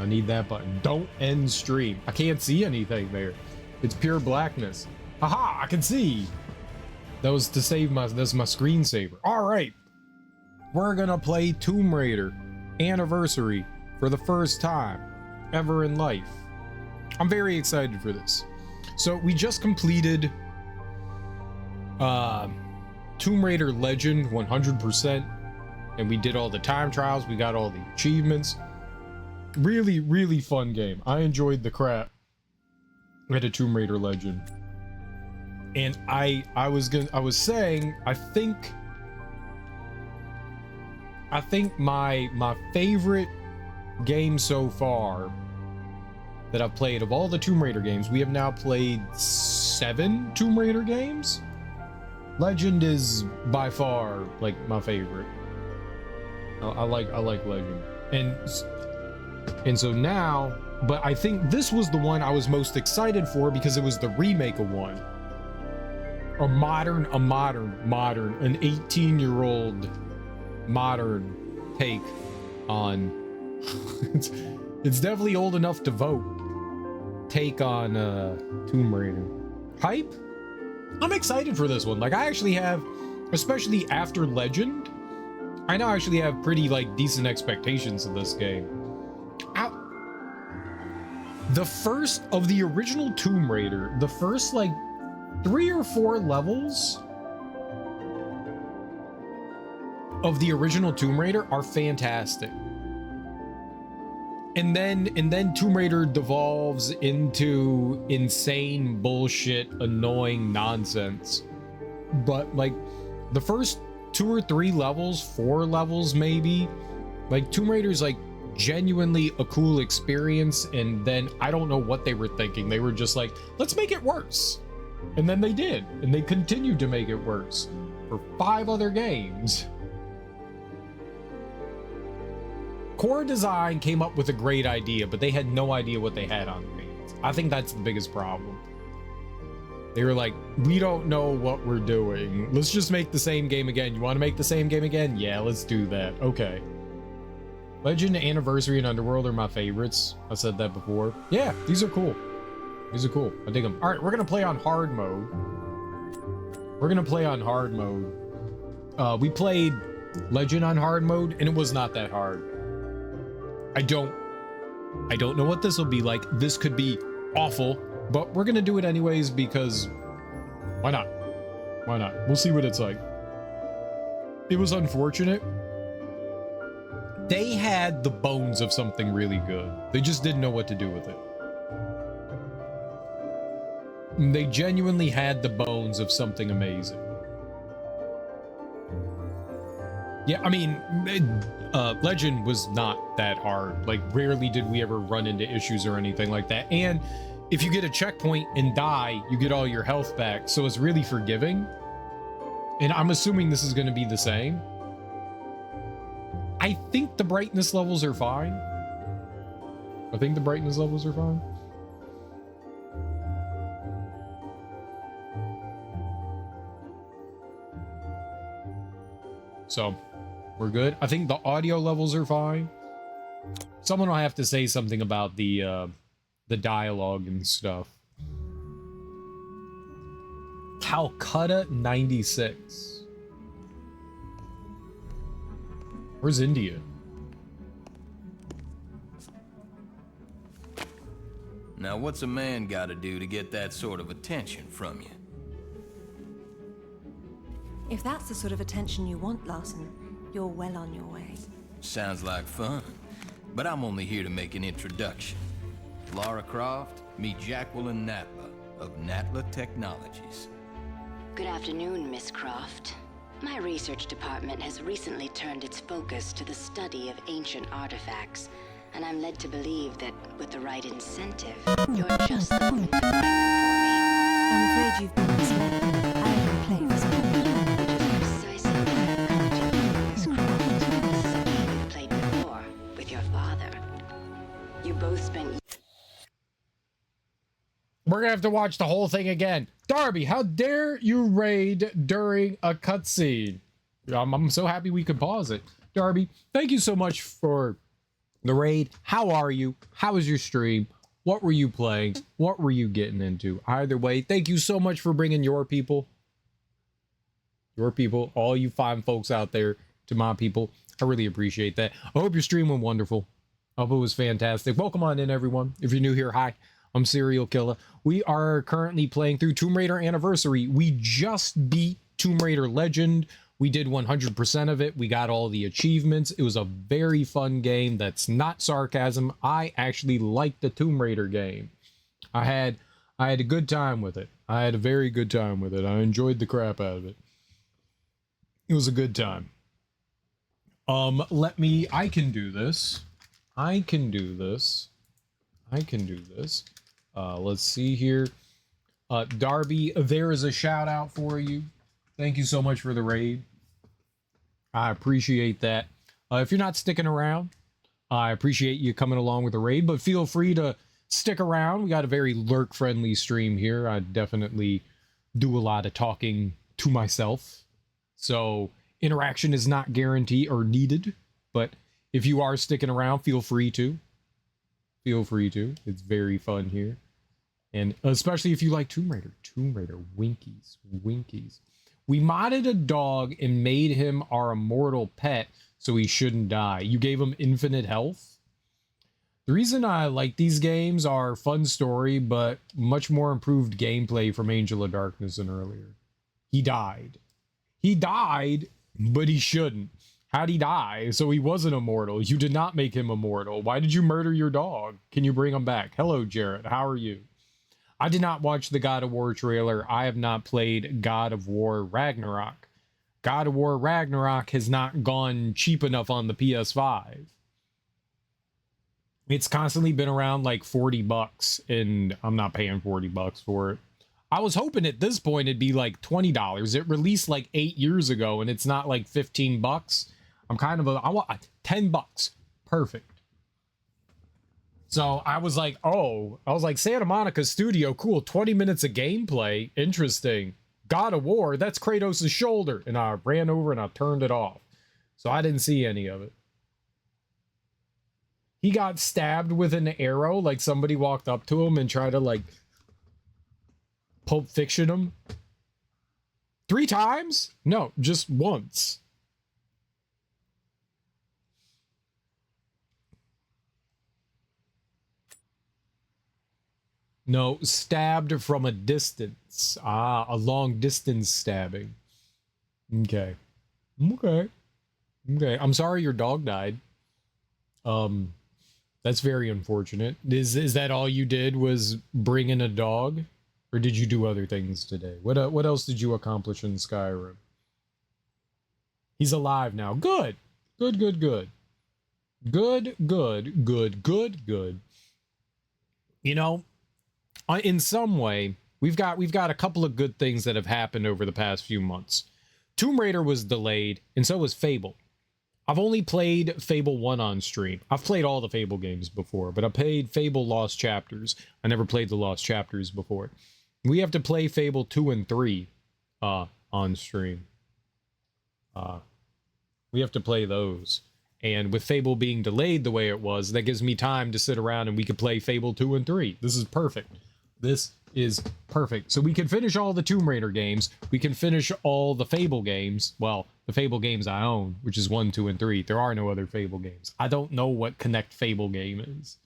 I need that button. Don't end stream. I can't see anything there. It's pure blackness. Haha, I can see. That was to save my, that's my screensaver. All right. We're gonna play Tomb Raider Anniversary for the first time ever in life. I'm very excited for this. So we just completed Tomb Raider Legend 100%, and we did all the time trials. We got all the achievements. Really, really fun game. I enjoyed the crap out of Tomb Raider Legend. And I was saying, I think my favorite game so far that I've played of all the Tomb Raider games, we have now played 7 Tomb Raider games. Legend is by far like my favorite. I like Legend. And so now, but I think this was the one I was most excited for because it was the remake of one. A modern, an 18-year-old modern take on it's definitely old enough to vote take on Tomb Raider. Hype? I'm excited for this one. Like, I actually have, especially after Legend, I now actually have pretty like decent expectations of this game. The first of the original Tomb Raider, the first like 3 or 4 levels of the original Tomb Raider are fantastic. And then Tomb Raider devolves into insane bullshit, annoying nonsense. But like the first 2 or 3 levels, 4 levels maybe, like Tomb Raider's like genuinely a cool experience. And then I don't know what they were thinking. They were just like, let's make it worse. And then they did, and they continued to make it worse for 5 other games. Core Design came up with a great idea, but they had no idea what they had on their hands. I think that's the biggest problem. They were like, we don't know what we're doing. Let's just make the same game again. You want to make the same game again? Yeah, let's do that. Okay. Legend, Anniversary, and Underworld are my favorites. I said that before. Yeah, these are cool. These are cool. I dig them. All right, we're going to play on hard mode. We're going to play on hard mode. We played Legend on hard mode, and it was not that hard. I don't know what this will be like. This could be awful, but we're going to do it anyways because why not? Why not? We'll see what it's like. It was unfortunate. They had the bones of something really good. They just didn't know what to do with it. They genuinely had the bones of something amazing. Yeah, I mean, Legend was not that hard. Like, rarely did we ever run into issues or anything like that. And if you get a checkpoint and die, you get all your health back. So it's really forgiving. And I'm assuming this is going to be the same. I think the brightness levels are fine. I think the brightness levels are fine. So we're good. I think the audio levels are fine. Someone will have to say something about the dialogue and stuff. Calcutta 96. Where's India? Now, what's a man got to do to get that sort of attention from you? If that's the sort of attention you want, Larson, you're well on your way. Sounds like fun, but I'm only here to make an introduction. Lara Croft, meet Jacqueline Natla of Natla Technologies. Good afternoon, Miss Croft. My research department has recently turned its focus to the study of ancient artifacts, and I'm led to believe that with the right incentive, you're just the woman to find them for me. I'm afraid you've been misled. I don't play this game. Precisely what I've come to do, Miss Croft. This is a game you've played before, with your father. You both spent... We're gonna have to watch the whole thing again. Darby, how dare you raid during a cutscene? I'm so happy we could pause it. Darby, thank you so much for the raid. How are you? How was your stream? What were you playing? What were you getting into? Either way, thank you so much for bringing your people, all you fine folks out there, to my people. I really appreciate that. I hope your stream went wonderful. I hope it was fantastic. Welcome on in, everyone. If you're new here, hi. I'm Serial Killer. We are currently playing through Tomb Raider Anniversary. We just beat Tomb Raider Legend. We did 100% of it. We got all the achievements. It was a very fun game. That's not sarcasm. I actually liked the Tomb Raider game. I had a good time with it. I had a very good time with it. I enjoyed the crap out of it. It was a good time. I can do this. Let's see here. Darby, there is a shout out for you. Thank you so much for the raid. I appreciate that. If you're not sticking around, I appreciate you coming along with the raid, but feel free to stick around. We got a very lurk-friendly stream here. I definitely do a lot of talking to myself. So interaction is not guaranteed or needed, but if you are sticking around, feel free to. It's very fun here. And especially if you like Tomb Raider, winkies. We modded a dog and made him our immortal pet so he shouldn't die. You gave him infinite health. The reason I like these games are fun story, but much more improved gameplay from Angel of Darkness than earlier. He died, but he shouldn't. How'd he die? So he wasn't immortal. You did not make him immortal. Why did you murder your dog? Can you bring him back? Hello, Jarrett. How are you? I did not watch the God of War trailer. I have not played God of War Ragnarok. God of War Ragnarok has not gone cheap enough on the PS5. It's constantly been around like $40, and I'm not paying $40 for it. I was hoping at this point it'd be like $20. It released like 8 years ago, and it's not like $15. I want $10. Perfect. So I was like, Santa Monica Studio, cool, 20 minutes of gameplay, interesting. God of War, that's Kratos' shoulder. And I ran over and I turned it off. So I didn't see any of it. He got stabbed with an arrow, like somebody walked up to him and tried to like Pulp Fiction him. 3 times? No, just once. No, stabbed from a distance. Ah, a long distance stabbing. Okay. I'm sorry your dog died. That's very unfortunate. Is that all you did, was bring in a dog? Or did you do other things today? What else did you accomplish in Skyrim? He's alive now. Good. Good. You know, in some way, we've got a couple of good things that have happened over the past few months. Tomb Raider was delayed, and so was Fable. I've only played Fable 1 on stream. I've played all the Fable games before, but I played Fable Lost Chapters. I never played the Lost Chapters before. We have to play Fable 2 and 3 on stream. We have to play those. And with Fable being delayed the way it was, that gives me time to sit around and we could play Fable 2 and 3. This is perfect. So we can finish all the Tomb Raider games. We can finish all the Fable games. Well, the Fable games I own, which is 1, 2, and 3. There are no other Fable games. I don't know what Connect Fable game is.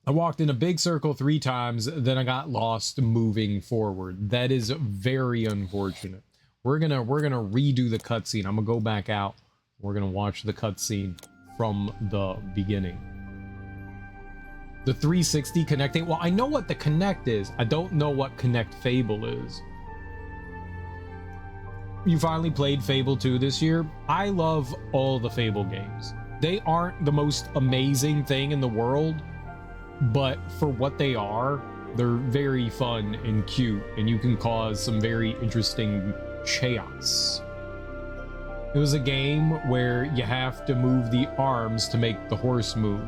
I walked in a big circle 3 times, then I got lost moving forward. That is very unfortunate. We're gonna redo the cutscene. I'm gonna go back out. We're gonna watch the cutscene from the beginning. The 360 connecting. Well, I know what the Connect is. I don't know what Connect Fable is. You finally played Fable 2 this year. I love all the Fable games. They aren't the most amazing thing in the world, but for what they are, they're very fun and cute, and you can cause some very interesting chaos. It was a game where you have to move the arms to make the horse move.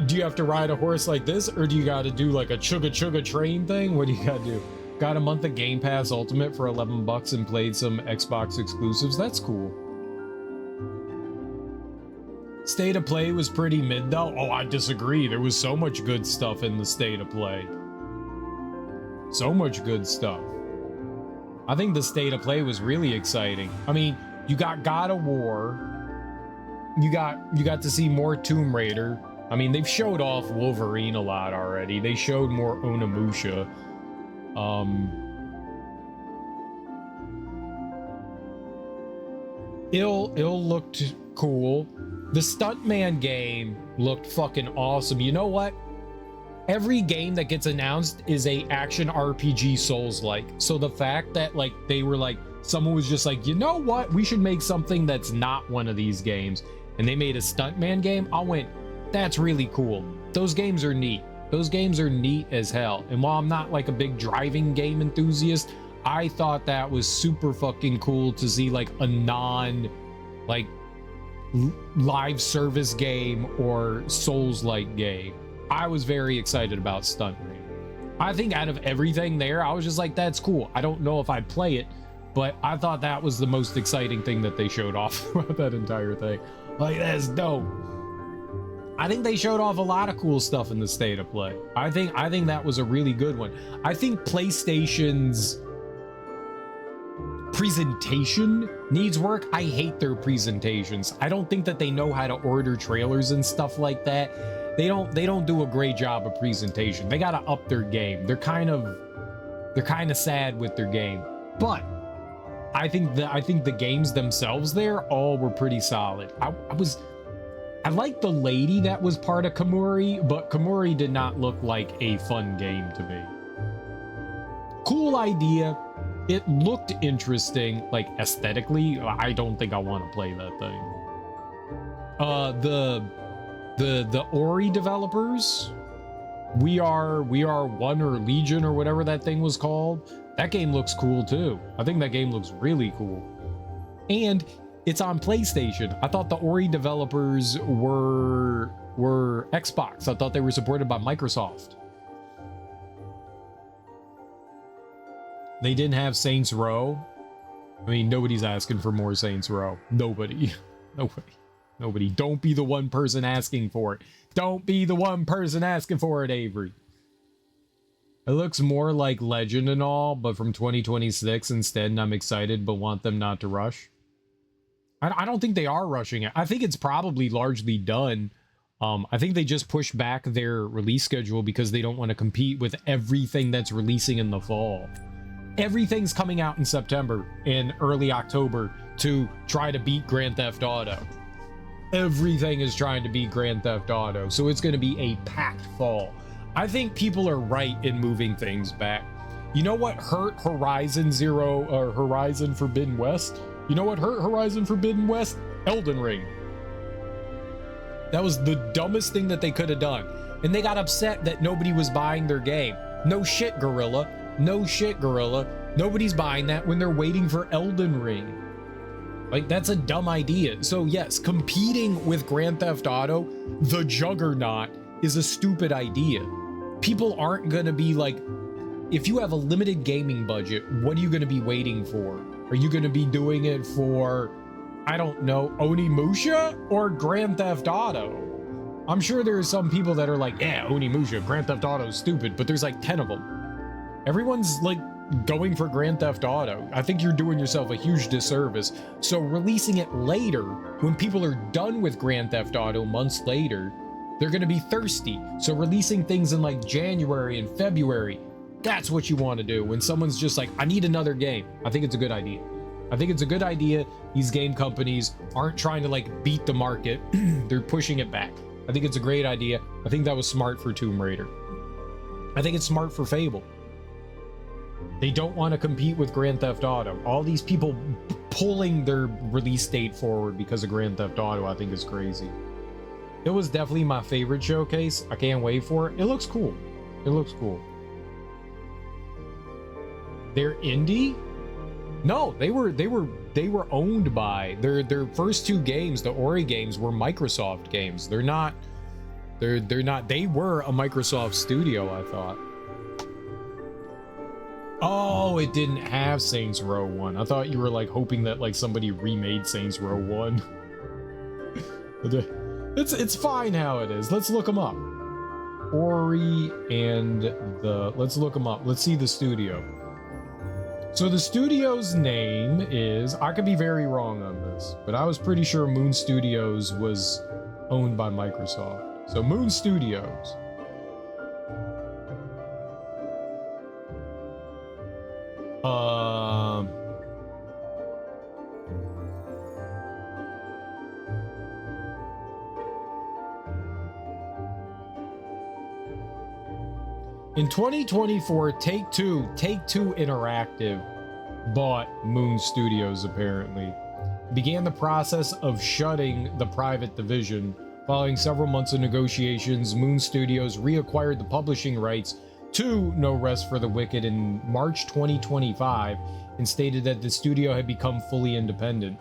Do you have to ride a horse like this, or do you got to do like a chugga train thing? What do you got to do? Got a month of Game Pass Ultimate for $11 and played some Xbox exclusives. That's cool. State of Play was pretty mid though. Oh, I disagree. There was so much good stuff in the State of Play. So much good stuff. I think the State of Play was really exciting. I mean, you got God of War. You got to see more Tomb Raider. I mean, they've showed off Wolverine a lot already. They showed more Onimusha. Ill looked cool. The Stuntman game looked fucking awesome. You know what? Every game that gets announced is a action RPG Souls-like. So the fact that like they were like, someone was just like, you know what? We should make something that's not one of these games. And they made a Stuntman game. I went, that's really cool. Those games are neat. Those games are neat as hell. And while I'm not like a big driving game enthusiast, I thought that was super fucking cool to see like a non like live service game or Souls-like game. I was very excited about Stuntman. I think out of everything there, I was just like, that's cool. I don't know if I'd play it, but I thought that was the most exciting thing that they showed off about that entire thing. Like, that's dope. I think they showed off a lot of cool stuff in the State of Play. I think that was a really good one. I think PlayStation's presentation needs work. I hate their presentations. I don't think that they know how to order trailers and stuff like that. They don't do a great job of presentation. They gotta up their game. They're kind of sad with their game. But I think the games themselves there all were pretty solid. I liked the lady that was part of Kamuri, but Kamuri did not look like a fun game to me. Cool idea. It looked interesting, like aesthetically. I don't think I want to play that thing. The Ori developers, we are One or Legion or whatever that thing was called. That game looks cool too. I think that game looks really cool. And it's on PlayStation. I thought the Ori developers were Xbox. I thought they were supported by Microsoft. They didn't have Saints Row. I mean, nobody's asking for more Saints Row. Nobody. Don't be the one person asking for it. Don't be the one person asking for it, Avery. It looks more like Legend and all, but from 2026 instead, and I'm excited, but want them not to rush. I don't think they are rushing it. I think it's probably largely done. I think they just pushed back their release schedule because they don't want to compete with everything that's releasing in the fall. Everything's coming out in September and early October to try to beat Grand Theft Auto. Everything is trying to beat Grand Theft Auto, so it's going to be a packed fall. I think people are right in moving things back. You know what hurt Horizon Forbidden West? You know what hurt Horizon Forbidden West? Elden Ring. That was the dumbest thing that they could have done. And they got upset that nobody was buying their game. No shit, Gorilla. No shit, Gorilla. Nobody's buying that when they're waiting for Elden Ring. Like, that's a dumb idea. So yes, competing with Grand Theft Auto, the juggernaut, is a stupid idea. People aren't gonna be like, if you have a limited gaming budget, what are you gonna be waiting for? Are you gonna be doing it for, I don't know, Onimusha or Grand Theft Auto? I'm sure there are some people that are like, yeah, Onimusha, Grand Theft Auto is stupid, but there's like 10 of them. Everyone's like going for Grand Theft Auto. I think you're doing yourself a huge disservice. So releasing it later, when people are done with Grand Theft Auto months later, they're gonna be thirsty. So releasing things in like January and February, that's what you want to do. When someone's just like, I need another game. I think it's a good idea. I think it's a good idea. These game companies aren't trying to like beat the market. They're pushing it back. I think it's a great idea. I think that was smart for Tomb Raider. I think it's smart for Fable. They don't want to compete with Grand Theft Auto. All these people pulling their release date forward because of Grand Theft Auto, I think is crazy. It was definitely my favorite showcase. I can't wait for it. It looks cool. It looks cool. They're indie? No, they were owned by their first two games, the Ori games, were Microsoft games. They were a Microsoft studio, I thought. Oh, it didn't have Saints Row 1. I thought you were like hoping that like somebody remade Saints Row 1. It's fine how it is. Let's look them up. Ori and let's look them up. Let's see the studio. So the studio's name is, I could be very wrong on this, but I was pretty sure Moon Studios was owned by Microsoft. So Moon Studios. In 2024, Take-Two Interactive bought Moon Studios, apparently. Began the process of shutting the private division. Following several months of negotiations, Moon Studios reacquired the publishing rights to No Rest for the Wicked in March 2025 and stated that the studio had become fully independent.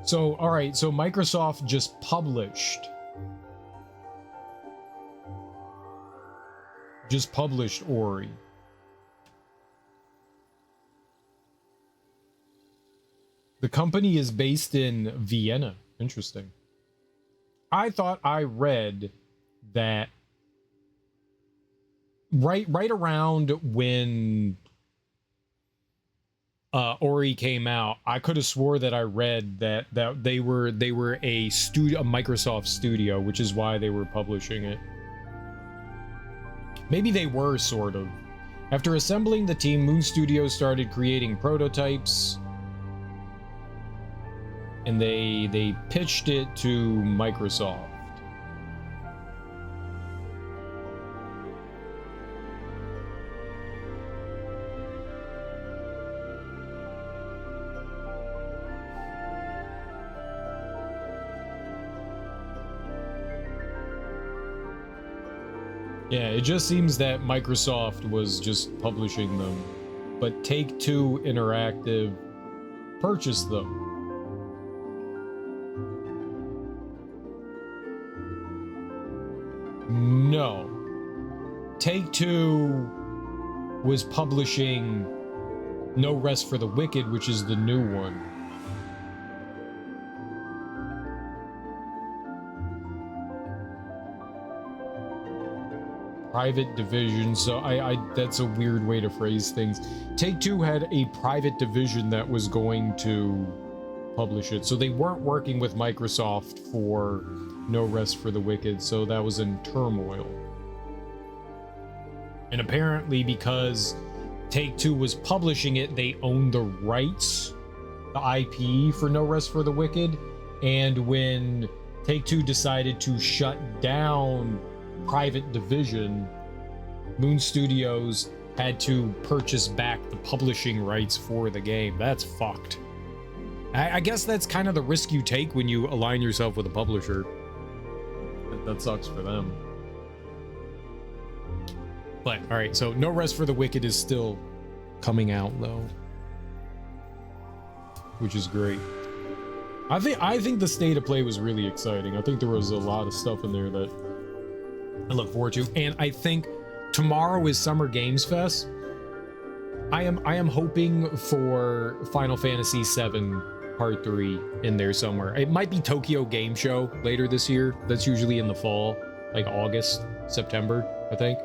So, alright, so Microsoft just published Ori. The company is based in Vienna. Interesting. I thought I read that right around when Ori came out, I could have swore that I read that they were a Microsoft studio, which is why they were publishing it. Maybe they were, sort of. After assembling the team, Moon Studios started creating prototypes, and they pitched it to Microsoft. Yeah, it just seems that Microsoft was just publishing them, but Take-Two Interactive purchased them. No. Take-Two was publishing No Rest for the Wicked, which is the new one. Private division, so I that's a weird way to phrase things. Take-Two had a private division that was going to publish it, so they weren't working with Microsoft for No Rest for the Wicked, so that was in turmoil. And apparently because Take-Two was publishing it, they owned the rights, the IP for No Rest for the Wicked, and when Take-Two decided to shut down private division, Moon Studios had to purchase back the publishing rights for the game. That's fucked. I guess that's kind of the risk you take when you align yourself with a publisher. That sucks for them. But, alright, so No Rest for the Wicked is still coming out, though. Which is great. I think the state of play was really exciting. I think there was a lot of stuff in there that I look forward to, and I think tomorrow is Summer Games Fest. I am hoping for Final Fantasy VII Part 3 in there somewhere. It might be Tokyo Game Show later this year. That's usually in the fall, like August, September, I think.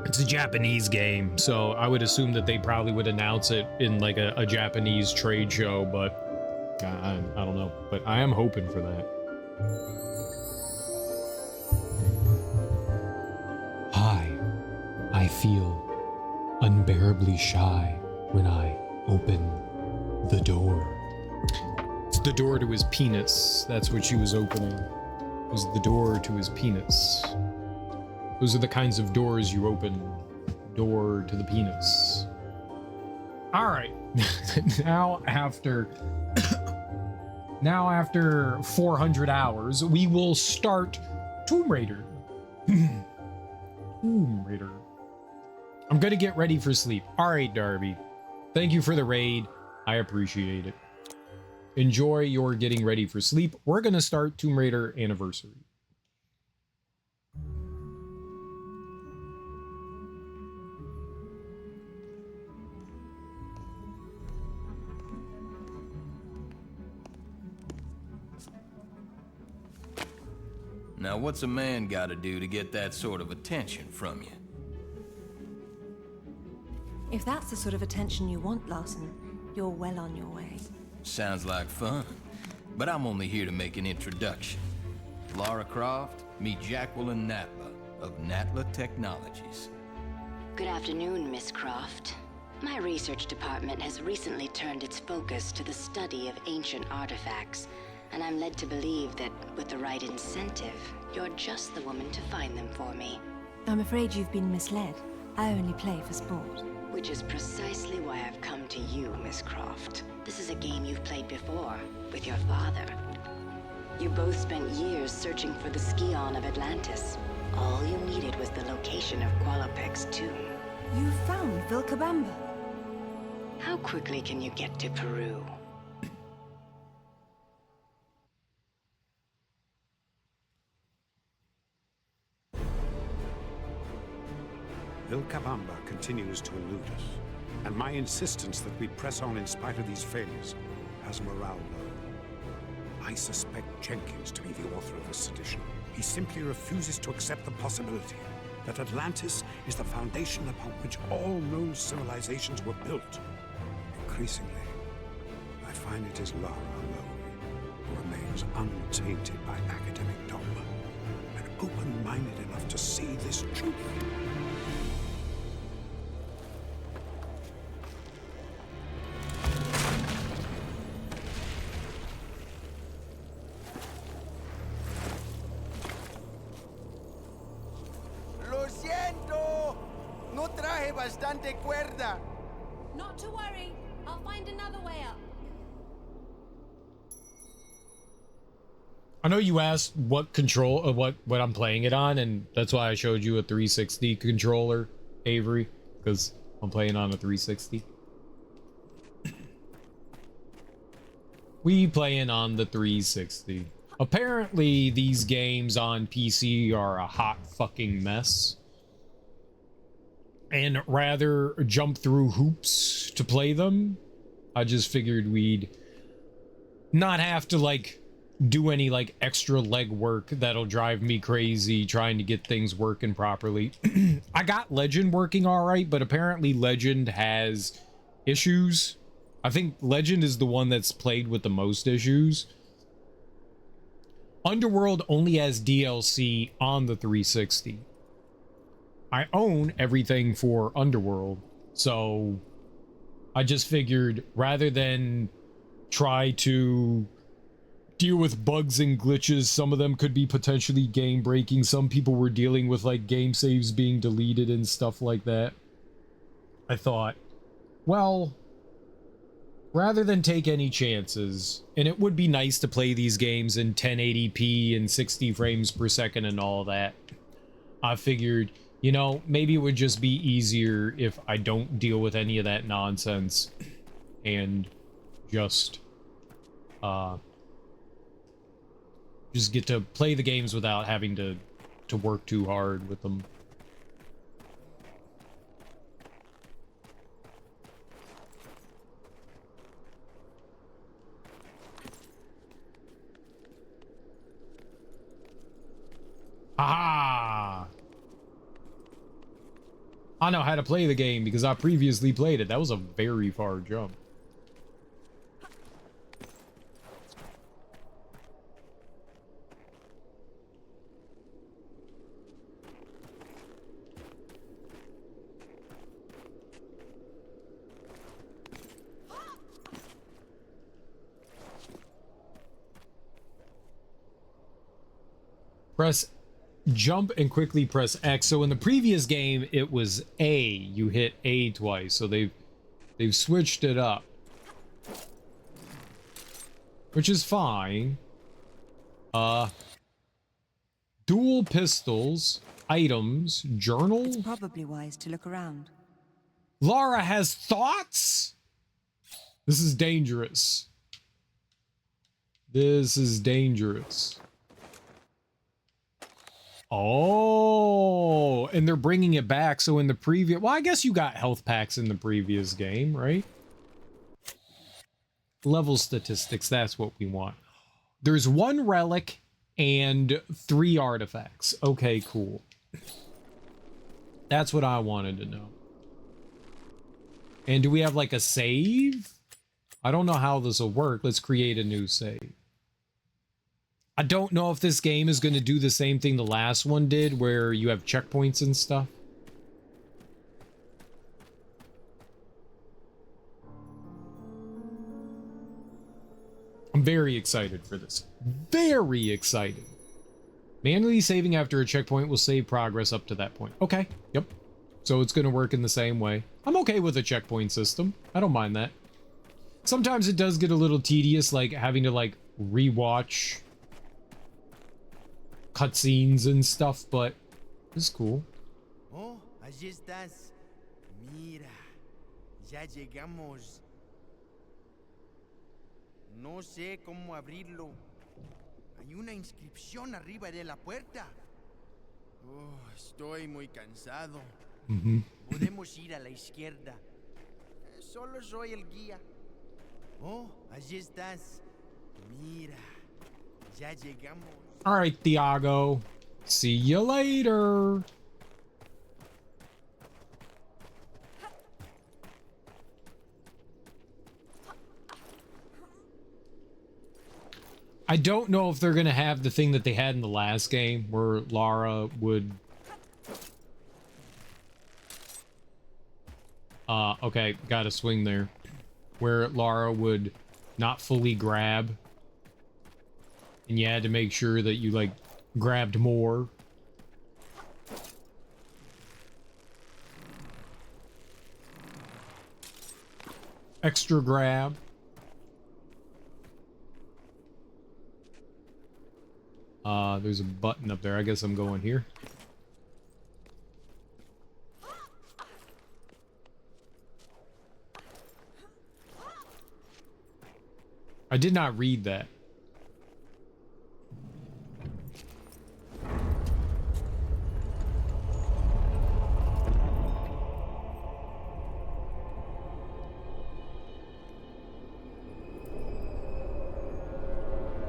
It's a Japanese game, so I would assume that they probably would announce it in like a Japanese trade show, but I don't know. But I am hoping for that. Hi, I feel unbearably shy when I open the door. It's the door to his penis. That's what she was opening. It was the door to his penis. Those are the kinds of doors you open. Door to the penis. All right. Now after 400 hours, we will start Tomb Raider. Tomb Raider. I'm gonna get ready for sleep. All right, Darby. Thank you for the raid. I appreciate it. Enjoy your getting ready for sleep. We're gonna start Tomb Raider Anniversary. Now, what's a man gotta do to get that sort of attention from you? If that's the sort of attention you want, Larson, you're well on your way. Sounds like fun, but I'm only here to make an introduction. Lara Croft, meet Jacqueline Napa of Natla Technologies. Good afternoon, Miss Croft. My research department has recently turned its focus to the study of ancient artifacts, and I'm led to believe that with the right incentive, you're just the woman to find them for me. I'm afraid you've been misled. I only play for sport. Which is precisely why I've come to you, Miss Croft. This is a game you've played before, with your father. You both spent years searching for the Scion of Atlantis. All you needed was the location of Qualopec's tomb. You found Vilcabamba. How quickly can you get to Peru? Vilcabamba continues to elude us, and my insistence that we press on in spite of these failures has morale low. I suspect Jenkins to be the author of this sedition. He simply refuses to accept the possibility that Atlantis is the foundation upon which all known civilizations were built. Increasingly, I find it is Lara alone who remains untainted by academic dogma and open-minded enough to see this truth. Lo siento. No traje bastante cuerda. Not to worry. I'll find another way up. I know you asked what control, what I'm playing it on, and that's why I showed you a 360 controller, Avery, because I'm playing on a 360. We playing on the 360. Apparently, these games on PC are a hot fucking mess. And rather jump through hoops to play them, I just figured we'd not have to, like, do any, like, extra legwork that'll drive me crazy trying to get things working properly. I got Legend working alright, but apparently Legend has issues. I think Legend is the one that's played with the most issues. Underworld only has DLC on the 360. I own everything for Underworld, so I just figured rather than try to deal with bugs and glitches, some of them could be potentially game breaking. Some people were dealing with like game saves being deleted and stuff like that. I thought, well, rather than take any chances, and it would be nice to play these games in 1080p and 60 frames per second and all that, I figured, you know, maybe it would just be easier if I don't deal with any of that nonsense and just get to play the games without having to work too hard with them. Aha! I know how to play the game because I previously played it. That was a very far jump. Press jump and quickly press X. So in the previous game, it was A. You hit A twice. So they've switched it up, which is fine. Dual pistols, items, journal. It's probably wise to look around. Lara has thoughts? This is dangerous. This is dangerous. Oh, and they're bringing it back. So in the previous, well, I guess you got health packs in the previous game, right? Level statistics, that's what we want. There's one relic and 3 artifacts. Okay, cool. That's what I wanted to know. And do we have like a save? I don't know how this will work. Let's create a new save. I don't know if this game is going to do the same thing the last one did, where you have checkpoints and stuff. I'm very excited for this. Very excited. Manually saving after a checkpoint will save progress up to that point. Okay, yep. So it's going to work in the same way. I'm okay with a checkpoint system. I don't mind that. Sometimes it does get a little tedious, like having to like rewatch cutscenes and stuff, but it's cool. Oh, allí estás. Mira, ya llegamos. No sé cómo abrirlo. Hay una inscripción arriba de la puerta. Oh, estoy muy cansado. Podemos ir a la izquierda. Solo soy el guía. Oh, allí estás. Mira, ya llegamos. All right, Thiago. See you later. I don't know if they're going to have the thing that they had in the last game where Lara would... okay, got a swing there. Where Lara would not fully grab. And you had to make sure that you, like, grabbed more. Extra grab. There's a button up there. I guess I'm going here. I did not read that.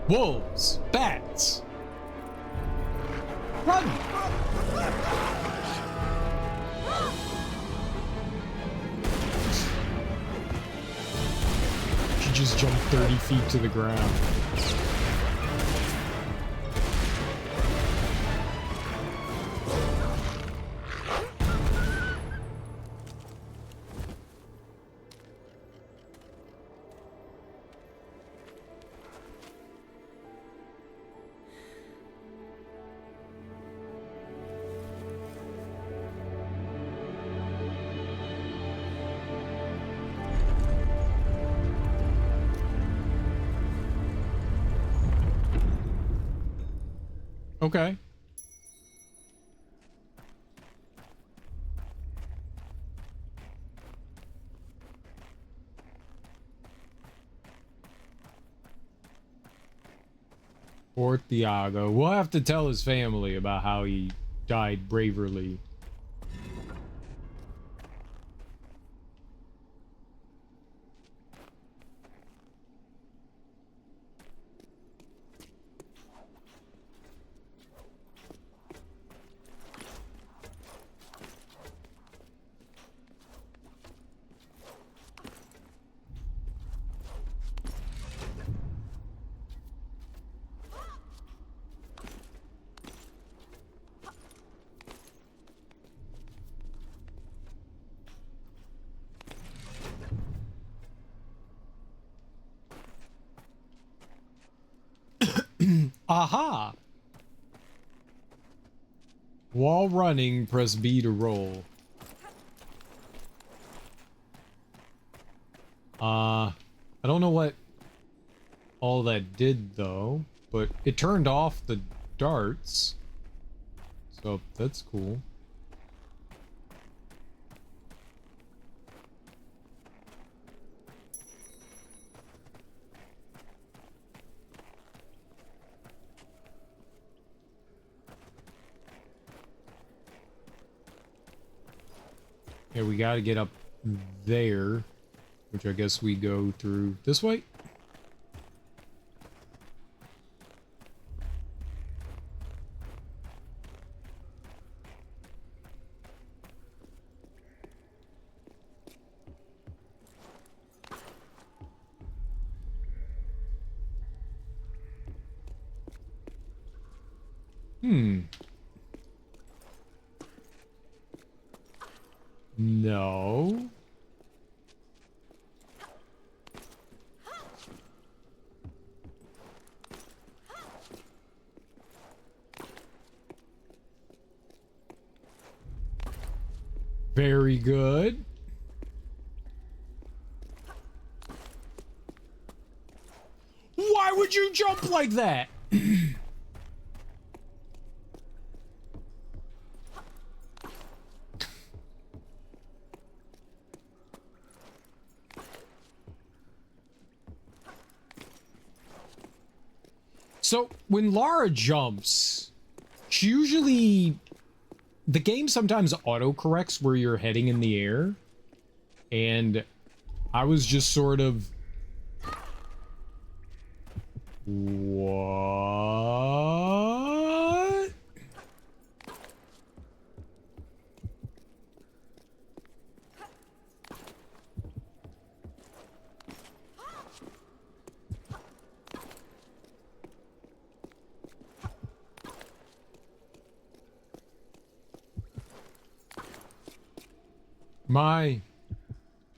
Wolves, bats. Run! She just jumped 30 feet to the ground. Okay. Poor Thiago. We'll have to tell his family about how he died bravely. Aha! While running, press B to roll. I don't know what all that did though, but it turned off the darts. So that's cool. Yeah, we gotta get up there, which I guess we go through this way. No. Very good. Why would you jump like that? So when Lara jumps, she usually, the game sometimes auto-corrects where you're heading in the air. And I was just sort of, what?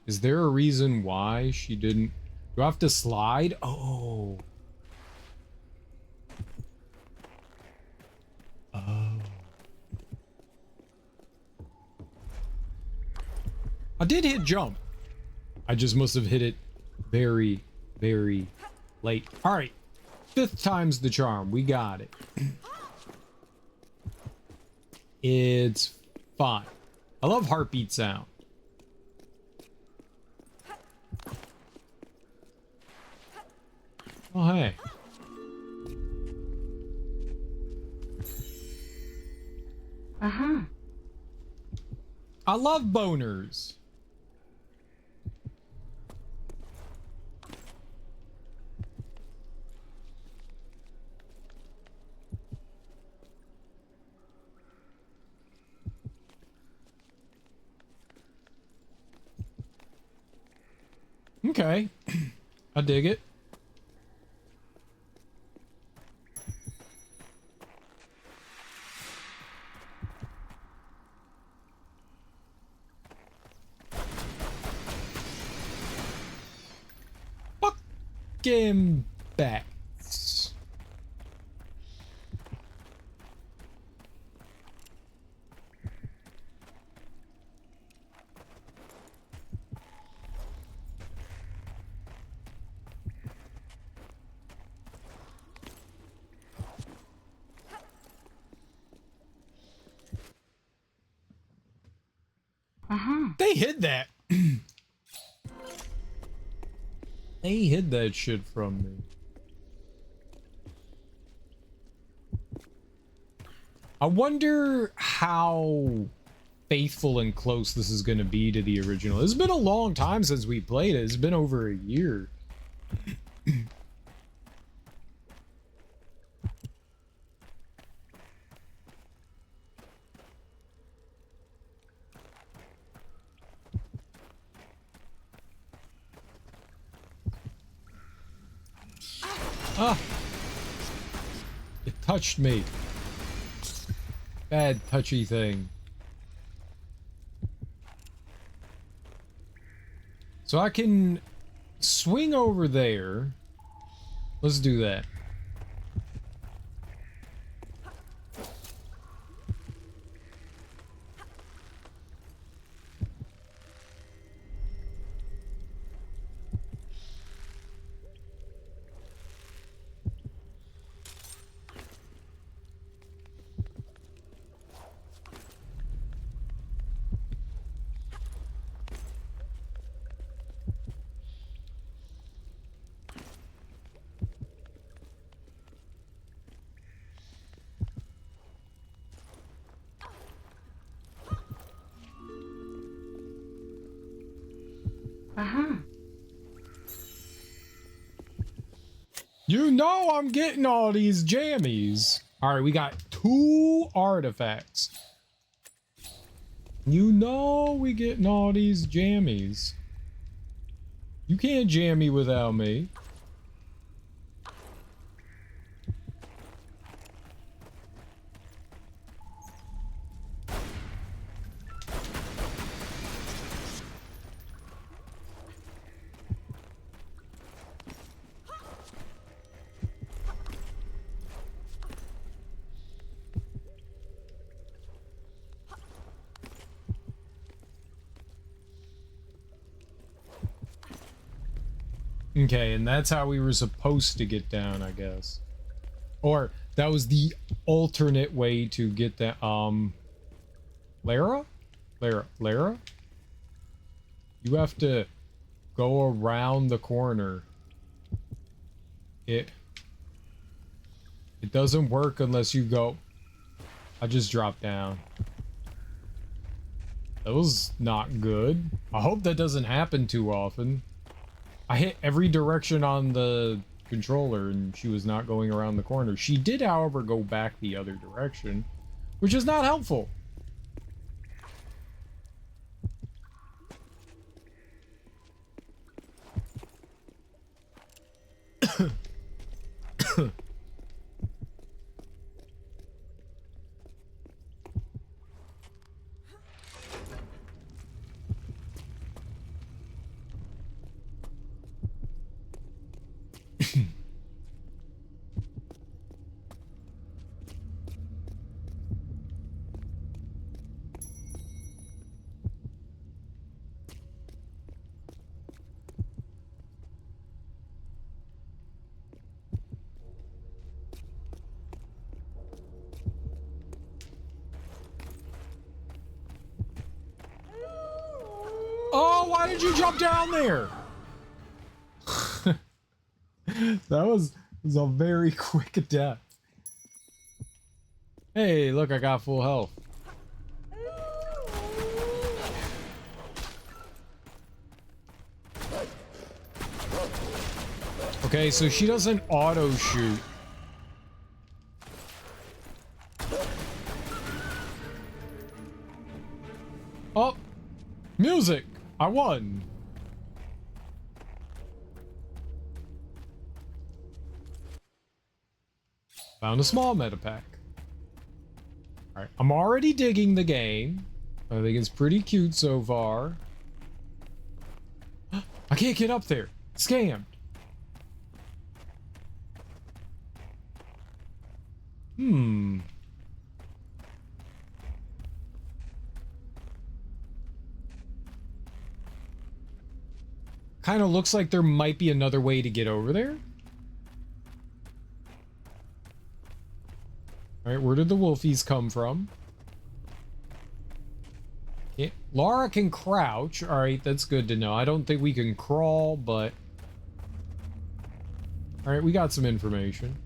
Is there a reason why she didn't? Do I have to slide? Oh. Oh. I did hit jump. I just must have hit it very, very late. All right. 5th time's the charm. We got it. It's fine. I love heartbeat sound. Oh, hey. Uh-huh. I love boners. Okay. I dig it. Fucking bats. Uh-huh. They hid that. They hid that shit from me. I wonder how faithful and close this is going to be to the original. It's been a long time since we played it. It's been over a year. Ah! It touched me. Bad touchy thing. So I can swing over there. Let's do that. Uh-huh. You know I'm getting all these jammies. All right, we got 2 artifacts. You know we getting all these jammies. You can't jam me without me. Okay, and that's how we were supposed to get down, I guess. Or that was the alternate way to get that. Lara? Lara? You have to go around the corner. It doesn't work unless you go. I just dropped down. That was not good. I hope that doesn't happen too often. I hit every direction on the controller and she was not going around the corner. She did, however, go back the other direction, which is not helpful. Oh, why did you jump down there? That was a very quick death. Hey, look, I got full health. Okay, so she doesn't auto shoot. Oh, music! I won. Found a small meta pack. Alright, I'm already digging the game. I think it's pretty cute so far. I can't get up there. Scammed. Kind of looks like there might be another way to get over there. Alright, where did the wolfies come from? Yeah, Lara can crouch. Alright, that's good to know. I don't think we can crawl, but... Alright, we got some information.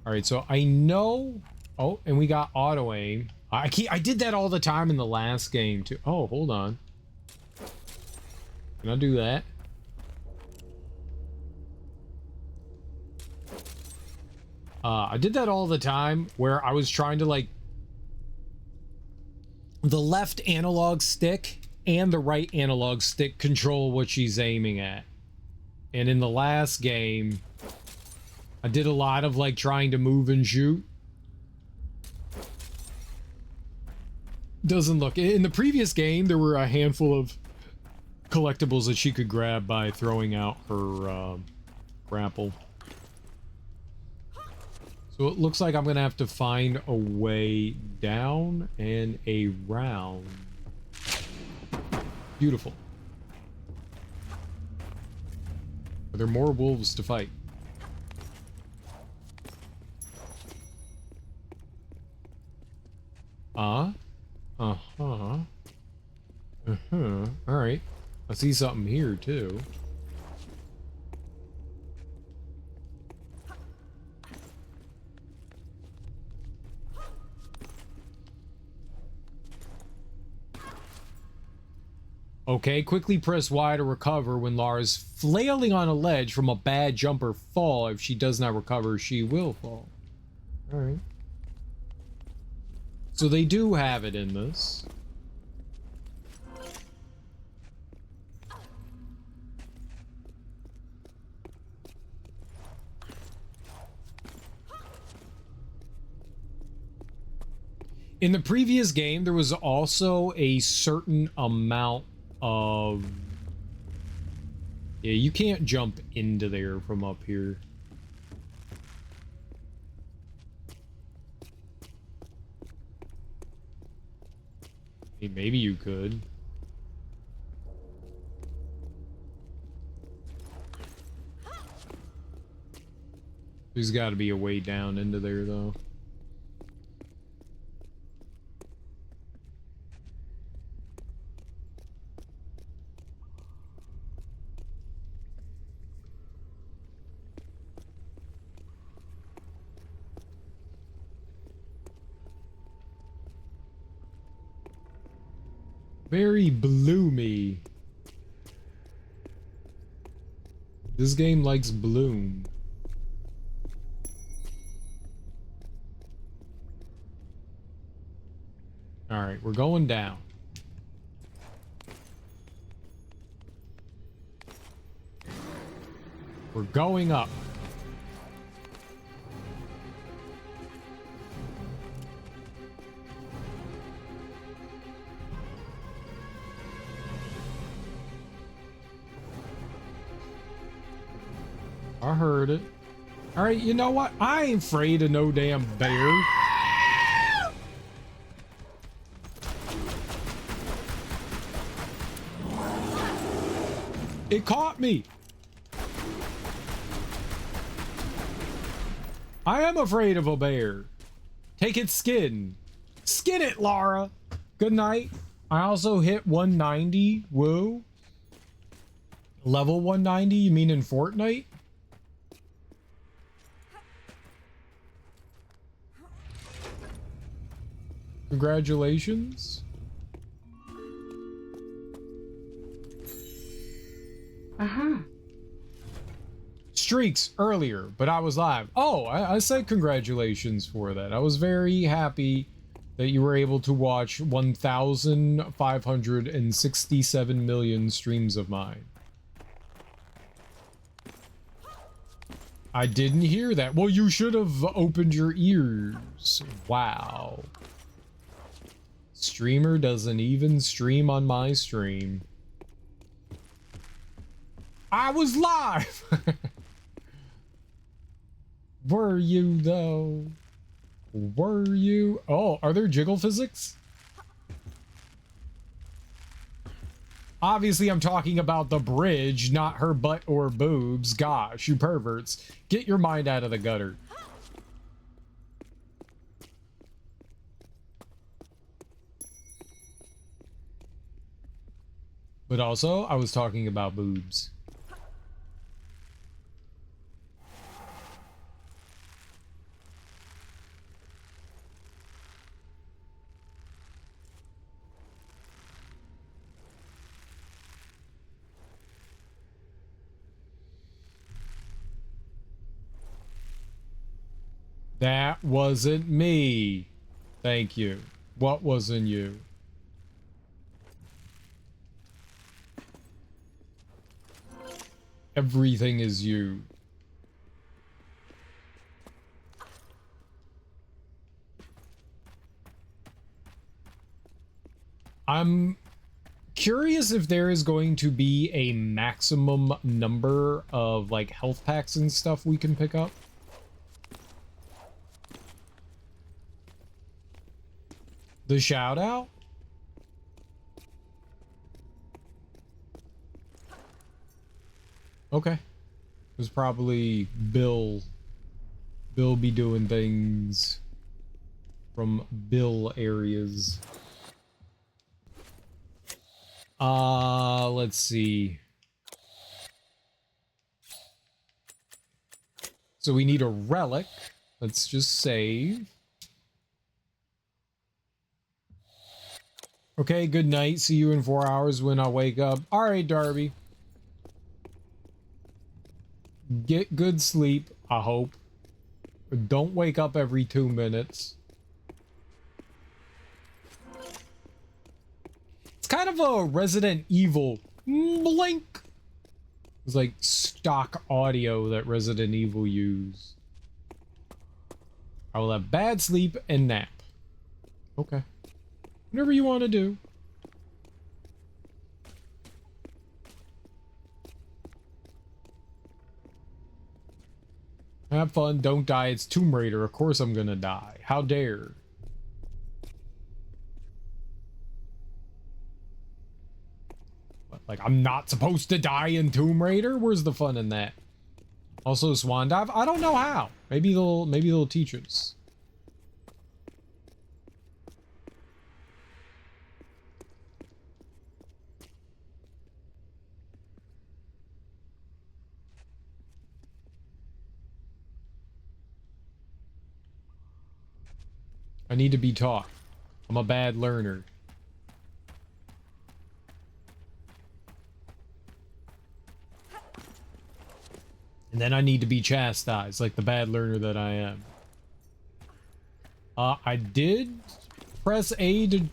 Alright, so I know... Oh, and we got auto aim. I did that all the time in the last game, too. Oh, hold on. Can I do that? I did that all the time where I was trying to like the left analog stick and the right analog stick control what she's aiming at. And in the last game, I did a lot of like trying to move and shoot. Doesn't look. In the previous game, there were a handful of collectibles that she could grab by throwing out her grapple. So it looks like I'm gonna have to find a way down and around. Beautiful. Are there more wolves to fight? Alright. I see something here, too. Okay, quickly press Y to recover when Lara's flailing on a ledge from a bad jump or fall. If she does not recover, she will fall. Alright. So they do have it in this. In the previous game, there was also a certain amount of... Yeah, you can't jump into there from up here. Hey, maybe you could. There's got to be a way down into there, though. Very bloomy. This game likes bloom. All right, we're going down. We're going up. I heard it. All right, you know what? I ain't afraid of no damn bear. It caught me. I am afraid of a bear. Take its skin. Skin it, Lara. Good night. I also hit 190. Woo. Level 190? You mean in Fortnite? Congratulations. Streaks earlier, but I was live. Oh, I said congratulations for that. I was very happy that you were able to watch 1,567 million streams of mine. I didn't hear that. Well, you should have opened your ears. Wow. Streamer doesn't even stream on my stream. I was live! Were you, though? Were you? Oh, are there jiggle physics? Obviously, I'm talking about the bridge, not her butt or boobs. Gosh, you perverts. Get your mind out of the gutter. But also, I was talking about boobs. That wasn't me. Thank you. What wasn't you? Everything is you. I'm curious if there is going to be a maximum number of like health packs and stuff we can pick up. The shout out? Okay. It was probably Bill. Bill be doing things from Bill areas. Let's see. So we need a relic. Let's just save. Okay, good night. See you in 4 hours when I wake up. All right, Darby. Get good sleep, I hope. Don't wake up every 2 minutes. It's kind of a Resident Evil blink. It's like stock audio that Resident Evil use. I will have bad sleep and nap. Okay. Whatever you want to do. Have fun, don't die, it's Tomb Raider, of course I'm gonna die. How dare. What, like, I'm not supposed to die in Tomb Raider? Where's the fun in that? Also swan dive? I don't know how. Maybe they'll teach us. I need to be taught. I'm a bad learner. And then I need to be chastised like the bad learner that I am. I did press A to...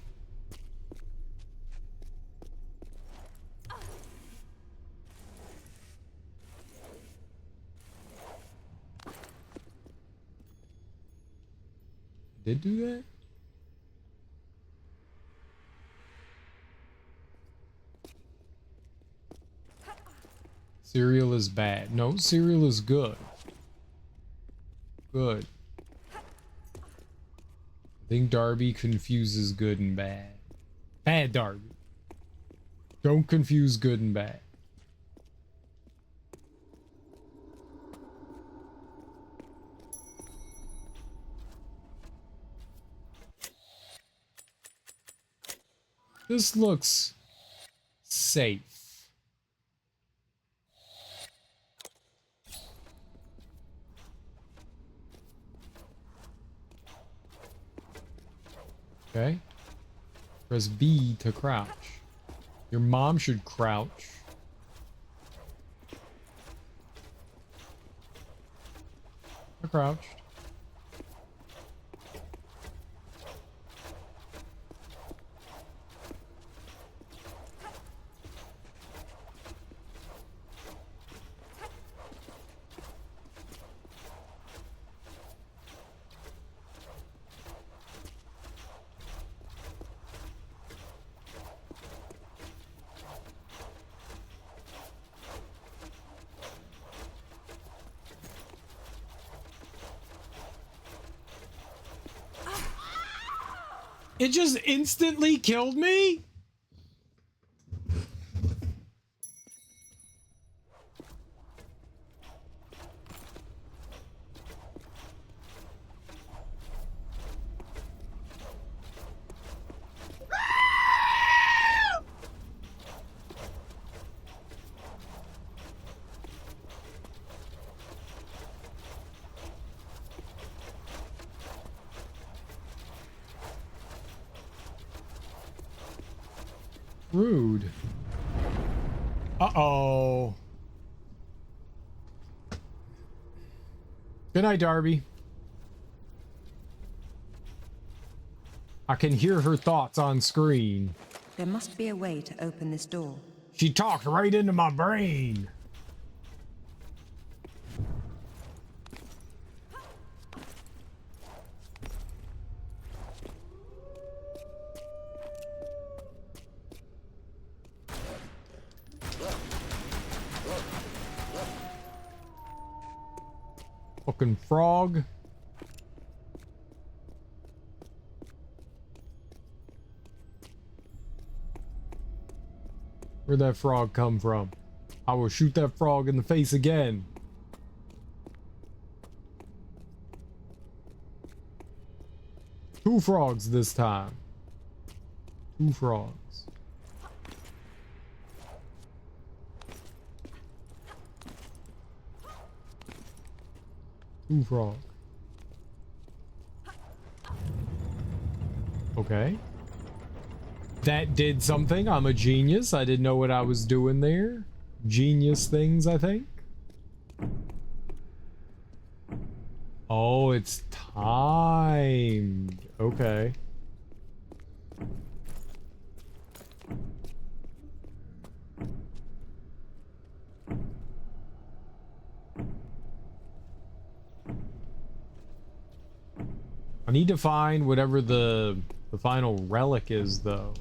Did do that? Cereal is bad. No, cereal is good. Good. I think Darby confuses good and bad. Bad Darby. Don't confuse good and bad. This looks safe. Okay. Press B to crouch. Your mom should crouch. I crouched. It just instantly killed me? Rude. Uh-oh. Good night, Darby. I can hear her thoughts on screen. There must be a way to open this door. She talked right into my brain. Fucking frog. Where'd that frog come from? I will shoot that frog in the face again. Two frogs this time. Two frogs. Two frog. Okay. That did something. I'm a genius. I didn't know what I was doing there. Genius things, I think. Oh, it's timed. Okay. I need to find whatever the final relic is, though.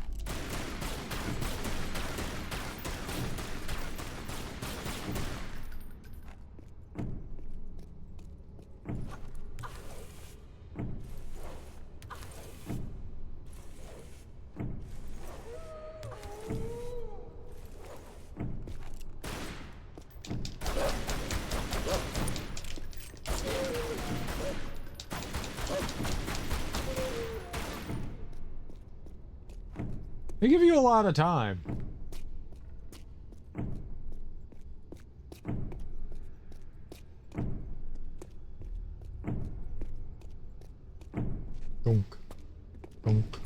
They give you a lot of time. Donk. Donk.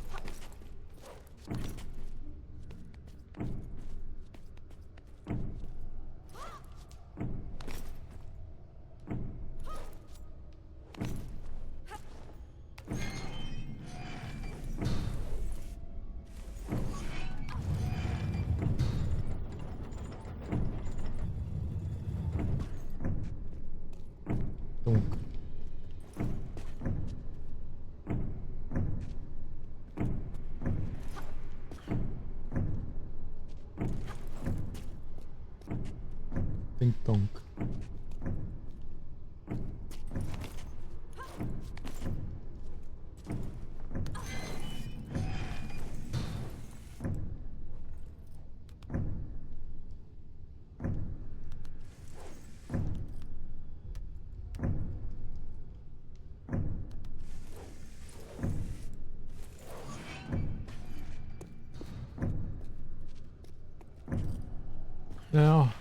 Donk. Dink donk. Now,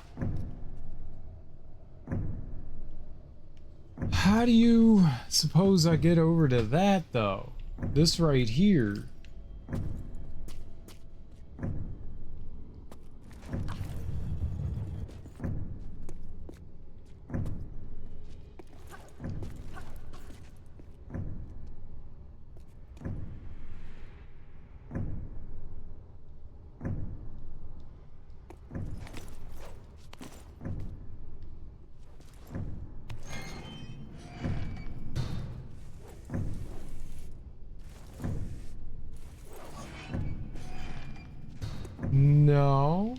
how do you suppose I get over to that, though? This right here. No.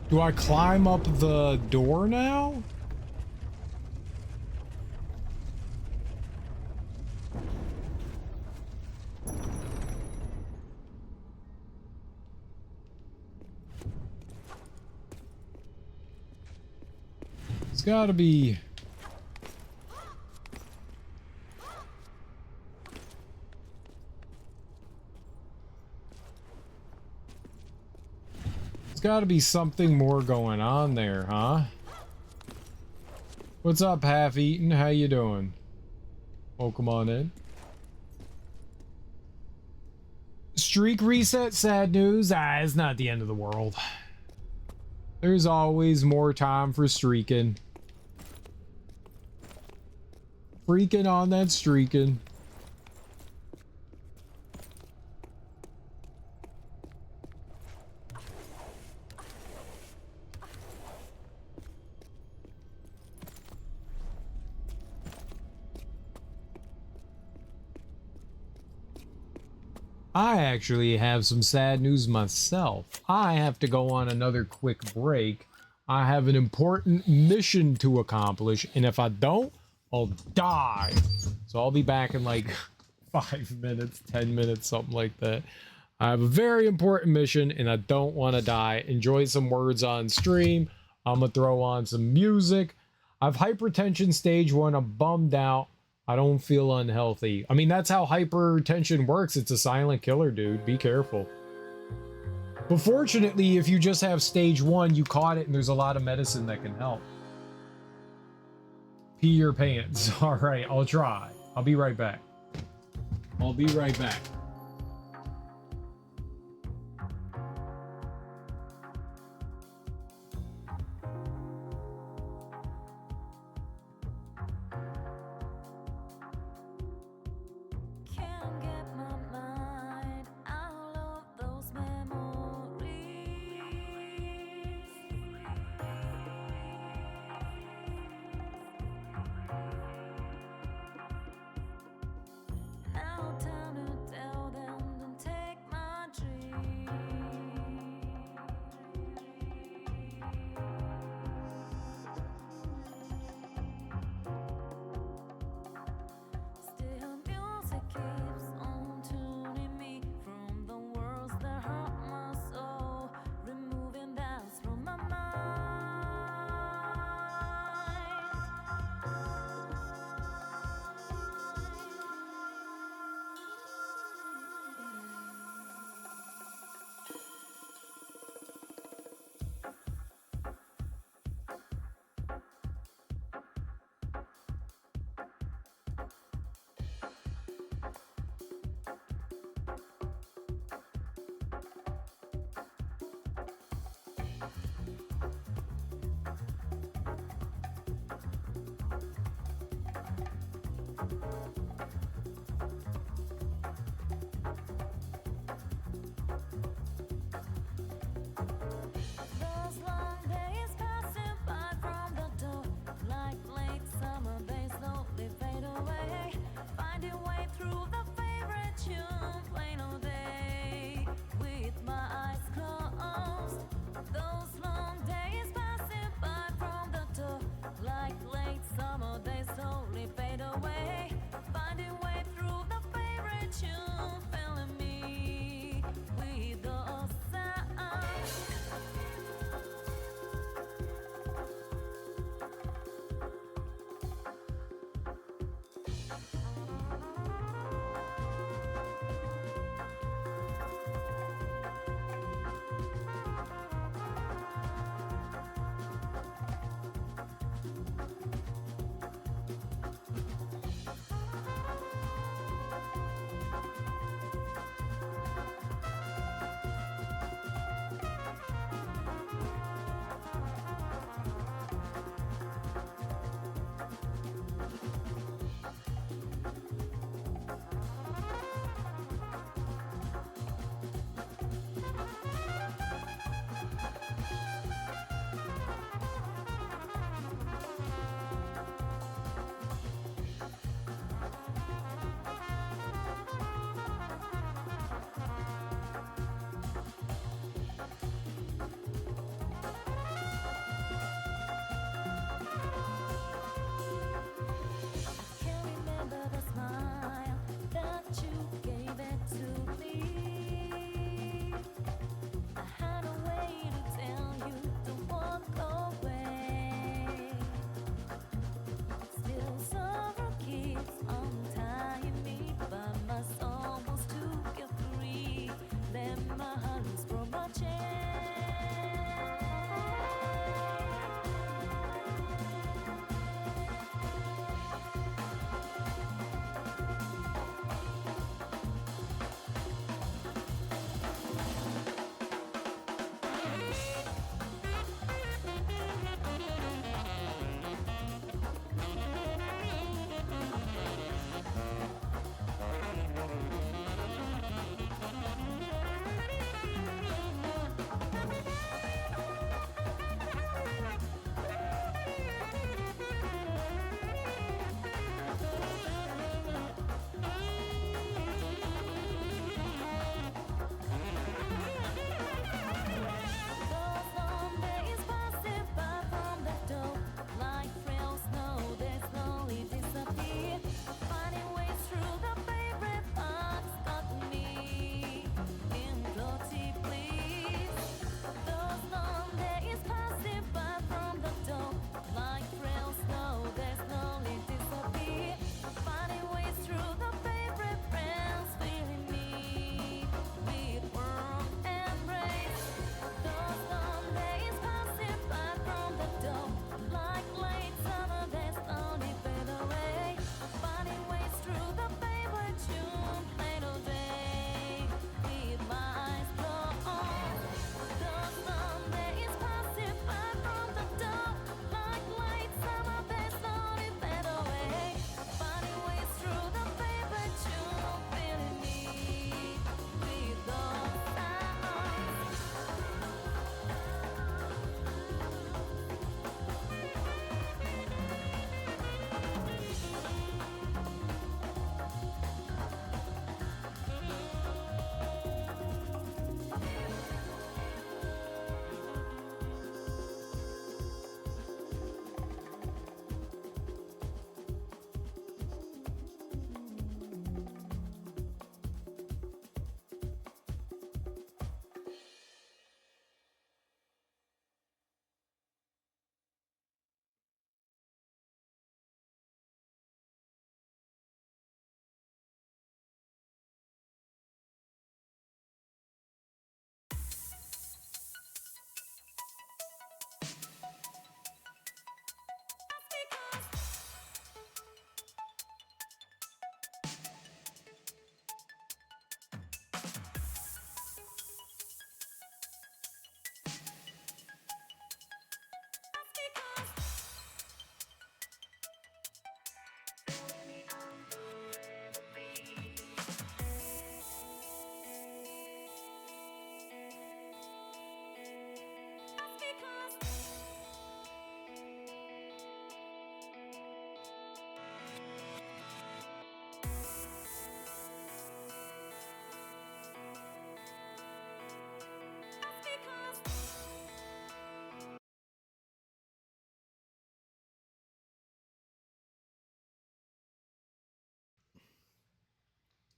Do I climb up the door now? It's gotta be... There's gotta be something more going on there, huh? What's up, Half-Eaten? How you doing? Welcome on in. Streak reset, sad news. It's not the end of the world. There's always more time for streaking. Freaking on that streaking. I actually have some sad news myself. I have to go on another quick break. I have an important mission to accomplish, and if I don't, I'll die. So I'll be back in like 5 minutes, 10 minutes, something like that. I have a very important mission, and I don't want to die. Enjoy some words on stream. I'm going to throw on some music. I have hypertension stage 1. I'm bummed out. I don't feel unhealthy. I mean, that's how hypertension works. It's a silent killer, dude. Be careful. But fortunately, if you just have stage 1, you caught it and there's a lot of medicine that can help. Pee your pants. All right, I'll try. I'll be right back. I'll be right back. Can't get my mind out of those memories. Now time to tell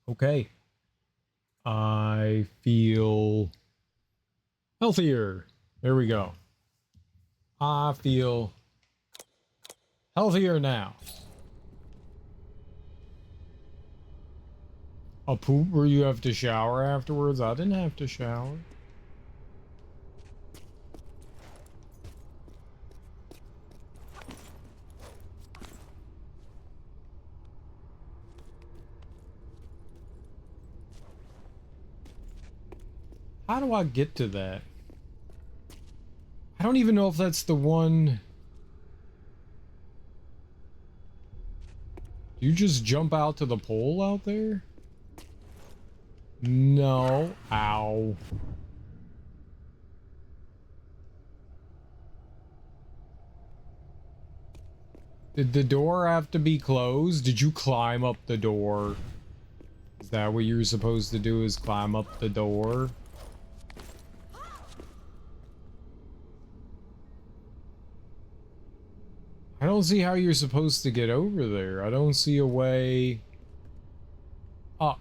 Okay. I feel healthier. There we go. I feel healthier now. A poop where you have to shower afterwards? I didn't have to shower. How do I get to that? I don't even know if that's the one. You just jump out to the pole out there? No. Ow. Did the door have to be closed? Did you climb up the door? Is that what you're supposed to do, is climb up the door? I don't see how you're supposed to get over there. I don't see a way up.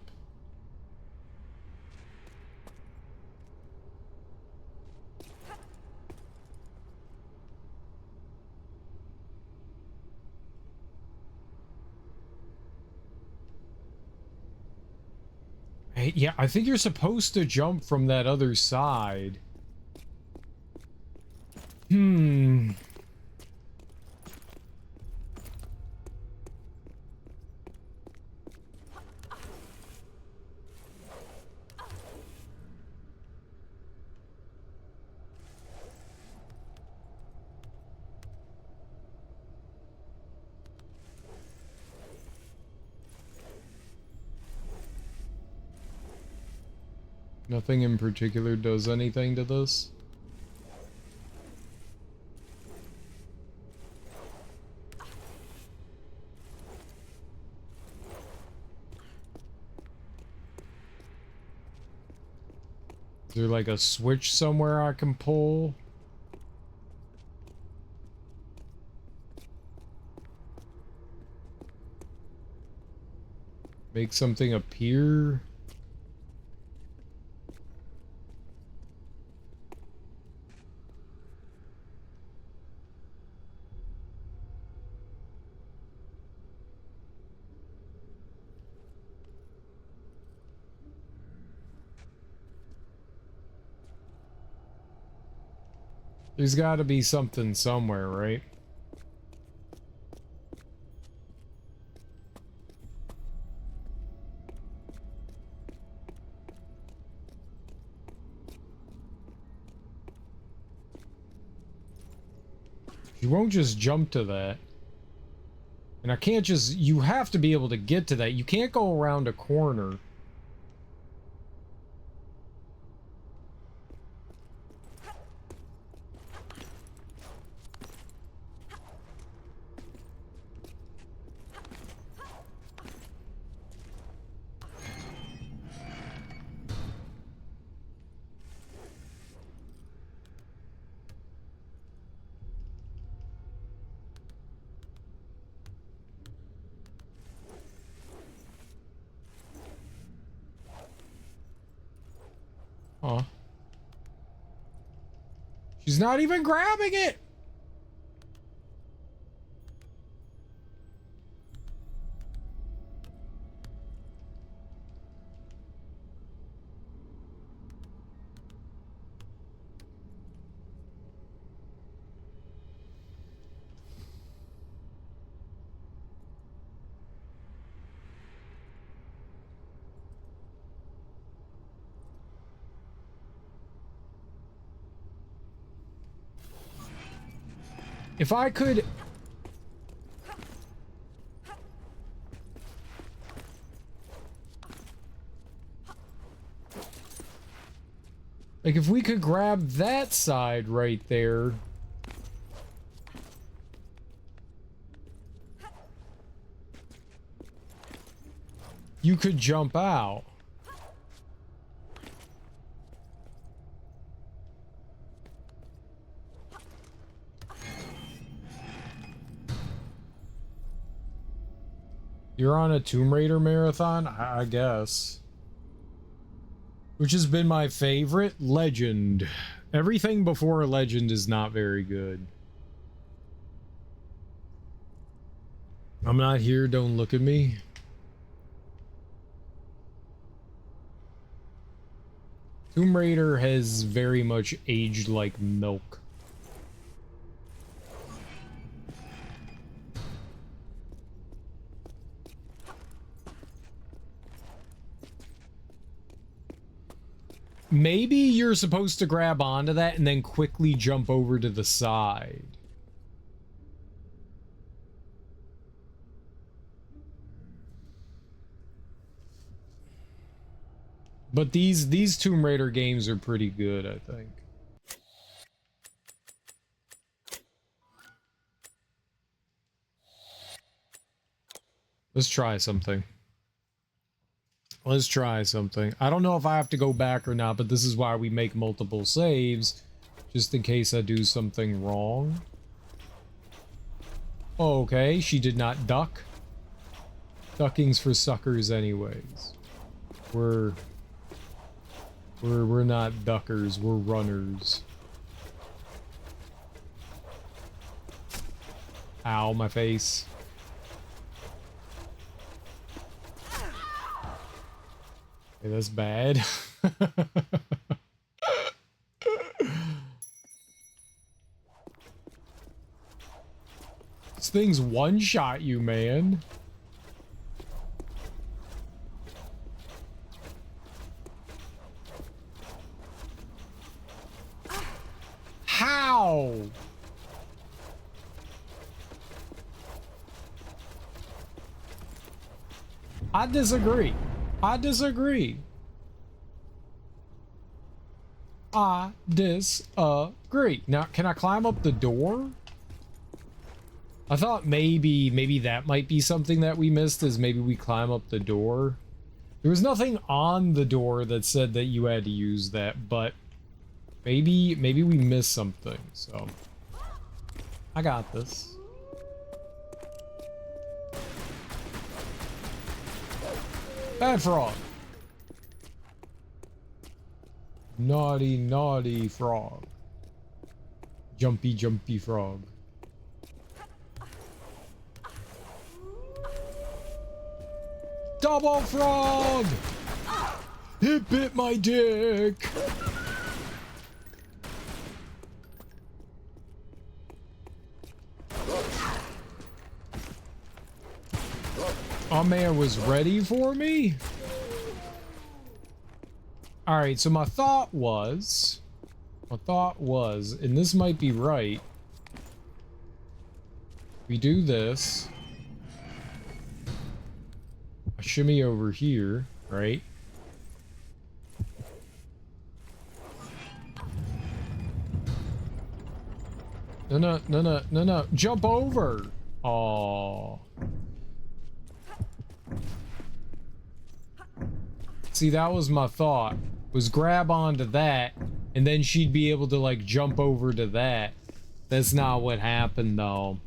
Hey, yeah, I think you're supposed to jump from that other side. Hmm. Nothing in particular does anything to this. Is there like a switch somewhere I can pull? Make something appear? There's got to be something somewhere, right? You won't just jump to that. And I can't just... You have to be able to get to that. You can't go around a corner. Huh. She's not even grabbing it! If I could... Like, if we could grab that side right there... You could jump out. You're on a Tomb Raider marathon? I guess. Which has been my favorite? Legend. Everything before Legend is not very good. I'm not here, don't look at me. Tomb Raider has very much aged like milk. Maybe you're supposed to grab onto that and then quickly jump over to the side. But these Tomb Raider games are pretty good, I think. Let's try something. Let's try something. I don't know if I have to go back or not, but this is why we make multiple saves, just in case I do something wrong. Okay, she did not duck. Ducking's for suckers anyways. We're not duckers, we're runners. Ow, my face. Okay, that's bad. This thing's one-shot you, man. How? I disagree. I disagree. I disagree. Now, can I climb up the door? I thought maybe that might be something that we missed, is maybe we climb up the door. There was nothing on the door that said that you had to use that, but maybe we missed something, so I got this. Bad frog. Naughty, naughty frog. Jumpy, jumpy frog. Double frog! It bit my dick! Oh man was ready for me? Alright, so my thought was, and this might be right, we do this, I shimmy over here, right? No, jump over! Aww. See, that was my thought, was grab onto that, and then she'd be able to, like, jump over to that. That's not what happened, though.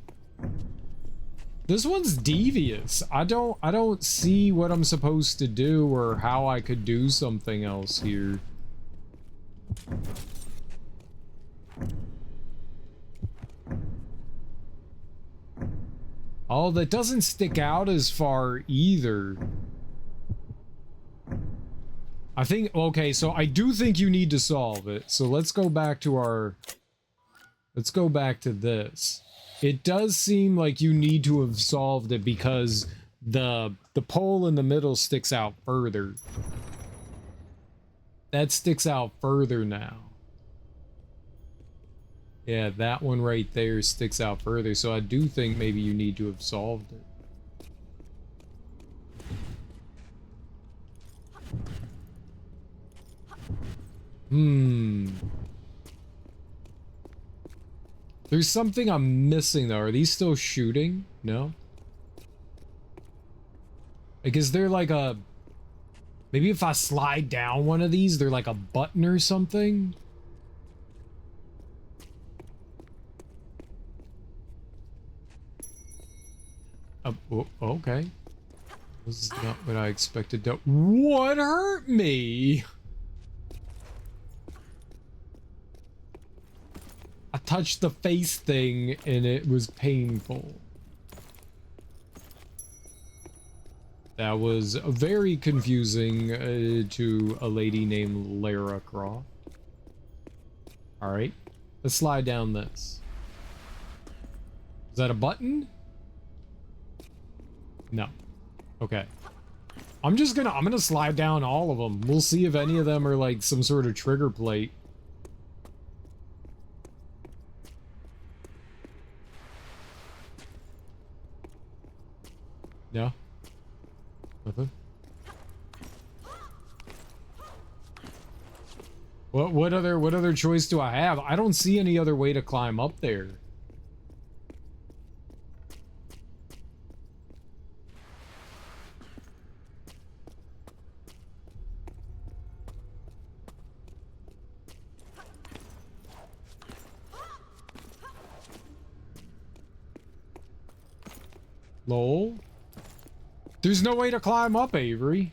This one's devious. I don't see what I'm supposed to do or how I could do something else here. Oh, that doesn't stick out as far either. I think, okay, so I do think you need to solve it. So let's go back to our, let's go back to this. It does seem like you need to have solved it because the pole in the middle sticks out further. That sticks out further now. Yeah, that one right there sticks out further. So I do think maybe you need to have solved it. There's something I'm missing though. Are these still shooting? No? Like, is there like a... Maybe if I slide down one of these, they're like a button or something? Oh, okay. This is not what I expected to. What hurt me? I touched the face thing and it was painful. That was very confusing to a lady named Lara Croft. Alright, let's slide down this. Is that a button? No. Okay. I'm gonna slide down all of them. We'll see if any of them are like some sort of trigger plate. No? Nothing? What other choice do I have? I don't see any other way to climb up there. Lol. There's no way to climb up, Avery.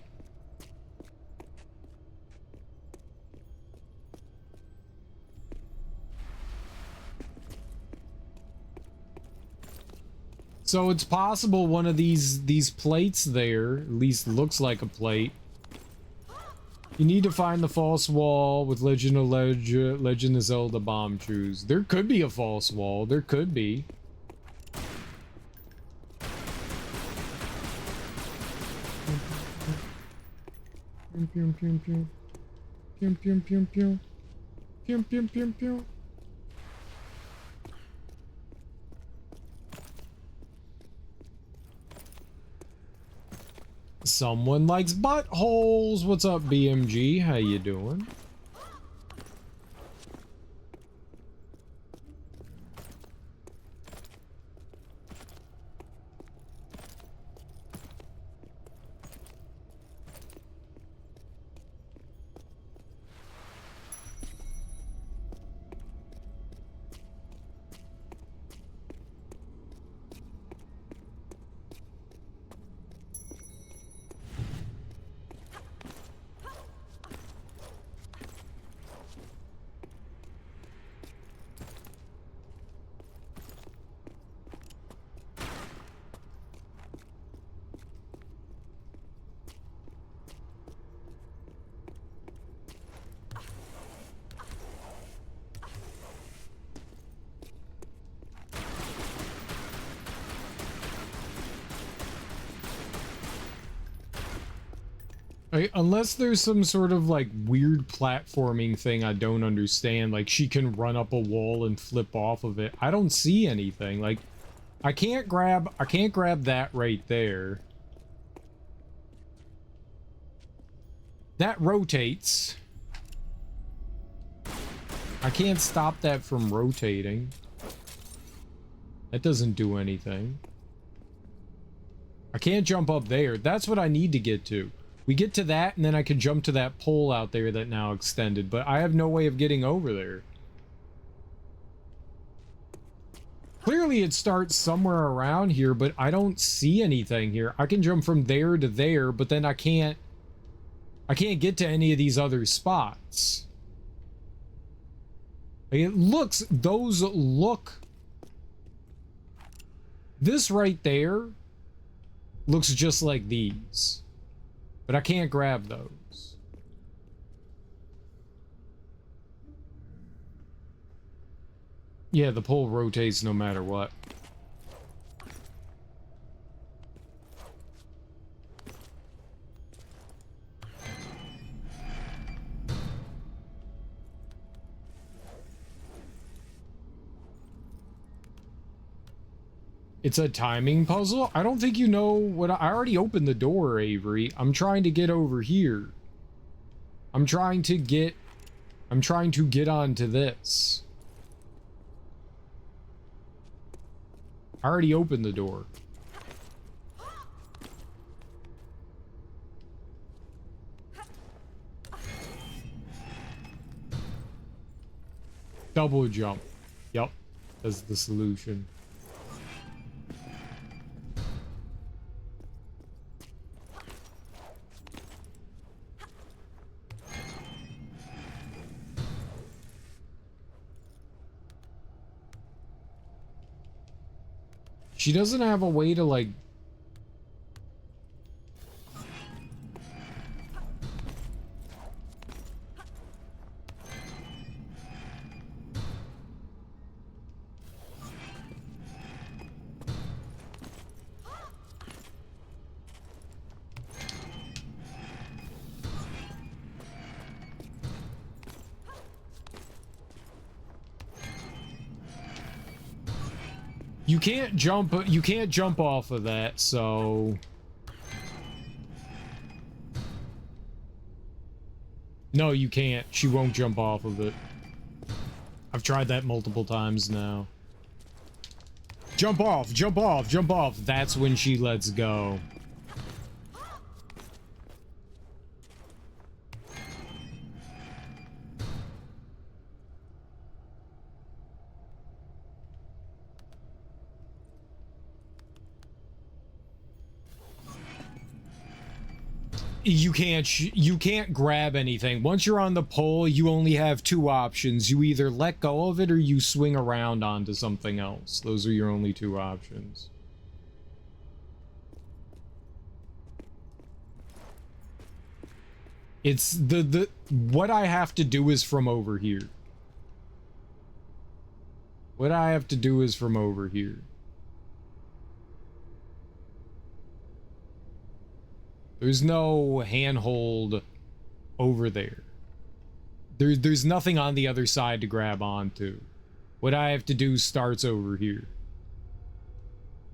So it's possible one of these plates there, at least looks like a plate. You need to find the false wall with Legend of Zelda bomb shoes. There could be a false wall. There could be. Pew pew pew pew pew pew pew pew pew pew pew. Someone likes buttholes. What's up, BMG? How you doing? Unless there's some sort of like weird platforming thing I don't understand, like she can run up a wall and flip off of it. I don't see anything. Like I can't grab that right there. That rotates. I can't stop that from rotating. That doesn't do anything. I can't jump up there. That's what I need to get to. We get to that, and then I can jump to that pole out there that now extended, but I have no way of getting over there. Clearly it starts somewhere around here, but I don't see anything here. I can jump from there to there, but then I can't get to any of these other spots. Like, those look... This right there looks just like these. But I can't grab those. Yeah, the pole rotates no matter what. It's a timing puzzle? I don't think you know what I already opened the door, Avery. I'm trying to get over here. I'm trying to get onto this. I already opened the door. Double jump. Yep. That's the solution. She doesn't have a way to, like... You can't jump off of that, so... No, you can't. She won't jump off of it. I've tried that multiple times now. Jump off, jump off, jump off. That's when she lets go. You can't grab anything. Once you're on the pole, you only have two options. You either let go of it or you swing around onto something else. Those are your only two options. It's what I have to do is from over here. What I have to do is from over here. There's no handhold over there. There's nothing on the other side to grab onto. What I have to do starts over here.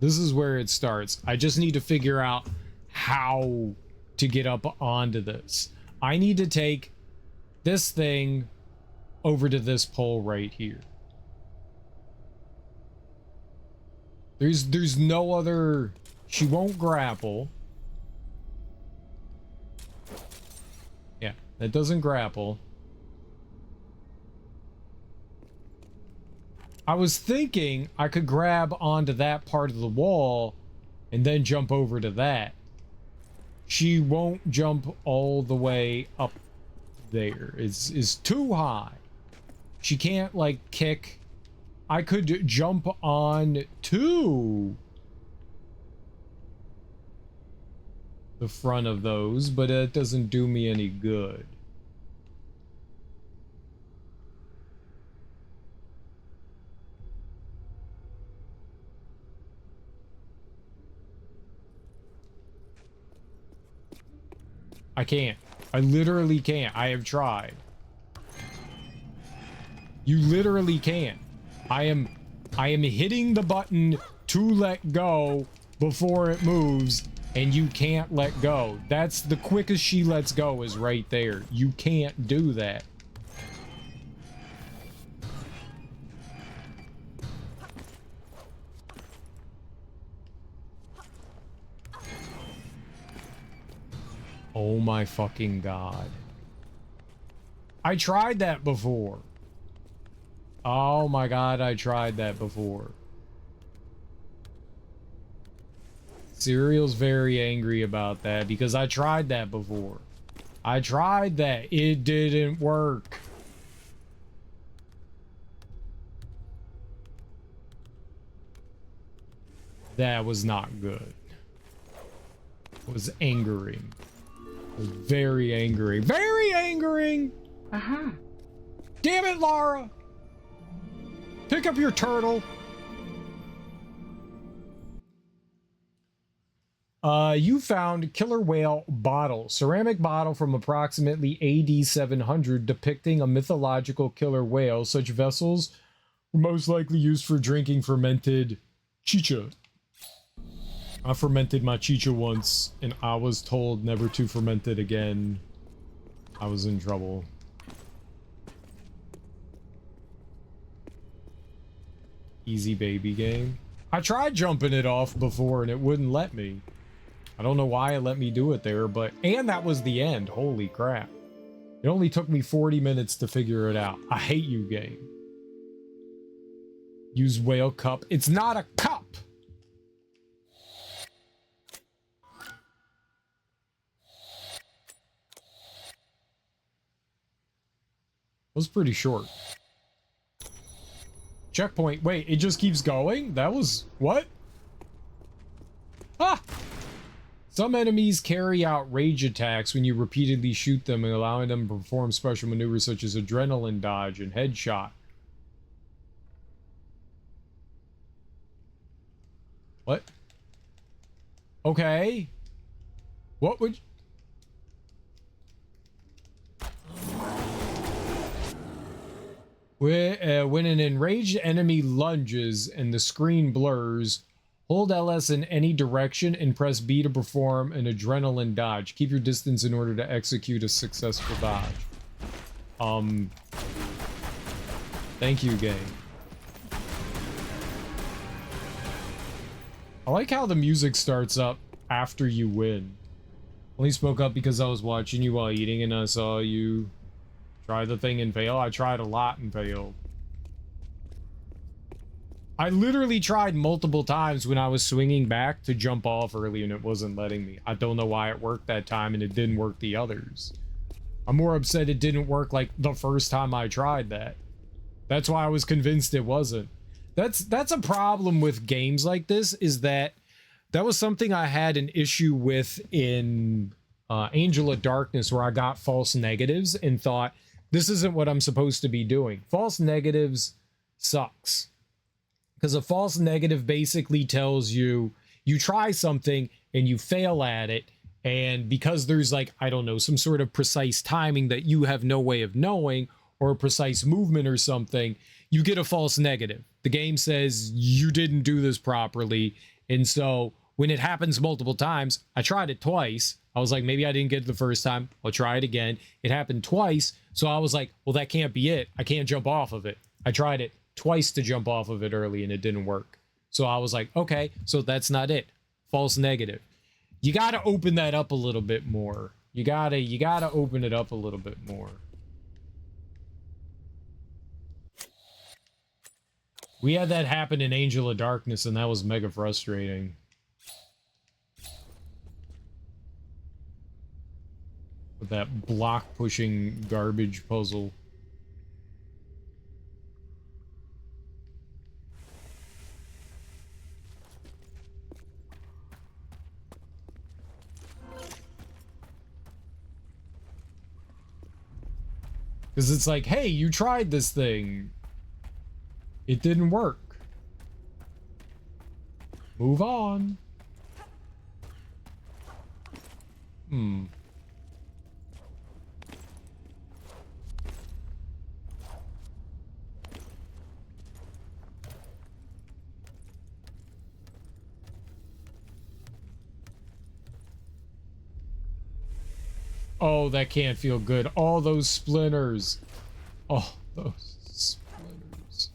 This is where it starts. I just need to figure out how to get up onto this. I need to take this thing over to this pole right here. There's no other... She won't grapple. Yeah, that doesn't grapple. I was thinking I could grab onto that part of the wall and then jump over to that. She won't jump all the way up there. It's too high. She can't, like, kick. I could jump on to the front of those, but it doesn't do me any good. I can't. I literally can't. I have tried. You literally can't. I am hitting the button to let go before it moves, and you can't let go. That's the quickest she lets go, is right there. You can't do that. Oh my fucking god. I tried that before. Oh my god, I tried that before. Serial's very angry about that because I tried that before. I tried that. It didn't work. That was not good. It was angering. It was very angering. Very angering! Uh-huh. Damn it, Lara! Pick up your turtle. You found killer whale bottle. Ceramic bottle from approximately AD 700 depicting a mythological killer whale. Such vessels were most likely used for drinking fermented chicha. I fermented my chicha once, and I was told never to ferment it again. I was in trouble. Easy baby game. I tried jumping it off before and it wouldn't let me. I don't know why it let me do it there, but... And that was the end. Holy crap. It only took me 40 minutes to figure it out. I hate you, game. Use whale cup. It's not a cup! It was pretty short. Checkpoint. Wait, it just keeps going? That was... What? Ah! Some enemies carry out rage attacks when you repeatedly shoot them and allowing them to perform special maneuvers such as adrenaline dodge and headshot. What? Okay. What would... When an enraged enemy lunges and the screen blurs, hold LS in any direction and press B to perform an adrenaline dodge. Keep your distance in order to execute a successful dodge. Thank you, game. I like how the music starts up after you win. Only spoke up because I was watching you while eating and I saw you try the thing and fail. I tried a lot and failed. I literally tried multiple times when I was swinging back to jump off early and it wasn't letting me. I don't know why it worked that time and it didn't work the others. I'm more upset it didn't work like the first time I tried that. That's why I was convinced it wasn't. That's a problem with games like this, is that was something I had an issue with in Angel of Darkness, where I got false negatives and thought, this isn't what I'm supposed to be doing. False negatives sucks. Because a false negative basically tells you, you try something and you fail at it, and because there's like, I don't know, some sort of precise timing that you have no way of knowing, or a precise movement or something, you get a false negative. The game says you didn't do this properly, and so when it happens multiple times, I tried it twice. I was like, maybe I didn't get it the first time. I'll try it again. It happened twice, so I was like, well, that can't be it. I can't jump off of it. I tried it twice to jump off of it early, and it didn't work. So I was like, okay, so that's not it. False negative. You got to open that up a little bit more. You gotta open it up a little bit more. We had that happen in Angel of Darkness, and that was mega frustrating. With that block-pushing garbage puzzle. Because it's like, hey, you tried this thing. It didn't work. Move on. Oh, that can't feel good. All those splinters. Oh, those splinters.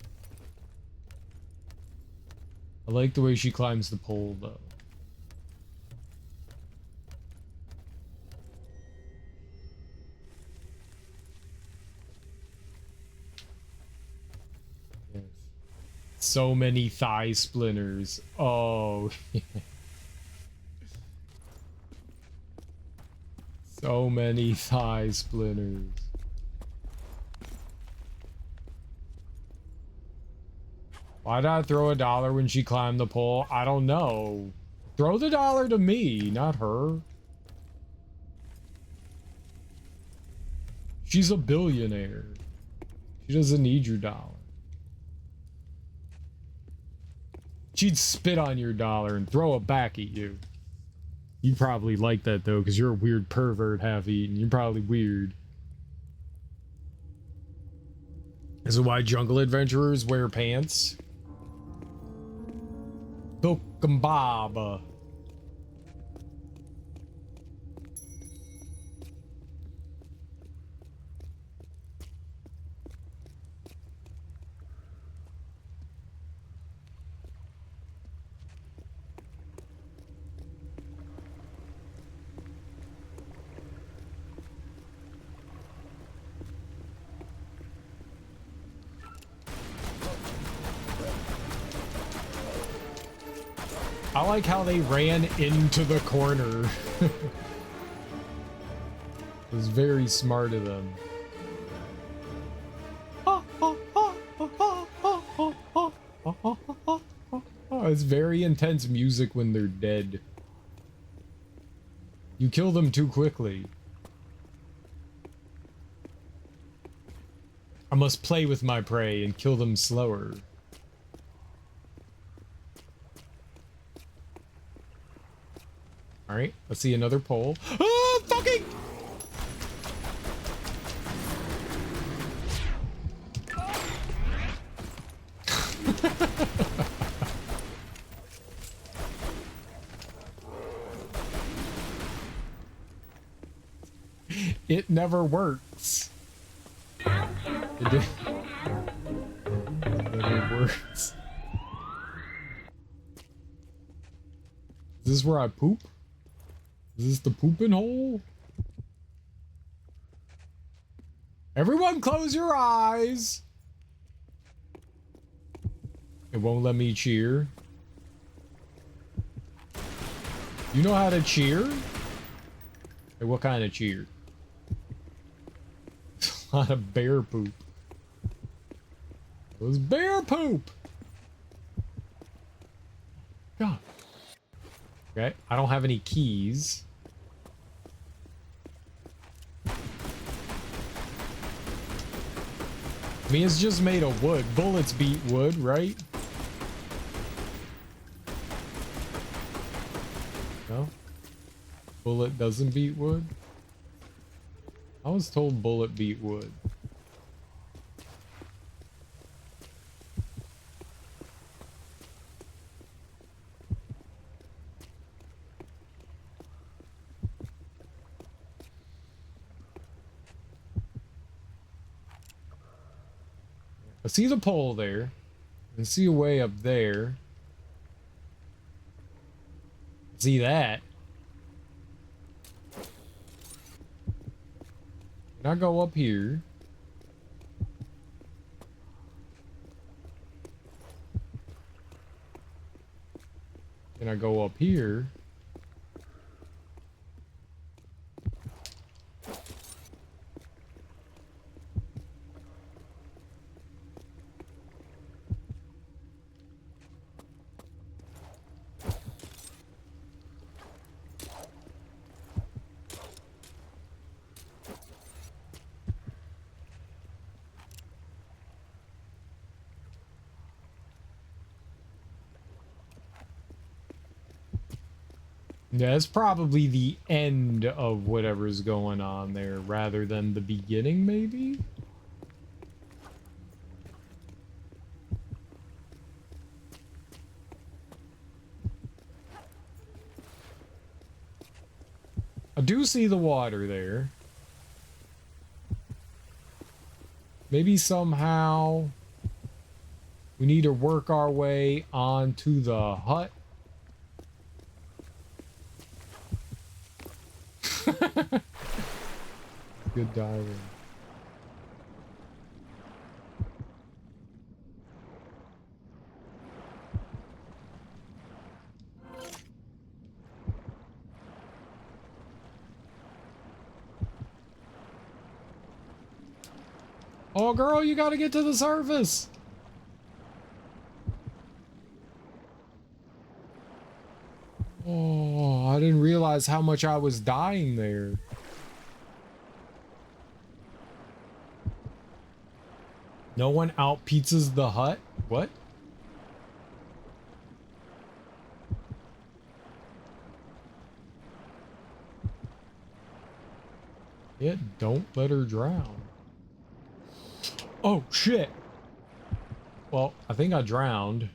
I like the way she climbs the pole, though. Yes. So many thigh splinters. Oh, so many thigh splinters. Why did I throw $1 when she climbed the pole? I don't know. Throw the $1 to me, not her. She's a billionaire. She doesn't need your $1. She'd spit on your $1 and throw it back at you. You probably like that, though, because you're a weird pervert half-eaten. You're probably weird. This is why jungle adventurers wear pants. Welcome, Bob. I like how they ran into the corner. It was very smart of them. It's very intense music when they're dead. You kill them too quickly. I must play with my prey and kill them slower. Alright, let's see another pole. Ah, fucking! It never works. It never works. Is this where I poop? Is this the pooping hole? Everyone close your eyes! It won't let me cheer. You know how to cheer? Hey, what kind of cheer? A lot of bear poop. It was bear poop! God. Okay, I don't have any keys. I mean, it's just made of wood. Bullets beat wood, right? No? Bullet doesn't beat wood? I was told bullet beat wood. I see the pole there. I see a way up there. See that? Can I go up here? Can I go up here? Yeah, it's probably the end of whatever's going on there rather than the beginning, maybe? I do see the water there. Maybe somehow we need to work our way onto the hut. Good diving. Oh, girl, you gotta get to the surface. Oh, I didn't realize how much I was dying there. No one out pizzas the hut? What? Yeah, don't let her drown. Oh, shit. Well, I think I drowned.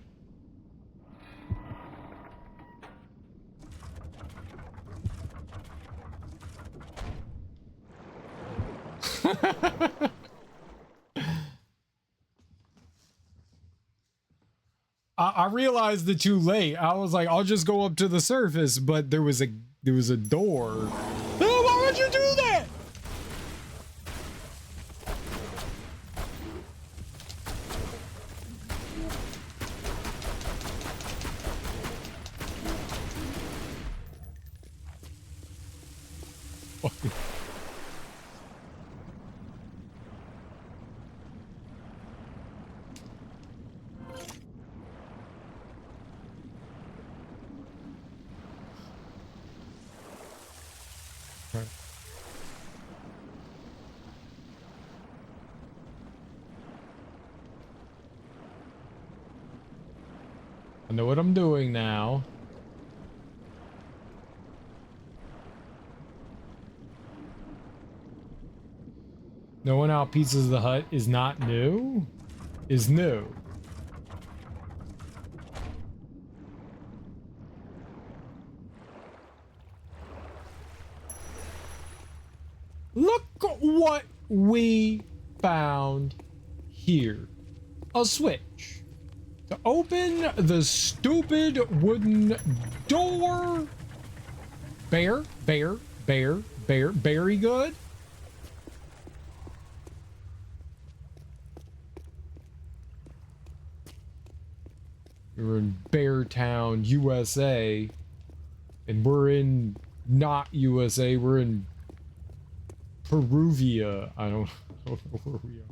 I realized it too late. I was like, I'll just go up to the surface, but there was a door. Oh, why would you do that? Right. I know what I'm doing now. Knowing how Pieces of the Hut is not new is new. Look what we found here. A switch to open the stupid wooden door. Bear, bear, bear, bear, very good. We're in Beartown, USA, and we're in not USA, we're in Peruvia. I don't know where we are.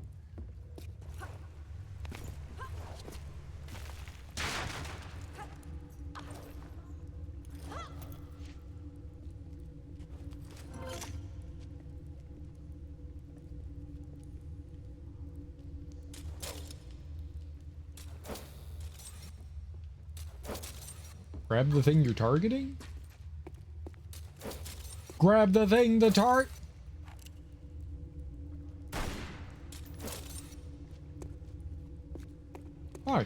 Grab the thing you're targeting? Grab the thing the tart. Hi.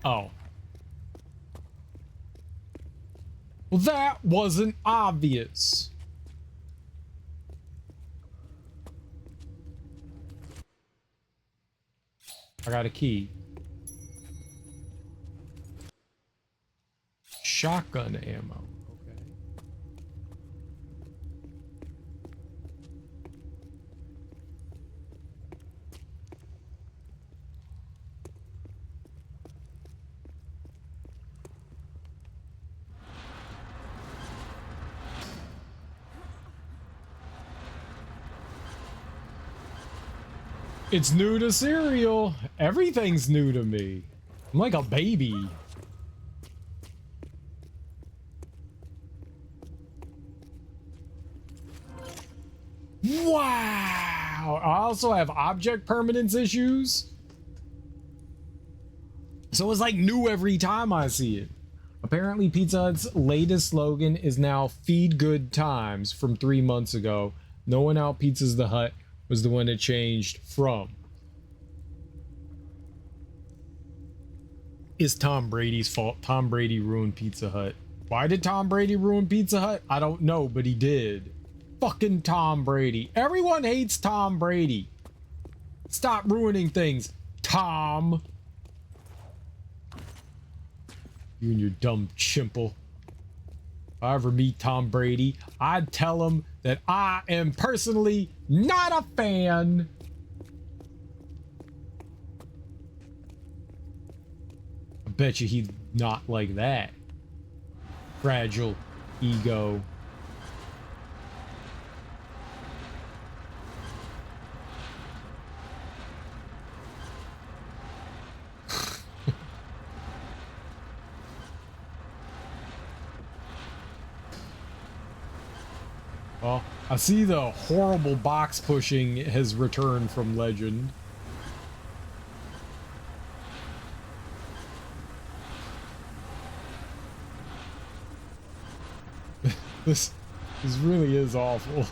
Oh. Well, that wasn't obvious. I got a key. Shotgun ammo. Okay. It's new to cereal. Everything's new to me. I'm like a baby. Wow. I also have object permanence issues. So it's like new every time I see it. Apparently Pizza Hut's latest slogan is now feed good times from 3 months ago. No one out Pizzas the Hut was the one it changed from. It's Tom Brady's fault. Tom Brady ruined Pizza Hut. Why did Tom Brady ruin Pizza Hut? I don't know, but he did. Fucking Tom Brady. Everyone hates Tom Brady. Stop ruining things, Tom. You and your dumb chimple. If I ever meet Tom Brady, I'd tell him that I am personally not a fan. I bet you he's not like that. Fragile ego. Well, I see the horrible box pushing has returned from Legend. This really is awful.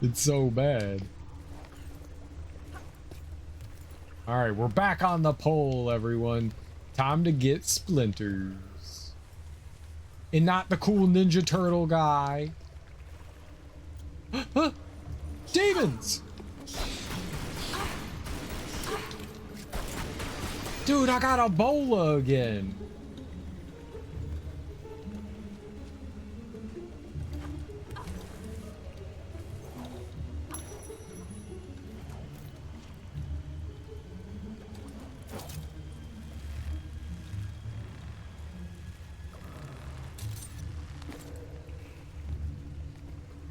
It's so bad. Alright, we're back on the pole, everyone. Time to get Splinters. And not the cool Ninja Turtle guy. Huh? Demons! Dude, I got Ebola again.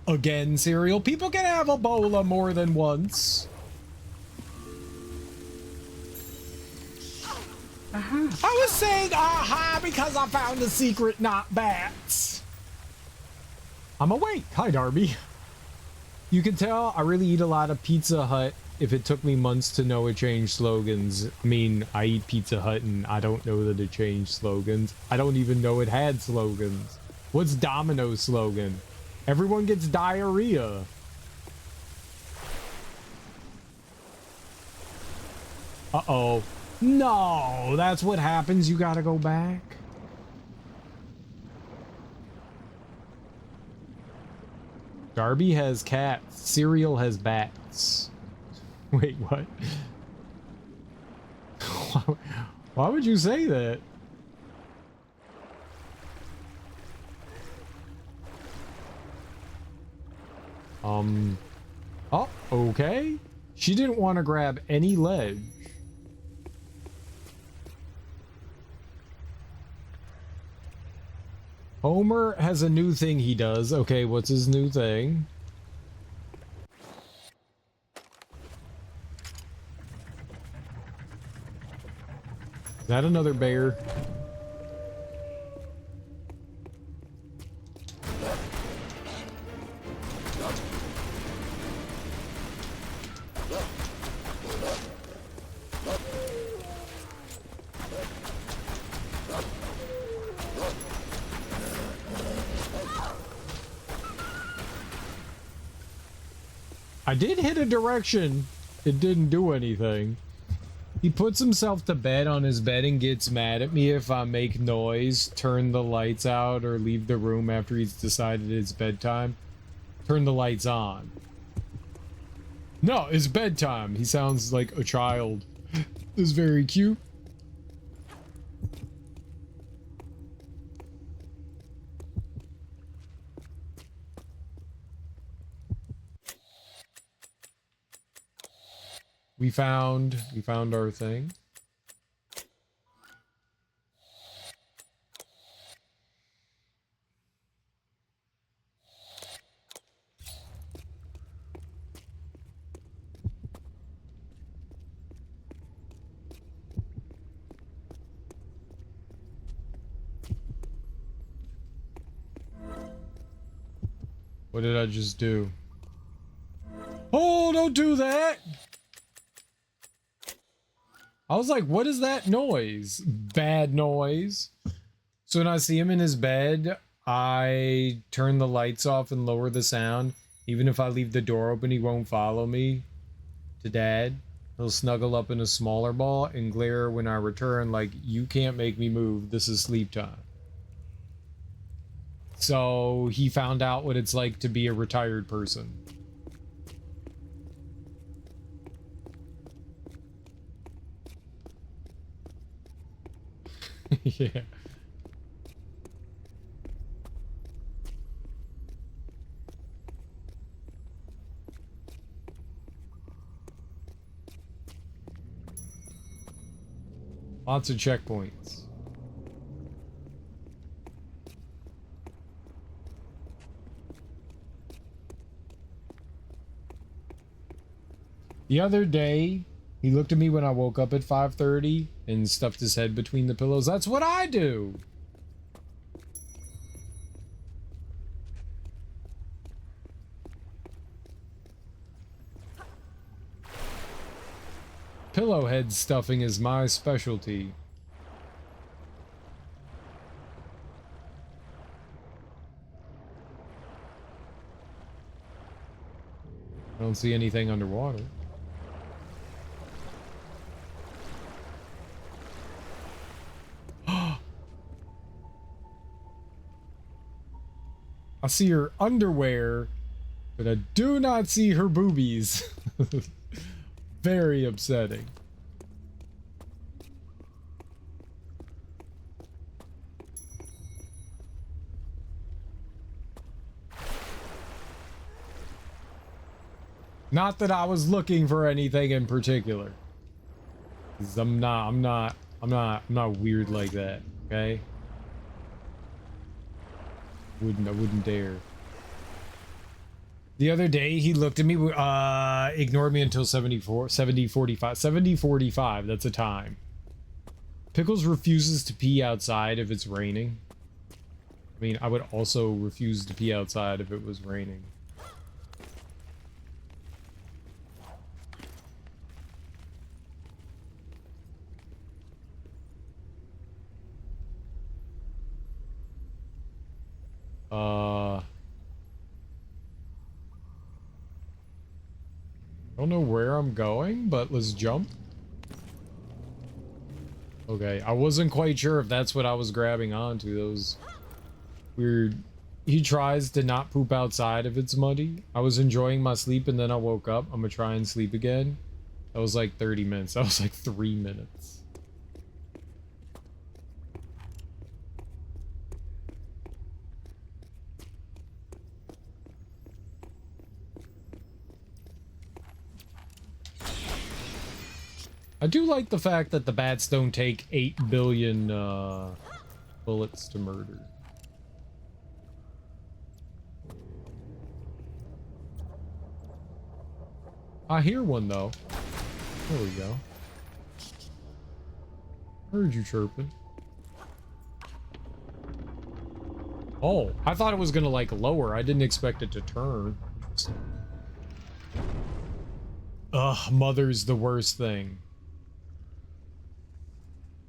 Again, cereal. People can have Ebola more than once. I was saying aha because I found a secret, not bats. I'm awake. Hi, Darby. You can tell I really eat a lot of Pizza Hut if it took me months to know it changed slogans. I mean, I eat Pizza Hut and I don't know that it changed slogans. I don't even know it had slogans. What's Domino's slogan? Everyone gets diarrhea. Uh-oh. No, that's what happens. You gotta go back. Darby has cats. Cereal has bats. Wait, what? Why would you say that? Oh, okay. She didn't want to grab any ledge. Homer has a new thing he does. Okay, what's his new thing? Is that another bear? I did hit a direction. It didn't do anything. He puts himself to bed on his bed and gets mad at me if I make noise, turn the lights out, or leave the room after he's decided it's bedtime. Turn the lights on. No, it's bedtime. He sounds like a child. It's very cute. We found our thing. What did I just do? Oh, don't do that! I was like, what is that noise? Bad noise. So when I see him in his bed, I turn the lights off and lower the sound. Even if I leave the door open, he won't follow me to Dad. He'll snuggle up in a smaller ball and glare when I return like, you can't make me move. This is sleep time. So he found out what it's like to be a retired person. Yeah. Lots of checkpoints. The other day, he looked at me when I woke up at 5:30 and stuffed his head between the pillows. That's what I do. Pillow head stuffing is my specialty. I don't see anything underwater. I see her underwear, but I do not see her boobies. Very upsetting. Not that I was looking for anything in particular. 'Cause I'm not weird like that, okay? I wouldn't dare. The other day, he looked at me, ignored me until 70, 45, that's a time. Pickles refuses to pee outside if it's raining. I mean, I would also refuse to pee outside if it was raining. I don't know where I'm going, but let's jump. Okay, I wasn't quite sure if that's what I was grabbing onto. Those weird... He tries to not poop outside if it's muddy. I was enjoying my sleep and then I woke up. I'm gonna try and sleep again. That was like 30 minutes. That was like 3 minutes. I do like the fact that the bats don't take 8 billion bullets to murder. I hear one though. There we go. Heard you chirping. Oh, I thought it was gonna like lower. I didn't expect it to turn. Ugh, mother's the worst thing.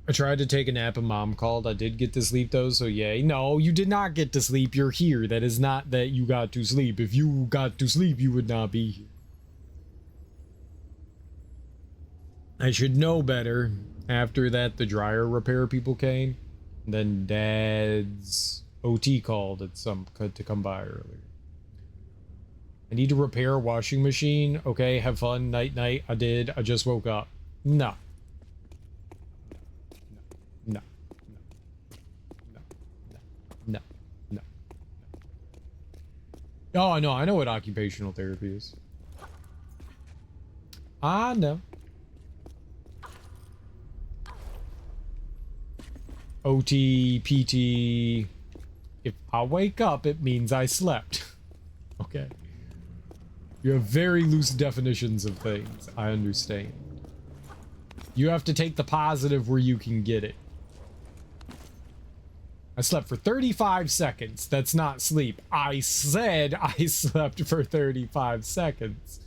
I tried to take a nap and mom called. I did get to sleep though, so yay. No, you did not get to sleep. You're here. That is not that you got to sleep. If you got to sleep, you would not be here. I should know better. After that, the dryer repair people came. And then Dad's OT called at to come by earlier. I need to repair a washing machine. Okay, have fun. Night night. I did. I just woke up. No. No. No. No. No. No. Oh, no. I know what occupational therapy is. I know. OT, PT. If I wake up, it means I slept. Okay. You have very loose definitions of things. I understand. You have to take the positive where you can get it. I slept for 35 seconds. That's not sleep. I said I slept for 35 seconds.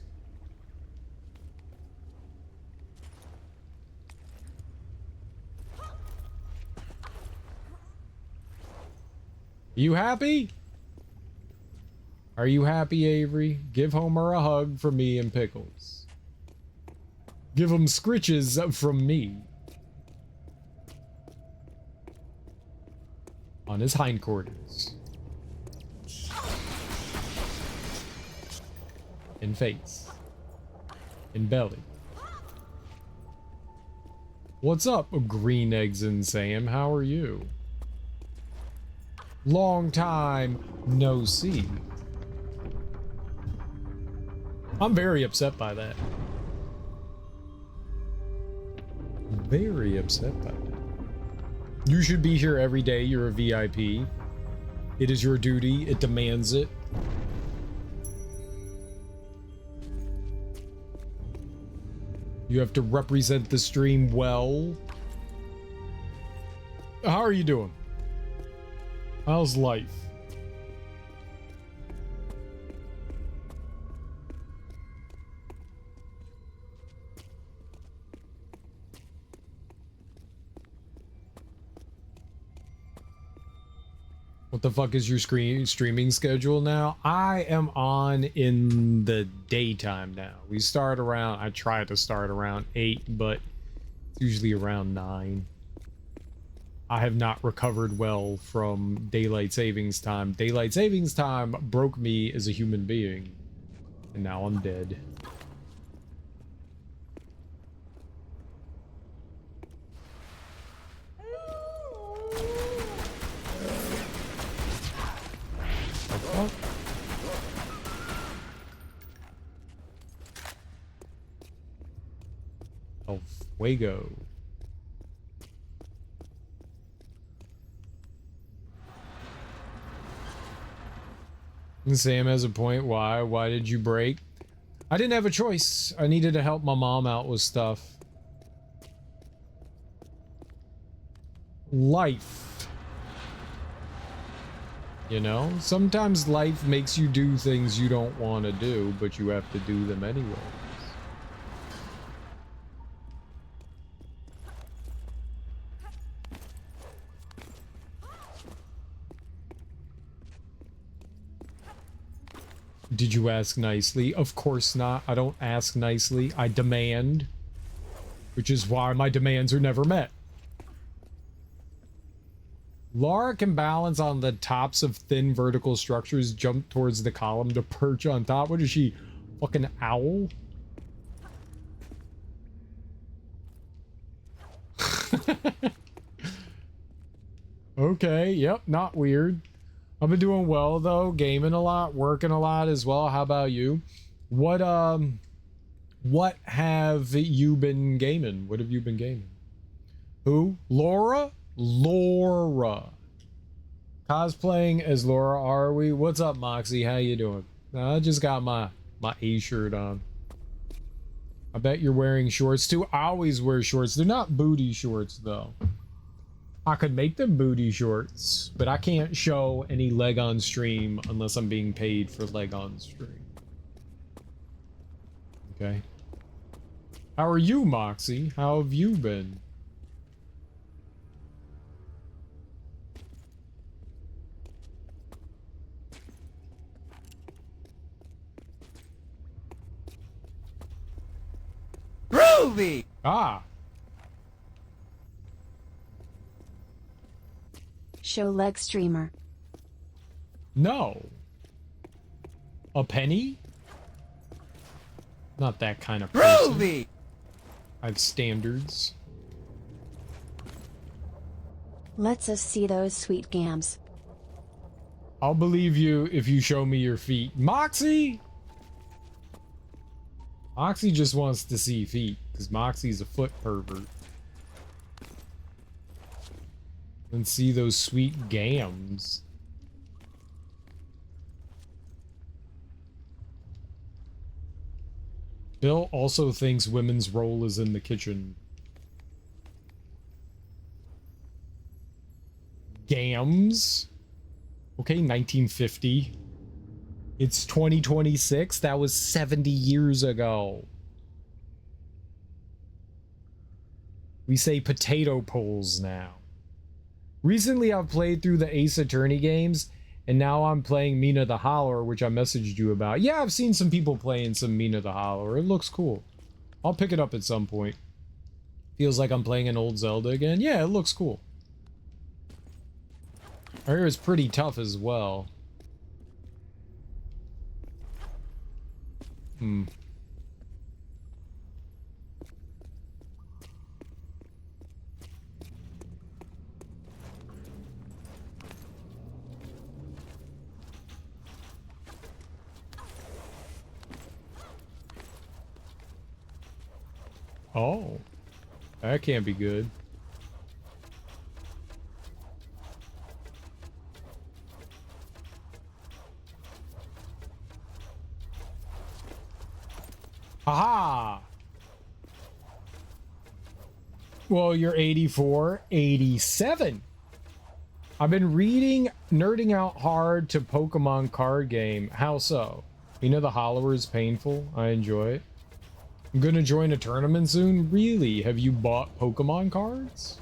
You happy? Are you happy, Avery? Give Homer a hug from me and Pickles. Give him scritches from me. On his hindquarters. In face. In belly. What's up, Green Eggs and Sam? How are you? Long time no see. I'm very upset by that. Very upset by that. You should be here every day. You're a VIP. It is your duty. It demands it. You have to represent the stream well. How are you doing? How's life? What the fuck is your streaming schedule now? I am on in the daytime now. We start around, I try to start around 8, but it's usually around 9. I have not recovered well from daylight savings time. Daylight savings time broke me as a human being, and now I'm dead. El Fuego. Sam has a point. Why? Why did you break? I didn't have a choice. I needed to help my mom out with stuff. life. You know, sometimes life makes you do things you don't want to do, but you have to do them anyways. Did you ask nicely? Of course not. I don't ask nicely. I demand, which is why my demands are never met. Lara can balance on the tops of thin vertical structures, jump towards the column to perch on top. What is she, fucking owl? Okay, yep, not weird. I've been doing well though, gaming a lot, working a lot as well. How about you? What have you been gaming? What have you been gaming? Who? Laura? Laura. Cosplaying as Laura, are we? What's up, Moxie? How you doing? I just got my A shirt on. I bet you're wearing shorts too. I always wear shorts. They're not booty shorts though. I could make them booty shorts, but I can't show any leg on stream unless I'm being paid for leg on stream. Okay. How are you, Moxie? How have you been? Groovy! Ah. Show leg streamer. No. A penny? Not that kind of person. Groovy! I have standards. Let's us see those sweet gams. I'll believe you if you show me your feet. Moxie? Moxie just wants to see feet, because Moxie's a foot pervert. And see those sweet gams. Bill also thinks women's role is in the kitchen. Gams? Okay, 1950. It's 2026. That was 70 years ago. We say potato poles now. Recently, I've played through the Ace Attorney games, and now I'm playing Mina the Howler, which I messaged you about. Yeah, I've seen some people playing some Mina the Howler. It looks cool. I'll pick it up at some point. Feels like I'm playing an old Zelda again. Yeah, it looks cool. I hear it's pretty tough as well. Hmm. Oh, that can't be good. Aha! Well, you're 84, 87. I've been nerding out hard to Pokemon card game. How so? You know the Hollower is painful. I enjoy it. I'm gonna join a tournament soon? Really? Have you bought Pokemon cards?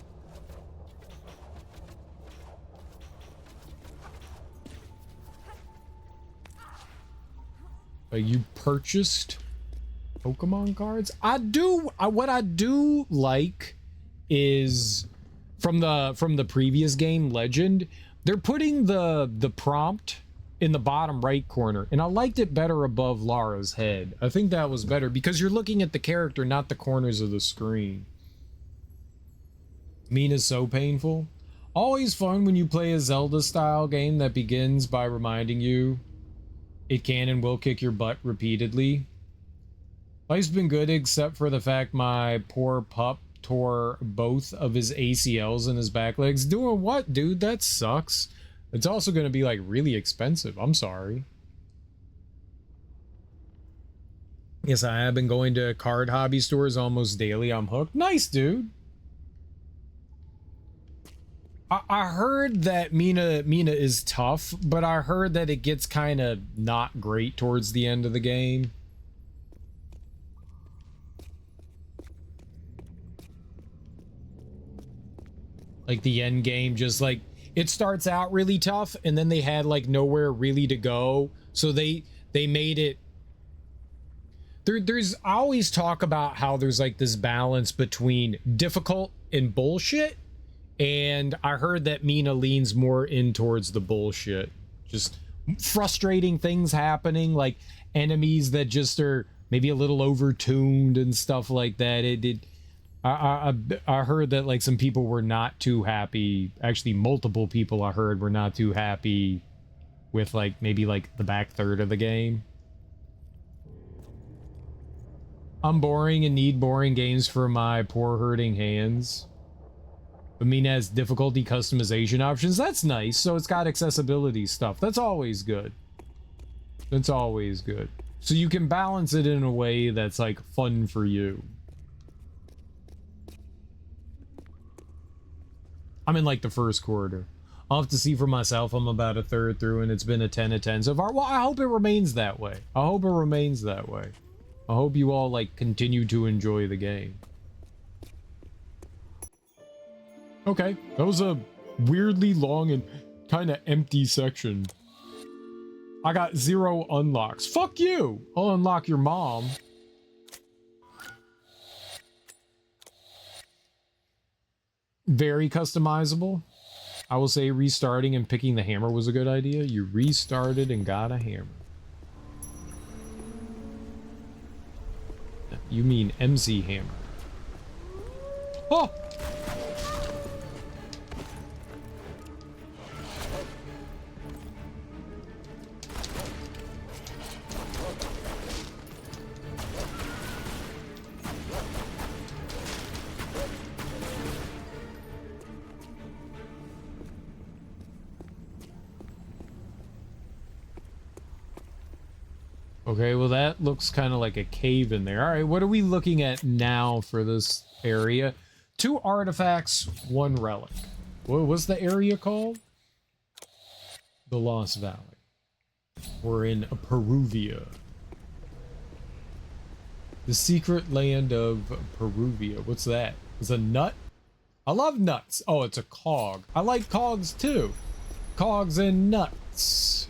Like you purchased Pokemon cards? What I do like is from the previous game, Legend, they're putting the prompt in the bottom right corner, and I liked it better above Lara's head. I think that was better because you're looking at the character, not the corners of the screen. Mina's so painful. Always fun when you play a Zelda style game that begins by reminding you it can and will kick your butt repeatedly. Life's been good except for the fact my poor pup tore both of his ACLs in his back legs. Doing what, dude? That sucks. It's also going to be like really expensive. I'm sorry. Yes, I have been going to card hobby stores almost daily. I'm hooked. Nice, dude. I heard that Mina is tough, but I heard that it gets kind of not great towards the end of the game. Like the end game, just like it starts out really tough, and then they had like nowhere really to go, so they made it. There's I always talk about how there's like this balance between difficult and bullshit. And I heard that Mina leans more in towards the bullshit. Just frustrating things happening, like enemies that just are maybe a little overtuned and stuff like that. I heard that like some people were not too happy. Actually, multiple people I heard were not too happy with like maybe like the back third of the game. I'm boring and need boring games for my poor hurting hands. But Mina has difficulty customization options. That's nice. So it's got accessibility stuff. That's always good. That's always good. So you can balance it in a way that's like fun for you. I'm in like the first quarter. I'll have to see for myself. I'm about a third through and it's been a 10 of 10 so far. Well, I hope it remains that way. I hope it remains that way. I hope you all like continue to enjoy the game. Okay, that was a weirdly long and kind of empty section. I got 0 unlocks. Fuck you! I'll unlock your mom. Very customizable. I will say restarting and picking the hammer was a good idea. You restarted and got a hammer. You mean MC Hammer. Oh! Okay, well that looks kind of like a cave in there. All right, what are we looking at now for this area? 2 artifacts, 1 relic. What was the area called? The Lost Valley. We're in Peruvia. The secret land of Peruvia. What's that? It's a nut? I love nuts. Oh, it's a cog. I like cogs too. Cogs and nuts.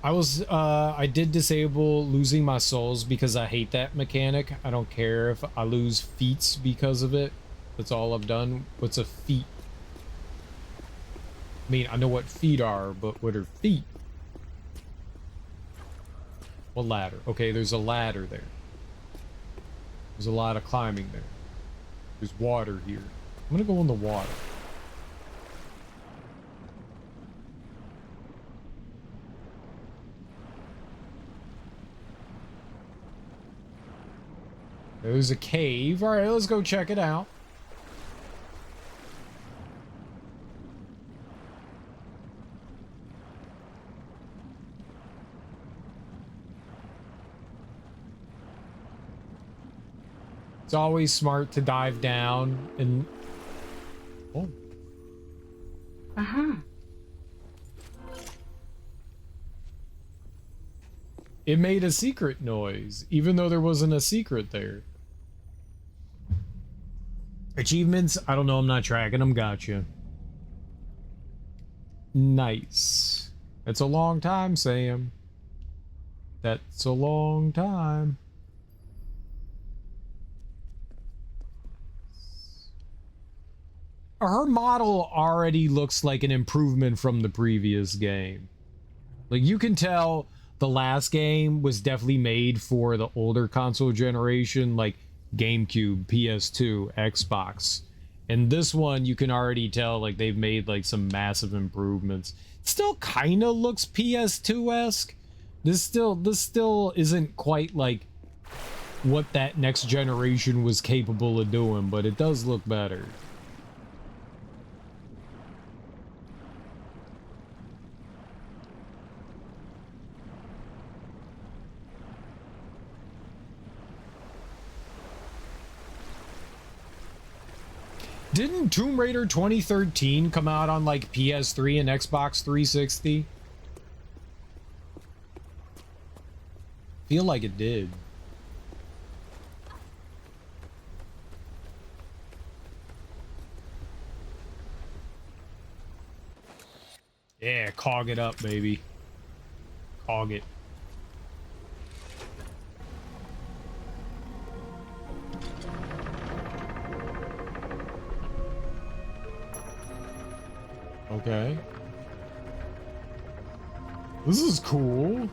I did disable losing my souls because I hate that mechanic. I don't care if I lose feats because of it. That's all I've done. What's a feat? I mean, I know what feet are, but what are feet? What ladder? Okay, there's a ladder there. There's a lot of climbing there. There's water here. I'm gonna go in the water. There's a cave. All right, let's go check it out. It's always smart to dive down and... Oh. Uh-huh. It made a secret noise, even though there wasn't a secret there. Achievements? I don't know, I'm not tracking them. Gotcha. Nice. That's a long time, Sam. That's a long time. Her model already looks like an improvement from the previous game. Like, you can tell the last game was definitely made for the older console generation, like GameCube, PS2, Xbox. And this one, you can already tell, like, they've made, like, some massive improvements. Still kind of looks PS2-esque. This still isn't quite, like, what that next generation was capable of doing, but it does look better. Didn't Tomb Raider 2013 come out on like PS3 and Xbox 360? Feel like it did. Yeah, cog it up, baby. Cog it. Okay. This is cool.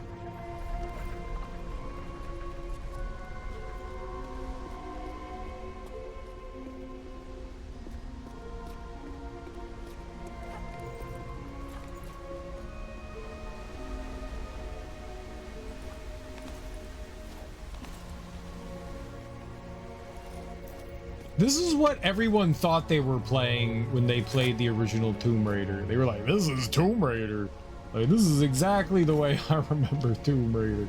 This is what everyone thought they were playing when they played the original Tomb Raider. They were like, this is Tomb Raider. Like, this is exactly the way I remember Tomb Raider.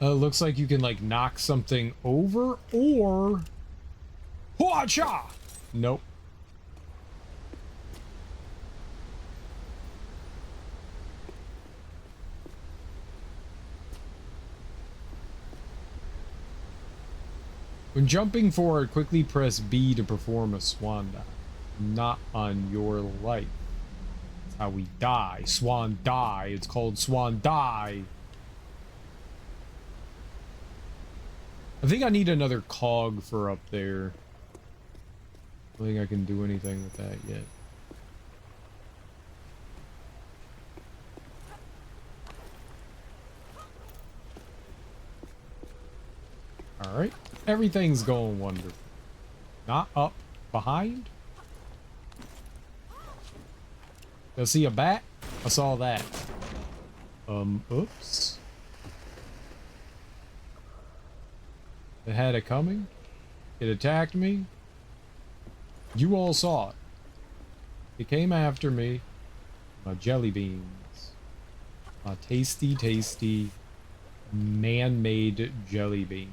Looks like you can like knock something over or Hua-cha! Nope. When jumping forward, quickly press B to perform a swan dive. Not on your life. That's how we die. Swan die. It's called swan die. I think I need another cog for up there. I don't think I can do anything with that yet. Alright. Everything's going wonderful. Not up behind. Did I see a bat? I saw that. Oops. It had it coming. It attacked me. You all saw it. It came after me. My jelly beans. My tasty, tasty, man-made jelly beans.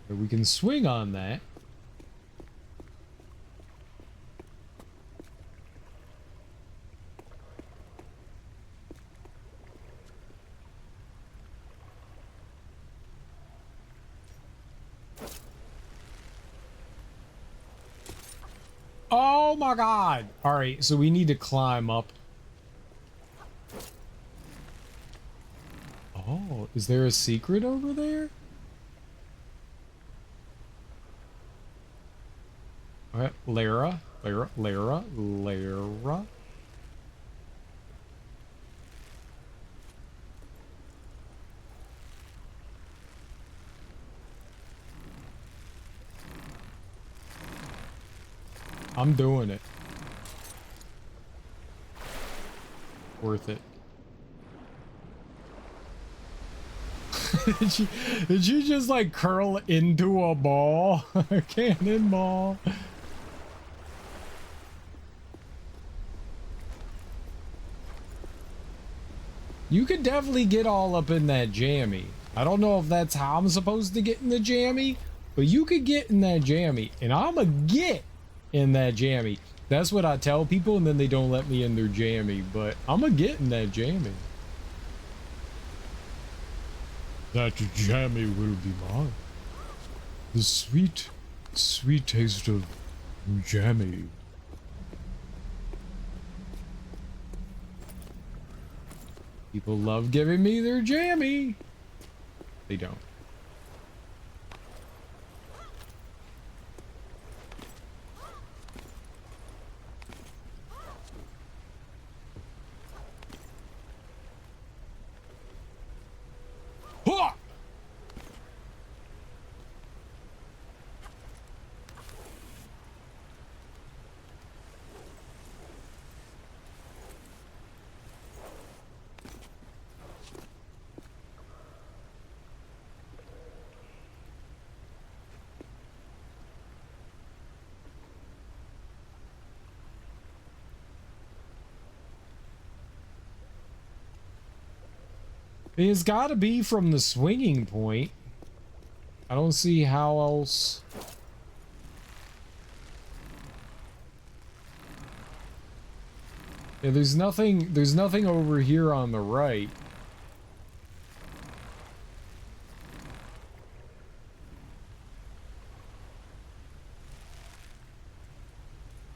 We can swing on that. Oh my god! Alright, so we need to climb up. Oh, is there a secret over there? Alright, Lara. I'm doing it. Worth it. Did you just like curl into a ball? A cannonball? You could definitely get all up in that jammy. I don't know if that's how I'm supposed to get in the jammy, but you could get in that jammy, and I'ma get in that jammy. That's what I tell people, and then they don't let me in their jammy, but I'ma get in that jammy. That jammy will be mine. The sweet, sweet taste of jammy. People love giving me their jammy. They don't. Huh! It's got to be from the swinging point. I don't see how else. Yeah, there's nothing over here on the right.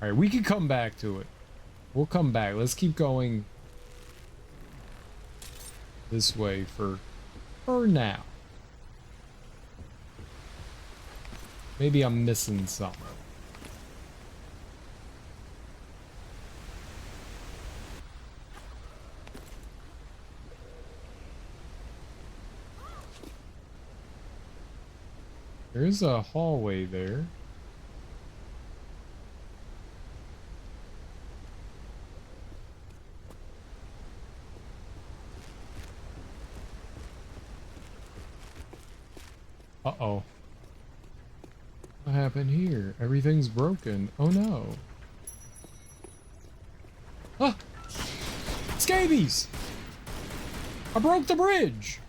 All right, we can come back to it. We'll come back. Let's keep going this way for now. Maybe I'm missing something. There's a hallway there. Uh-oh. What happened here? Everything's broken. Oh no. Ah! Scabies! I broke the bridge!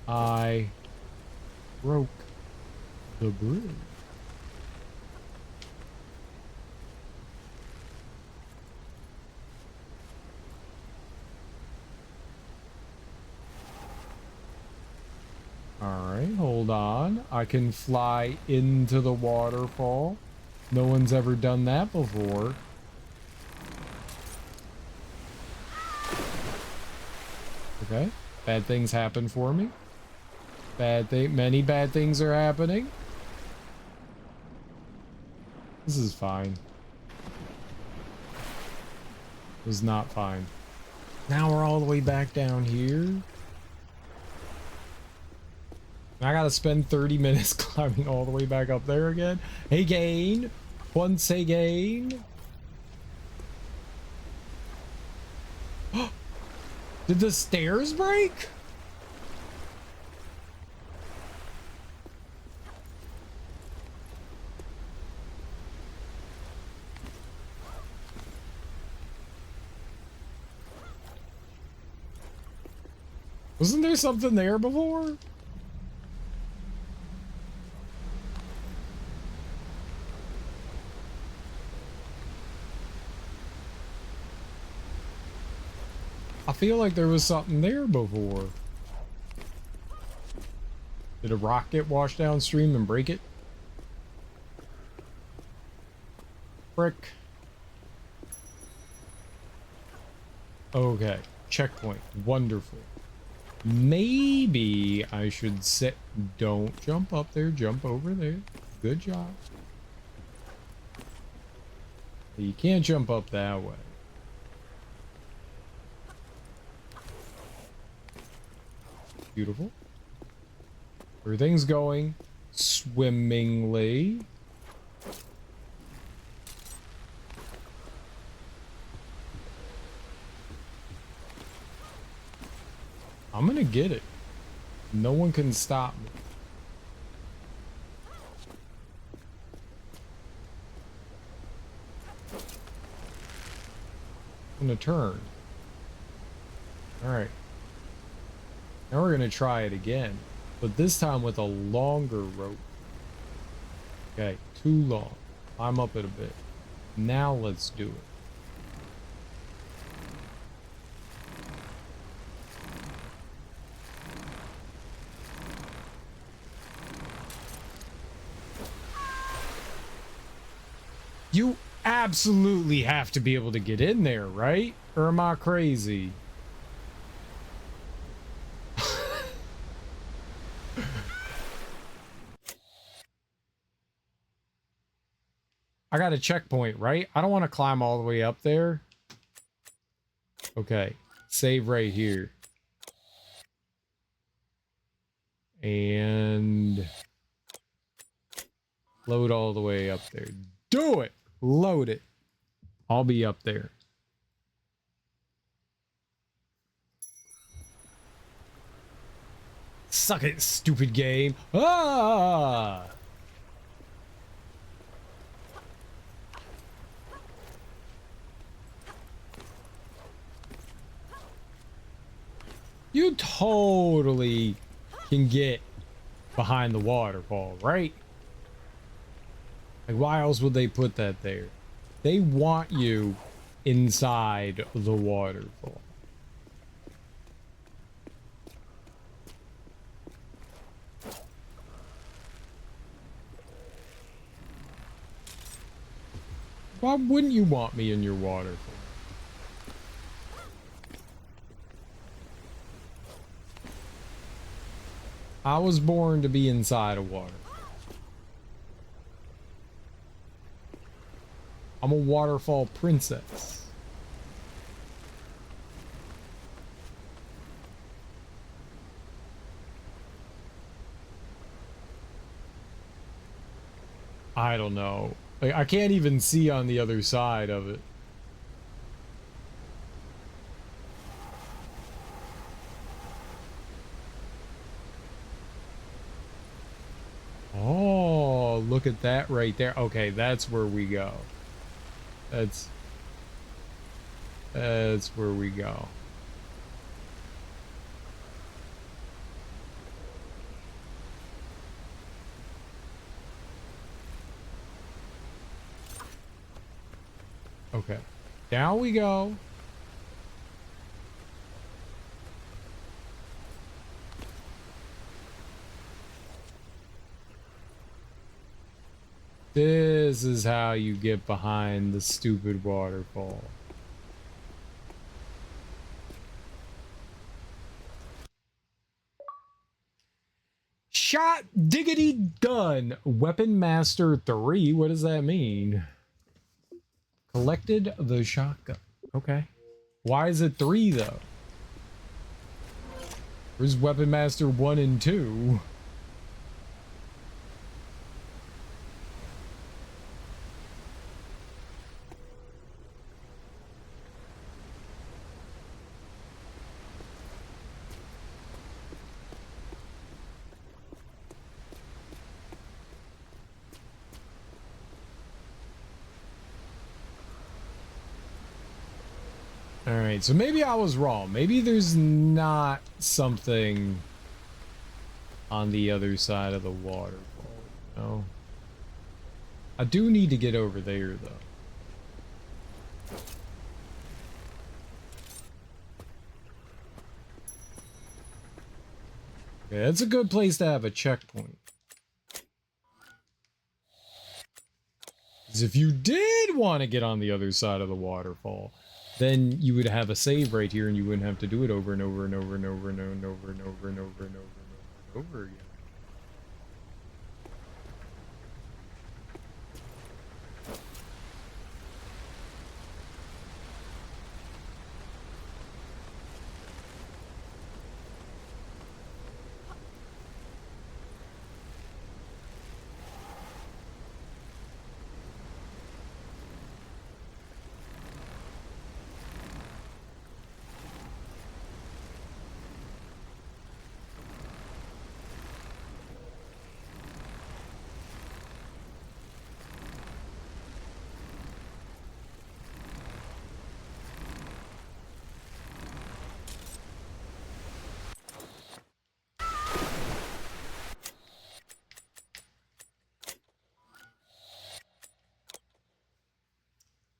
I broke the bridge. Alright, hold on. I can fly into the waterfall. No one's ever done that before. Okay, bad things happen for me. Many bad things are happening. This is fine. It was not fine. Now we're all the way back down here. I gotta spend 30 minutes climbing all the way back up there again. Again. Once again. Did the stairs break? Wasn't there something there before? I feel like there was something there before. Did a rock get washed downstream and break it? Frick. Okay, checkpoint. Wonderful. Maybe I should sit. Don't jump up there, jump over there. Good job. You can't jump up that way. Beautiful. Everything's going swimmingly. I'm gonna get it. No one can stop me. I'm gonna turn. Alright. Now we're gonna try it again, but this time with a longer rope. Okay, too long. I'm up it a bit. Now let's do it. You absolutely have to be able to get in there, right? Or am I crazy? I got a checkpoint, right? I don't want to climb all the way up there. Okay, save right here. And load all the way up there. Do it! Load it. I'll be up there. Suck it, stupid game. Ah! You totally can get behind the waterfall, right? Like, why else would they put that there? They want you inside the waterfall. Why wouldn't you want me in your waterfall? I was born to be inside of water. I'm a waterfall princess. I don't know. Like, I can't even see on the other side of it. Oh, look at that right there. Okay, that's where we go. That's where we go. Okay, down we go. This is how you get behind the stupid waterfall. Shot diggity done. Weapon Master 3. What does that mean? Collected the shotgun. Okay. Why is it 3 though? Where's Weapon Master 1 and 2? Alright, so maybe I was wrong. Maybe there's not something on the other side of the waterfall. No. I do need to get over there, though. Okay, that's a good place to have a checkpoint. Because if you did want to get on the other side of the waterfall, then you would have a save right here and you wouldn't have to do it over and over and over and over and over and over and over and over and over and over again.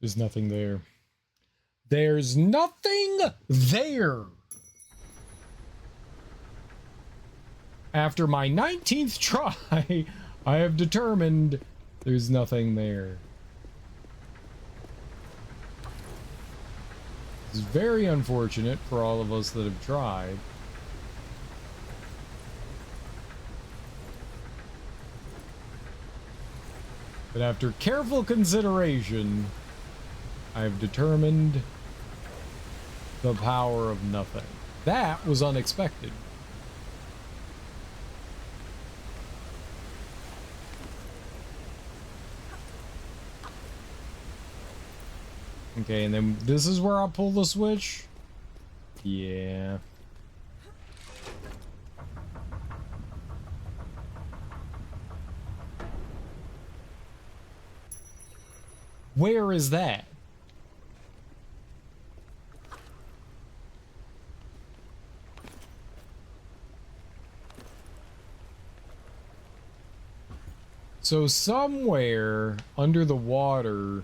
There's nothing there. There's nothing there. After my 19th try, I have determined there's nothing there. It's very unfortunate for all of us that have tried. But after careful consideration, I've determined the power of nothing. That was unexpected. Okay, and then this is where I pull the switch? Yeah. Where is that? So somewhere under the water,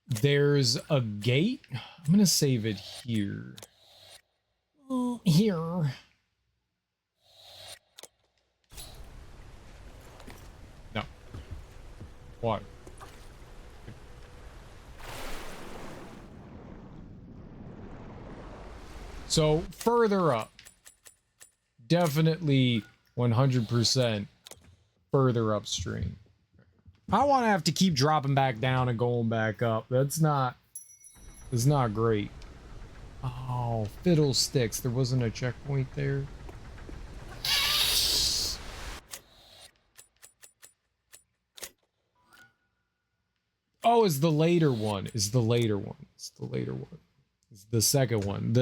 there's a gate. I'm gonna save it here. Here. No. Water. So further up. Definitely 100% further upstream. I don't want to have to keep dropping back down and going back up. That's not great. Oh, fiddlesticks. There wasn't a checkpoint there. Oh, it's the later one. It's the later one. It's the later one. It's the second one.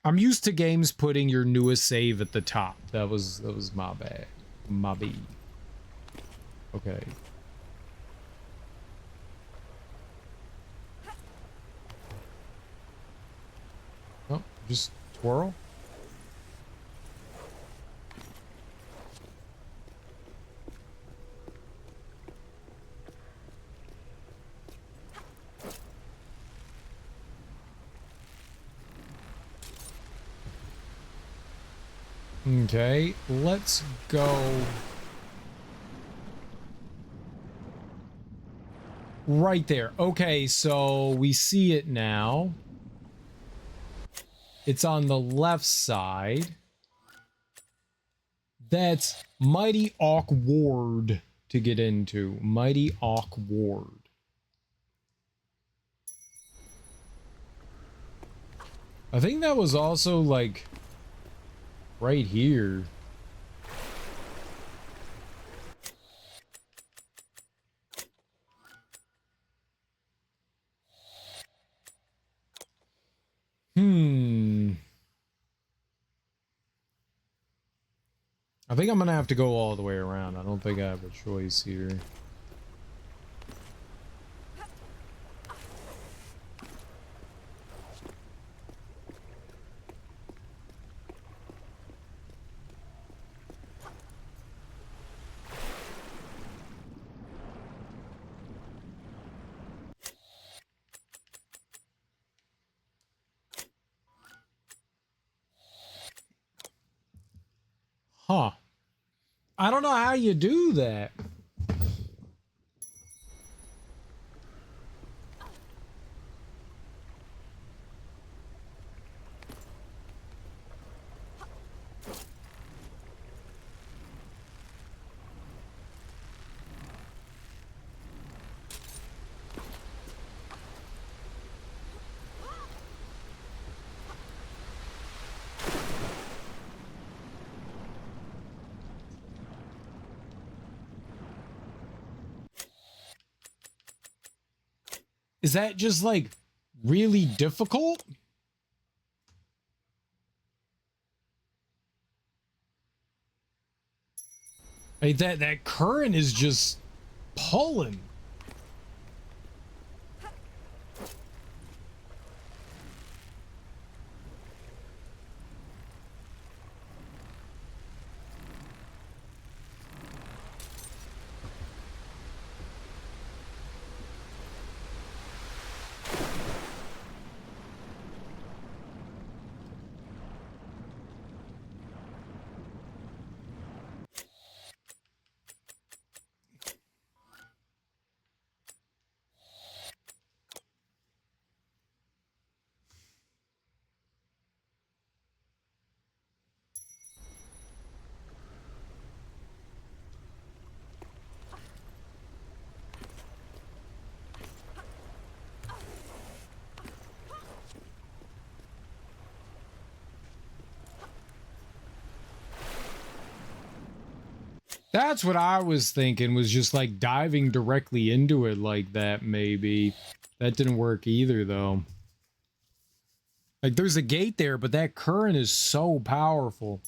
I'm used to games putting your newest save at the top. That was my bad. My B. Okay. Oh, just twirl. Okay, let's go right there. Okay, so we see it now. It's on the left side. That's mighty awkward to get into. Mighty awkward. I think that was also like right here. I think I'm gonna have to go all the way around. I don't think I have a choice here. Huh. I don't know how you do that. Is that just like really difficult? Like that current is just pulling. That's what I was thinking, was just like diving directly into it like that, maybe. That didn't work either, though. Like, there's a gate there, but that current is so powerful.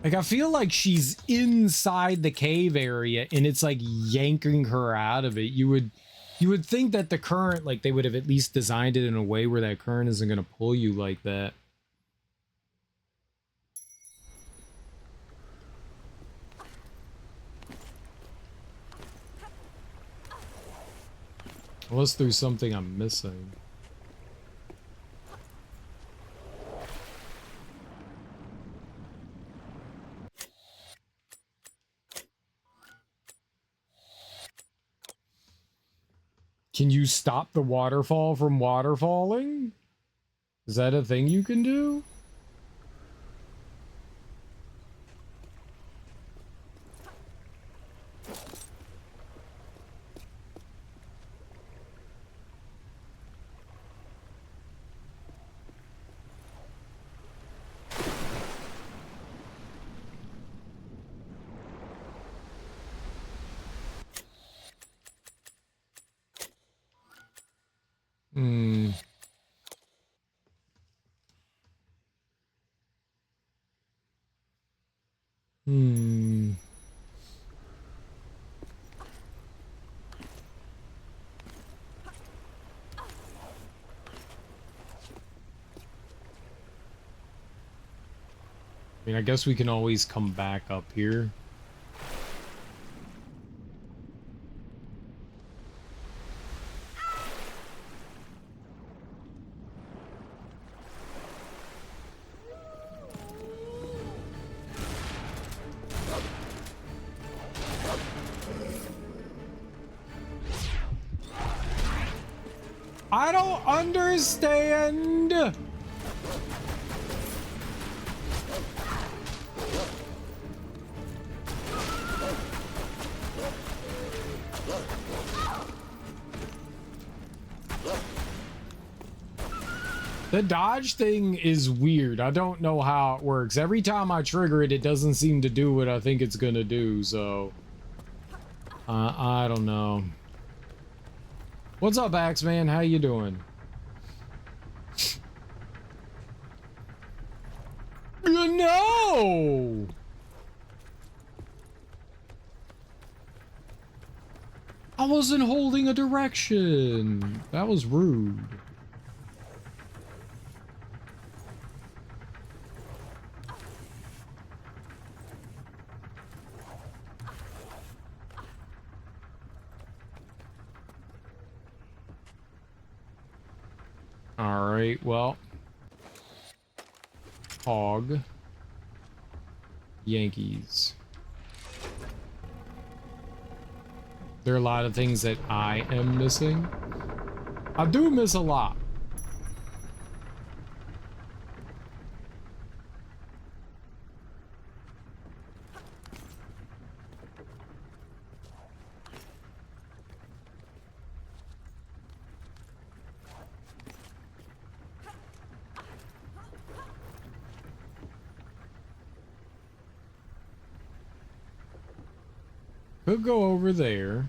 Like, I feel like she's inside the cave area and it's like yanking her out of it. You would think that the current, like, they would have at least designed it in a way where that current isn't going to pull you like that. Unless there's something I'm missing. Can you stop the waterfall from waterfalling? Is that a thing you can do? Hmm. Hmm. I mean, I guess we can always come back up here. I don't understand. The dodge thing is weird. I don't know how it works. Every time I trigger it, it doesn't seem to do what I think it's gonna do, so... I don't know. What's up, Axeman? How you doing? No! I wasn't holding a direction. That was rude. All right, well. Hog. Yankees. There are a lot of things that I am missing. I do miss a lot. Could go over there.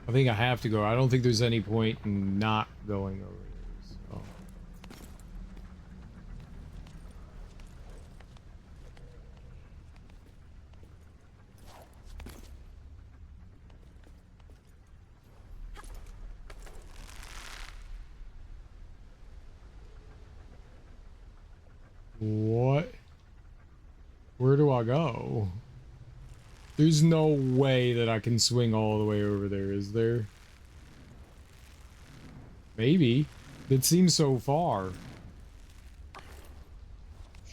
I think I have to go. I don't think there's any point in not going over there. So. What? Where do I go? There's no way that I can swing all the way over there, is there? Maybe. It seems so far.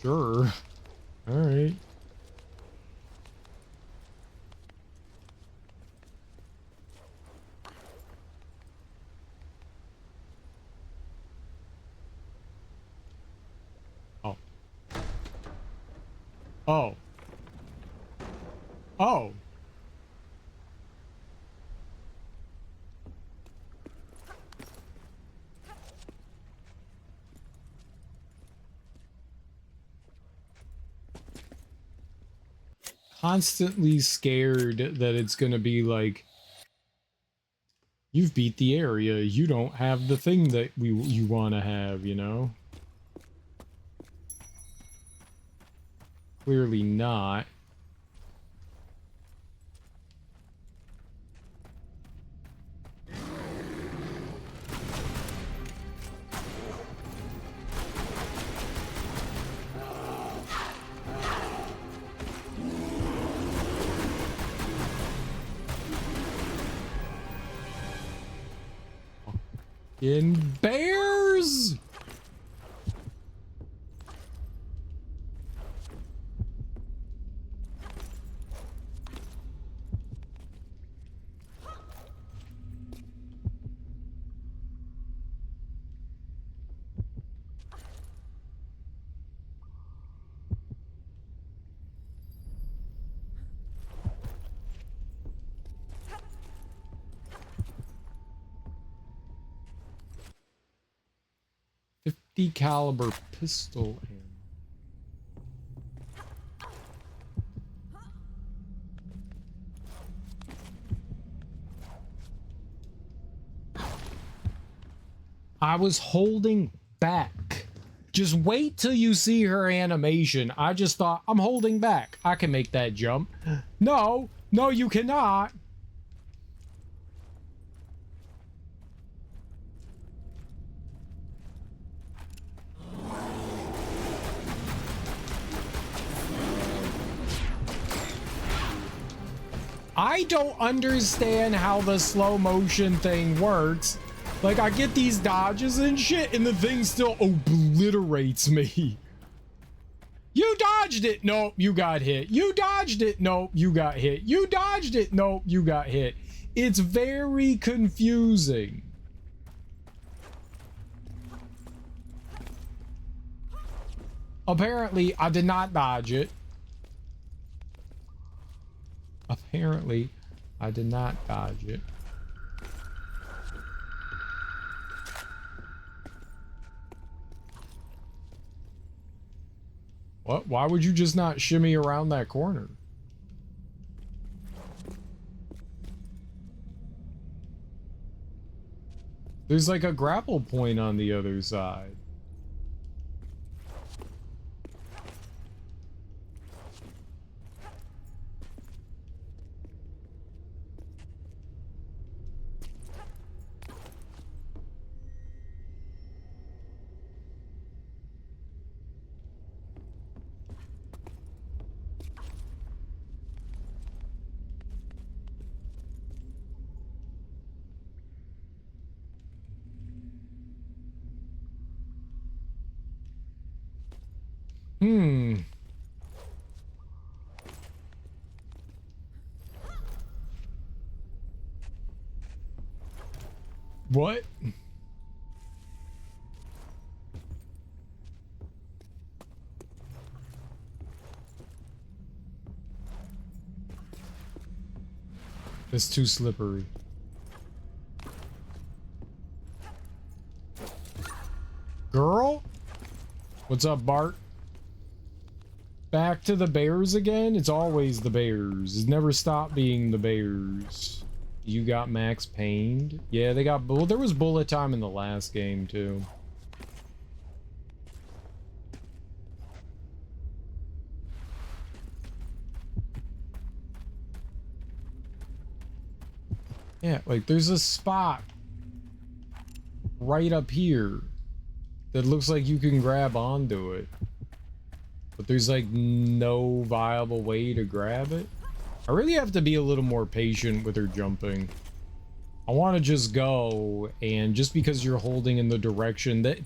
Sure. Alright. Oh. Oh. Oh. Constantly scared that it's gonna be like, you've beat the area, you don't have the thing that you want to have, you know? Clearly not. In bears. .50 caliber pistol ammo. I was holding back. Just wait till you see her animation. I just thought, I'm holding back. I can make that jump. No, no, you cannot. I don't understand how the slow motion thing works. Like, I get these dodges and shit, and the thing still obliterates me. You dodged it. Nope, you got hit. You dodged it. Nope, you got hit. You dodged it. Nope, you got hit. It's very confusing. Apparently, I did not dodge it. Apparently, I did not dodge it. What? Why would you just not shimmy around that corner? There's like a grapple point on the other side. What? It's too slippery. Girl? What's up, Bart? Back to the bears again? It's always the bears. It's never stopped being the bears. You got Max pained? Yeah, they got... Well, there was bullet time in the last game, too. Yeah, like, there's a spot right up here that looks like you can grab onto it. But there's, like, no viable way to grab it. I really have to be a little more patient with her jumping. I want to just go, and just because you're holding in the direction that...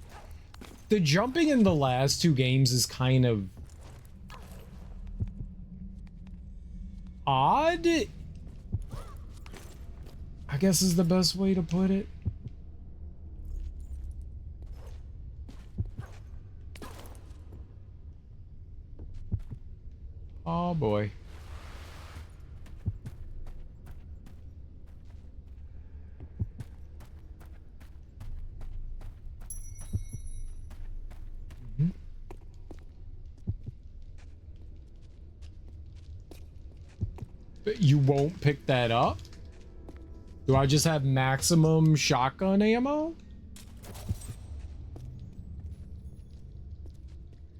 The jumping in the last two games is kind of... odd? I guess is the best way to put it. Oh boy. You won't pick that up? Do I just have maximum shotgun ammo?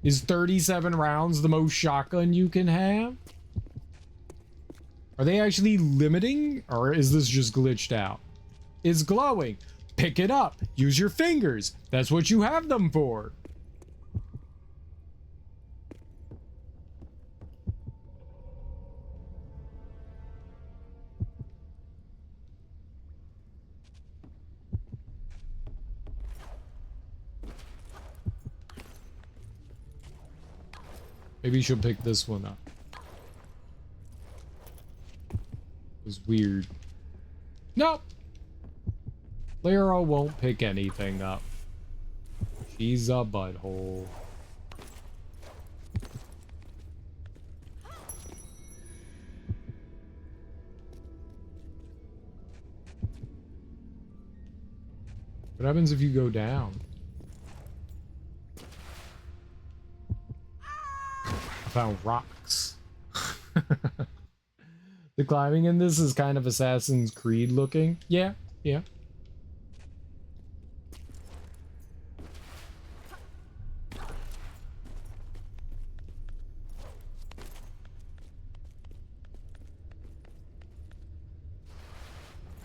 Is 37 rounds the most shotgun you can have? Are they actually limiting, or is this just glitched out? It's glowing. Pick it up. Use your fingers. That's what you have them for. Maybe she'll pick this one up. It was weird. Nope. Lyra won't pick anything up. She's a butthole. What happens if you go down? I found rocks. The climbing in this is kind of Assassin's Creed looking. Yeah, yeah.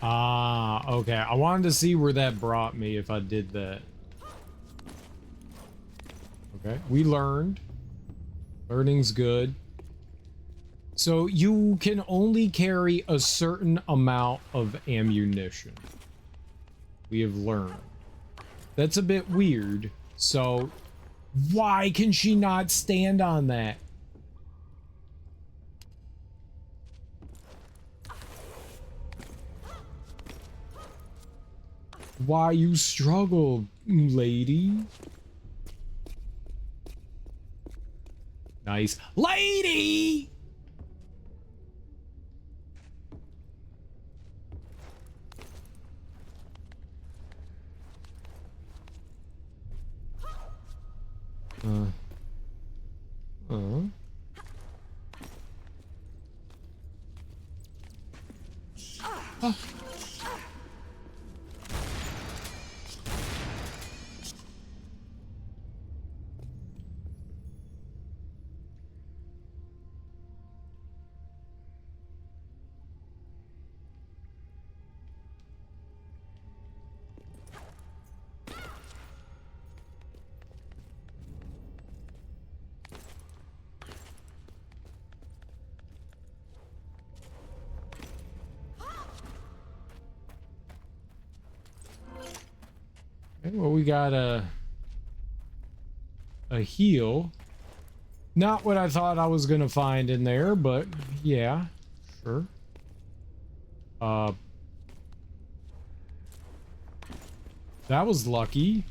Ah, okay. I wanted to see where that brought me if I did that. Okay, we learned. Learning's good. So you can only carry a certain amount of ammunition. We have learned. That's a bit weird. So why can she not stand on that? Why you struggle, lady? Nice. Lady! Okay, well, we got a heal. Not what I thought I was gonna find in there, but yeah, sure. That was lucky.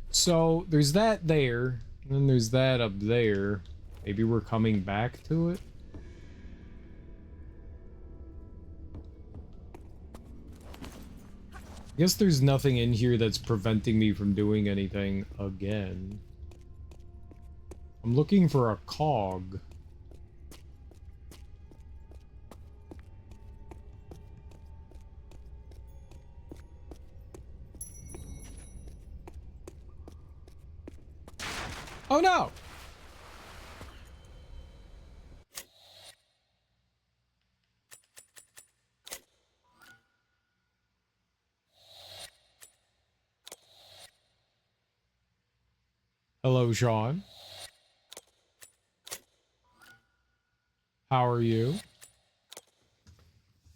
So there's that there, and then there's that up there. Maybe we're coming back to it. I guess there's nothing in here that's preventing me from doing anything again. I'm looking for a cog. Oh no! Hello, Sean. How are you?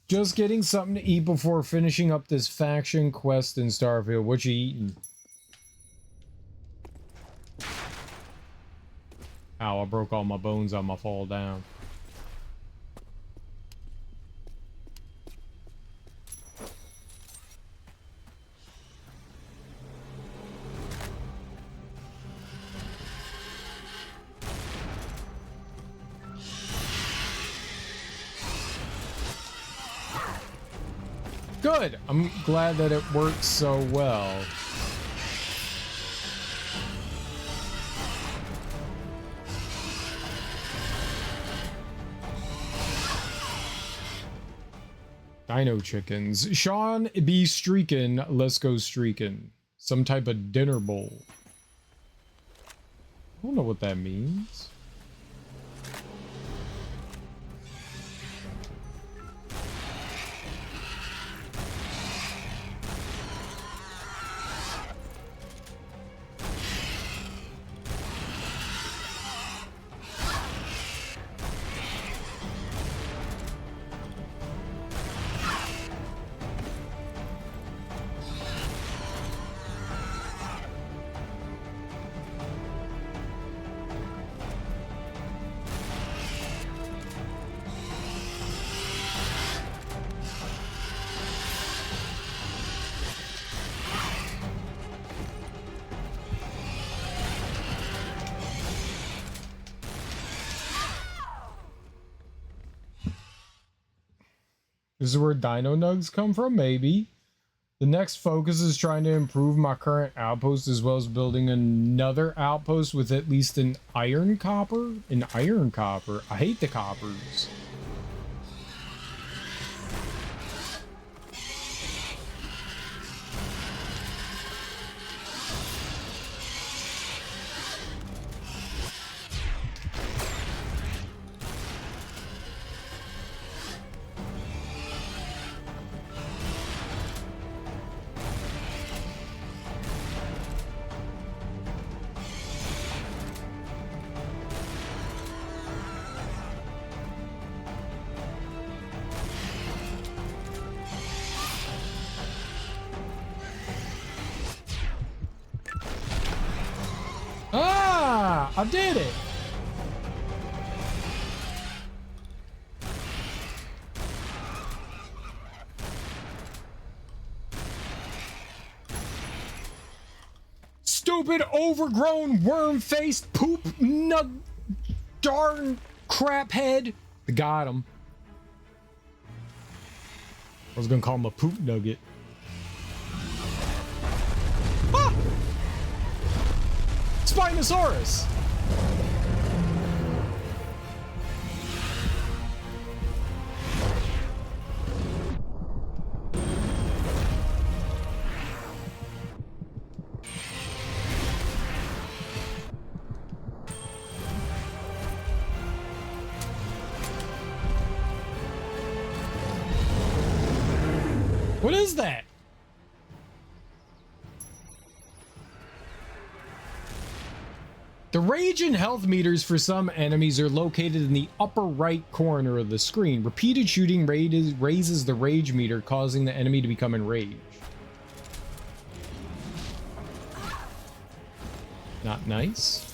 Just getting something to eat before finishing up this faction quest in Starfield. What you eating? Ow, I broke all my bones on my fall down. Good. I'm glad that it works so well. Dino chickens. Sean be streaking. Let's go streaking. Some type of dinner bowl. I don't know what that means. This is where Dino Nugs come from? Maybe. The next focus is trying to improve my current outpost as well as building another outpost with at least an iron copper. An iron copper. I hate the coppers. I did it! Stupid, overgrown, worm-faced, poop nug... darn crap head. Got him. I was gonna call him a poop nugget. Ah! Spinosaurus! What is that? The rage and health meters for some enemies are located in the upper right corner of the screen. Repeated shooting raises the rage meter, causing the enemy to become enraged. Not nice.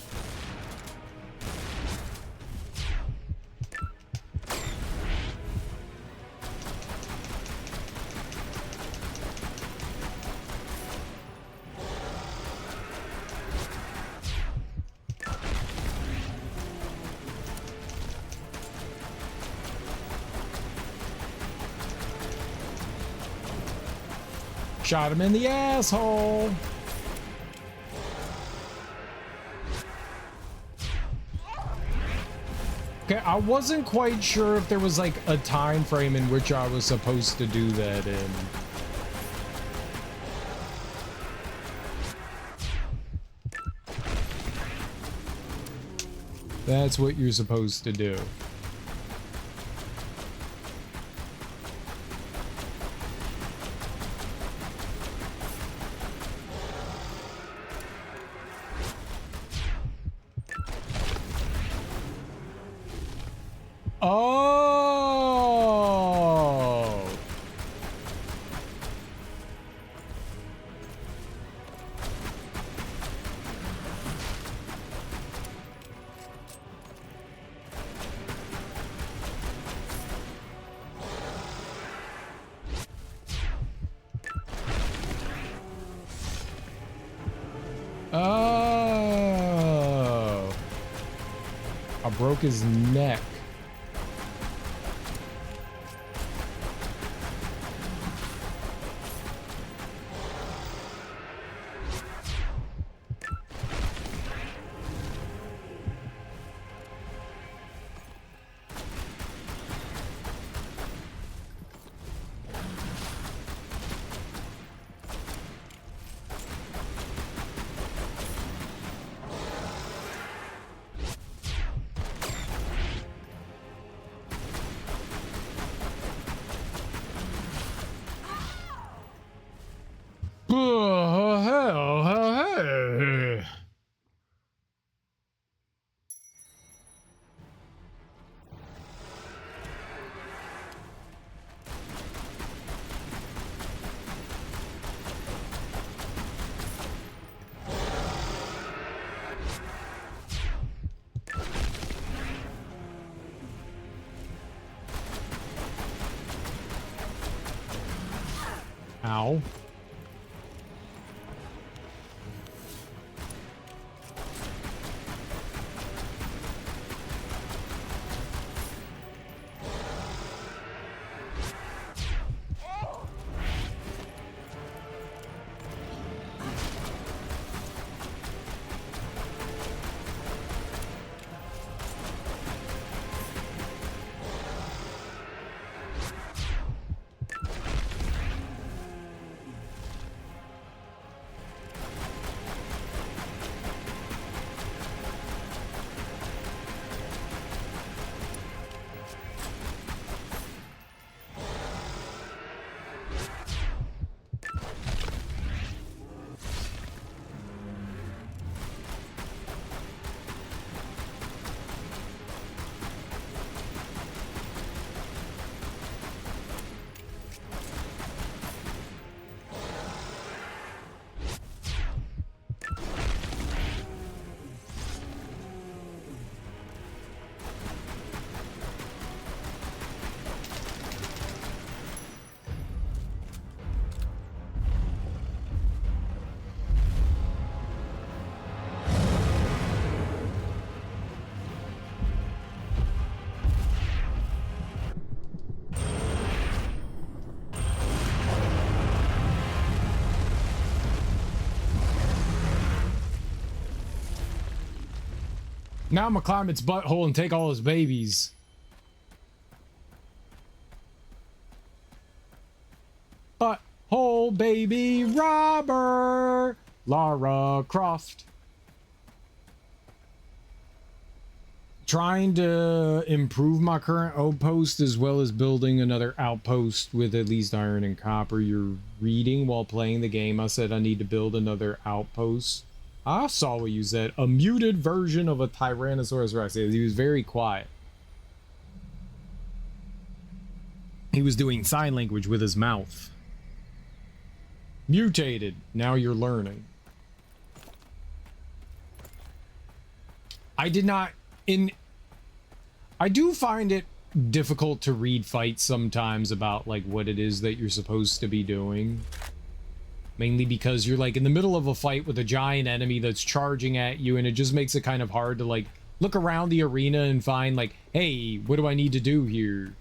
Shot him in the asshole. Okay, I wasn't quite sure if there was like a time frame in which I was supposed to do that in. That's what you're supposed to do. Oh. Oh. I broke his neck. Ow. Now I'm gonna climb its butthole and take all his babies. Butthole baby robber! Lara Croft. Trying to improve my current outpost as well as building another outpost with at least iron and copper. You're reading while playing the game. I said I need to build another outpost. I saw what you said. A muted version of a Tyrannosaurus Rex. He was very quiet. He was doing sign language with his mouth. Mutated. Now you're learning. I did not... I do find it difficult to read fights sometimes about like what it is that you're supposed to be doing. Mainly because you're like in the middle of a fight with a giant enemy that's charging at you, and it just makes it kind of hard to like look around the arena and find like, hey, what do I need to do here?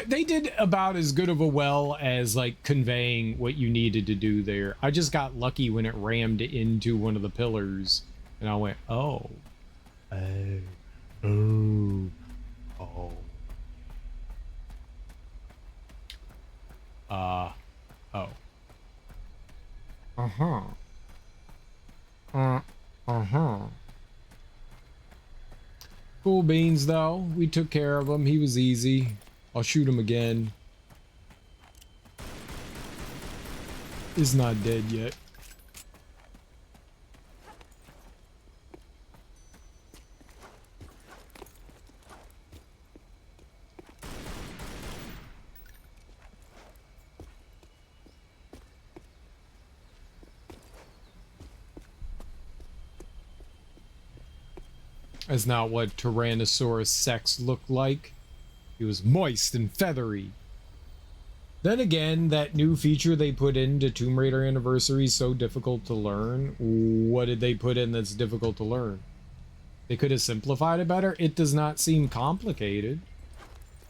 They did about as good of a well as like conveying what you needed to do there. I just got lucky when it rammed into one of the pillars, and I went, oh, oh. Oh. Uh-huh. Uh-huh. Cool beans, though. We took care of him. He was easy. I'll shoot him again. He's not dead yet. That's not what Tyrannosaurus sex looked like. He was moist and feathery. Then again, that new feature they put into Tomb Raider Anniversary is so difficult to learn. What did they put in that's difficult to learn? They could have simplified it better. It does not seem complicated.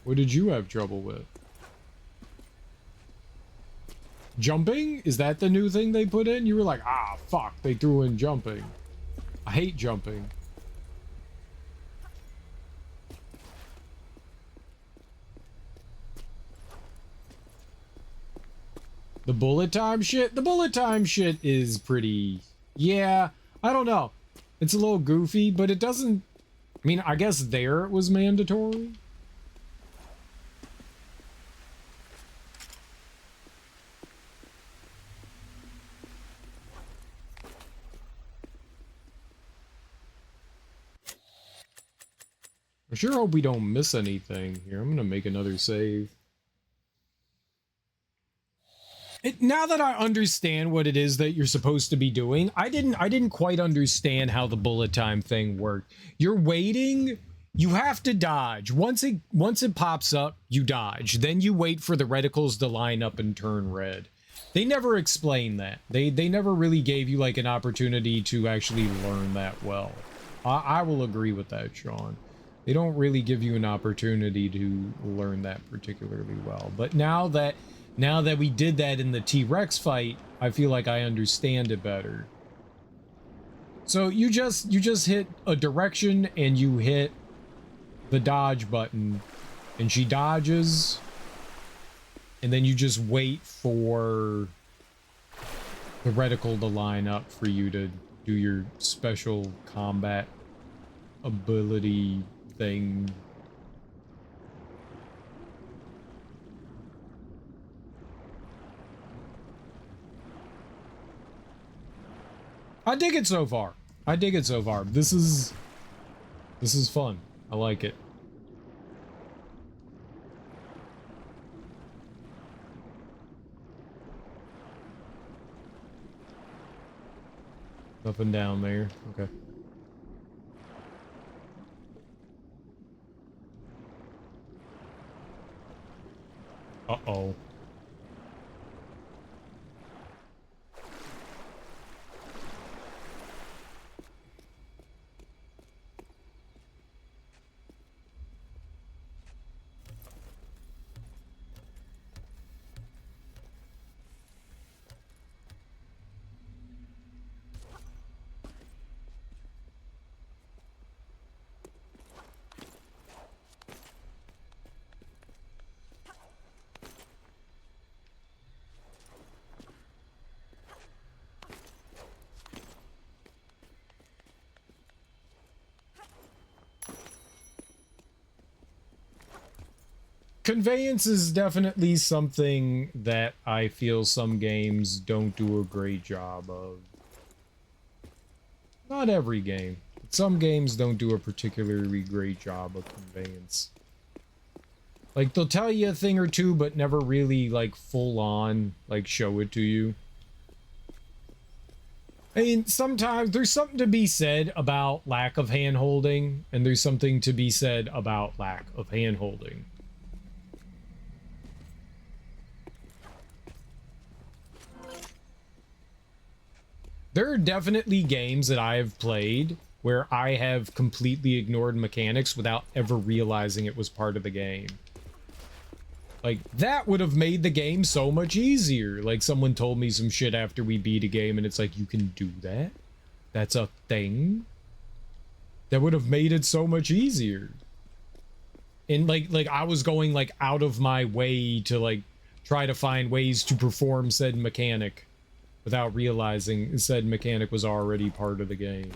What did you have trouble with? Jumping? Is that the new thing they put in? You were like, ah, fuck, they threw in jumping. I hate jumping. The bullet time shit? The bullet time shit is pretty... Yeah, I don't know. It's a little goofy, but it doesn't... I mean, I guess there it was mandatory. I sure hope we don't miss anything here. I'm gonna make another save. Now that I understand what it is that you're supposed to be doing, I didn't quite understand how the bullet time thing worked. You're waiting, You have to dodge. Once it pops up, you dodge. Then you wait for the reticles to line up and turn red. They never explained that. They never really gave you like an opportunity to actually learn that well. I will agree with that, Sean. They don't really give you an opportunity to learn that particularly well. But now that we did that in the T-Rex fight, I feel like I understand it better. So you just hit a direction and you hit the dodge button and she dodges, and then you just wait for the reticle to line up for you to do your special combat ability thing. I dig it so far. I dig it so far. This is fun. I like it. Nothing down there. Okay. Uh-oh. Conveyance is definitely something that I feel some games don't do a great job of. Not every game. But some games don't do a particularly great job of conveyance. Like, they'll tell you a thing or two, but never really, like, full on, like, show it to you. I mean, sometimes there's something to be said about lack of hand-holding, and there's something to be said about lack of hand-holding. There are definitely games that I have played where I have completely ignored mechanics without ever realizing it was part of the game. Like, that would have made the game so much easier. Like, someone told me some shit after we beat a game, and it's like, you can do that? That's a thing? That would have made it so much easier. And, like I was going, like, out of my way to, like, try to find ways to perform said mechanic without realizing said mechanic was already part of the game.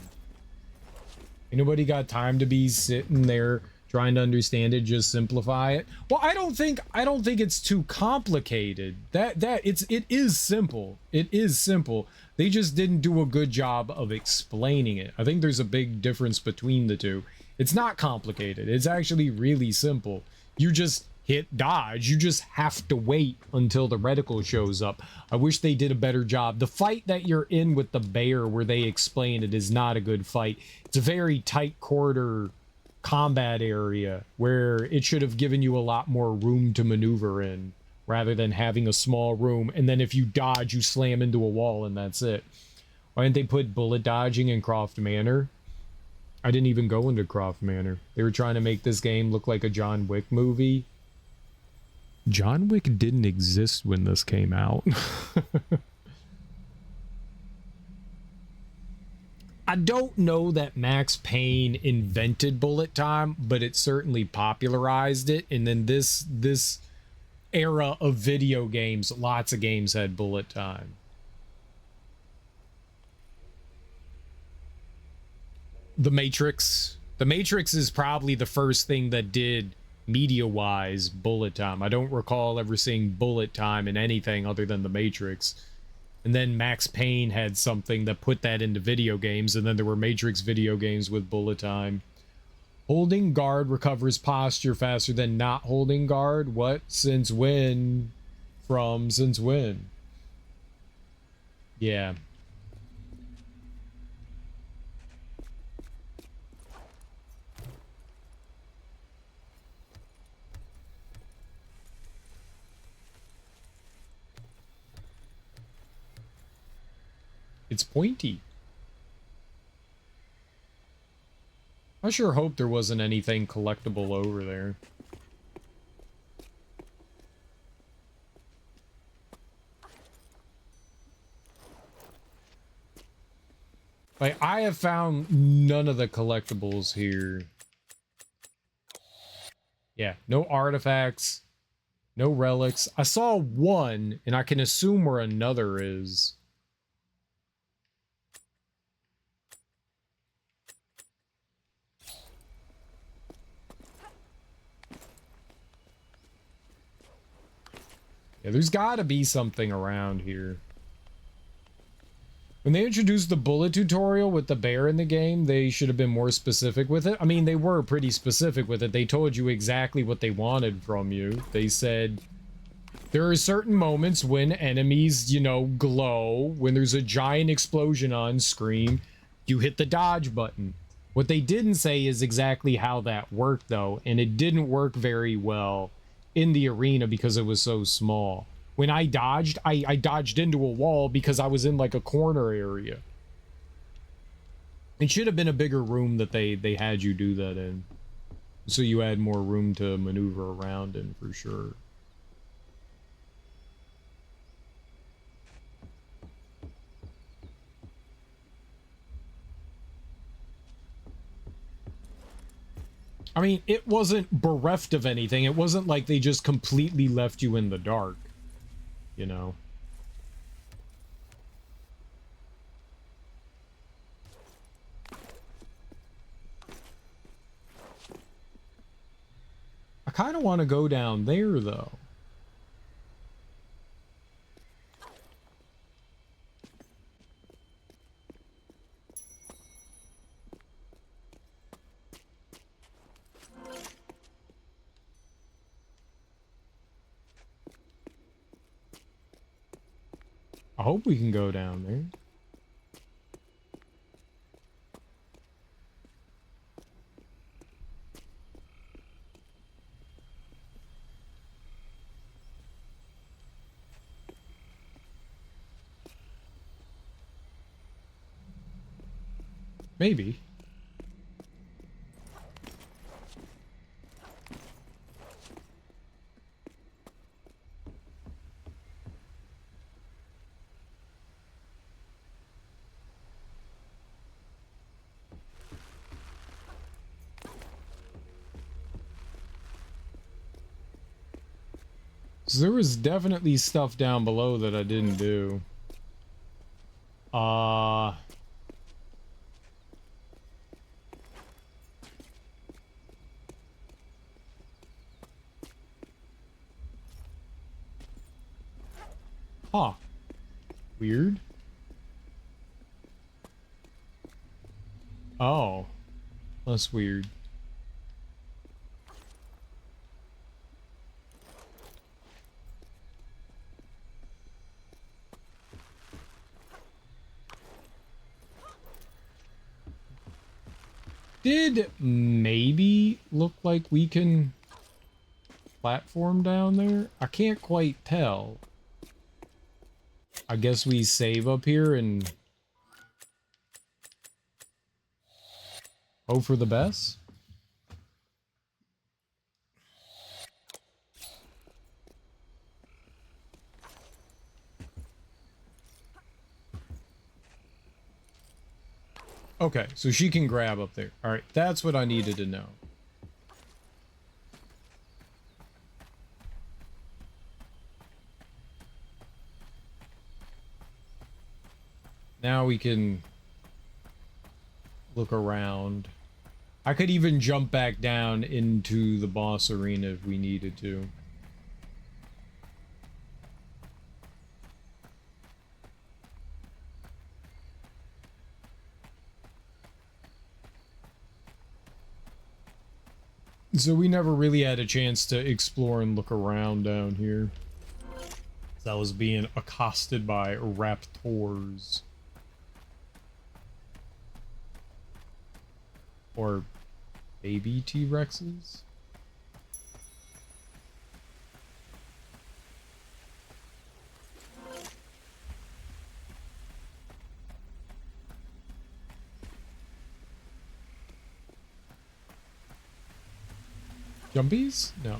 Ain't nobody got time to be sitting there trying to understand it, just simplify it. Well, I don't think it's too complicated. It is simple. It is simple. They just didn't do a good job of explaining it. I think there's a big difference between the two. It's not complicated. It's actually really simple. You just hit dodge. You just have to wait until the reticle shows up. I wish they did a better job. The fight that you're in with the bear where they explain it is not a good fight. It's a very tight quarter combat area where it should have given you a lot more room to maneuver in rather than having a small room, and then if you dodge you slam into a wall and that's it. Why didn't they put bullet dodging in Croft Manor? I didn't even go into Croft Manor. They were trying to make this game look like a John Wick movie. John Wick didn't exist when this came out. I don't know that Max Payne invented bullet time, but it certainly popularized it. And then this era of video games, lots of games had bullet time. The Matrix. The Matrix is probably the first thing that did media-wise bullet time. I don't recall ever seeing bullet time in anything other than The Matrix. And then Max Payne had something that put that into video games, and then there were Matrix video games with bullet time. Holding guard recovers posture faster than not holding guard. What? Since when? From since when? Yeah. It's pointy. I sure hope there wasn't anything collectible over there. Like, I have found none of the collectibles here. Yeah, no artifacts, no relics. I saw one, and I can assume where another is. Yeah, there's gotta be something around here. When they introduced the bullet tutorial with the bear in the game, they should have been more specific with it. I mean, they were pretty specific with it. They told you exactly what they wanted from you. They said, there are certain moments when enemies, you know, glow. When there's a giant explosion on screen, you hit the dodge button. What they didn't say is exactly how that worked, though, and it didn't work very well in the arena because it was so small. When I dodged, I dodged into a wall because I was in like a corner area. It should have been a bigger room that they had you do that in, so you had more room to maneuver around in, for sure. I mean, it wasn't bereft of anything. It wasn't like they just completely left you in the dark, you know. I kind of want to go down there, though. I hope we can go down there. Maybe. So there was definitely stuff down below that I didn't do. Huh. Weird. Oh. That's weird. Did maybe look like we can platform down there? I can't quite tell. I guess we save up here and hope for the best. Okay, so she can grab up there. All right, that's what I needed to know. Now we can look around. I could even jump back down into the boss arena if we needed to. So we never really had a chance to explore and look around down here. I was being accosted by raptors. Or baby T-Rexes? Jumpies? No.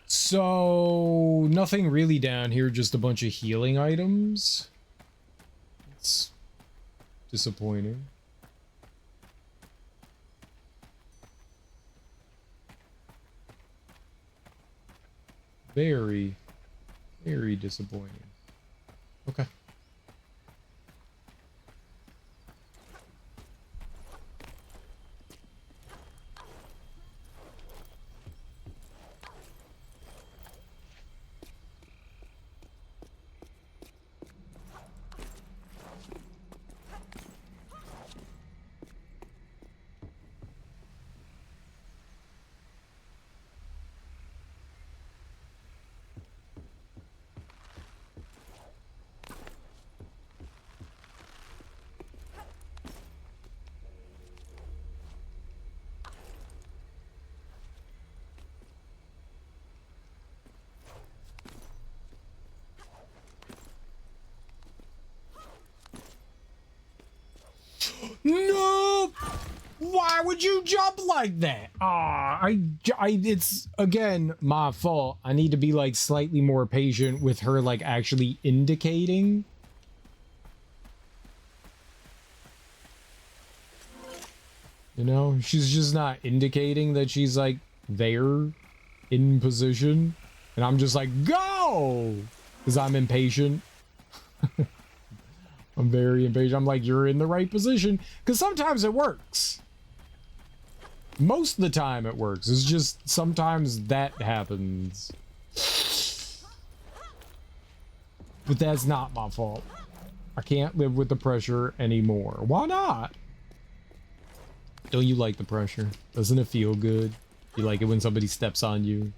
So, nothing really down here, just a bunch of healing items. It's disappointing. Very, very disappointing. Okay. No! Why would you jump like that? It's again my fault. I need to be like slightly more patient with her, like actually indicating. You know, she's just not indicating that she's like there in position. And I'm just like, go! Because I'm impatient. I'm very impatient. I'm like, you're in the right position. Because sometimes it works. Most of the time it works. It's just sometimes that happens. But that's not my fault. I can't live with the pressure anymore. Why not? Don't you like the pressure? Doesn't it feel good? You like it when somebody steps on you?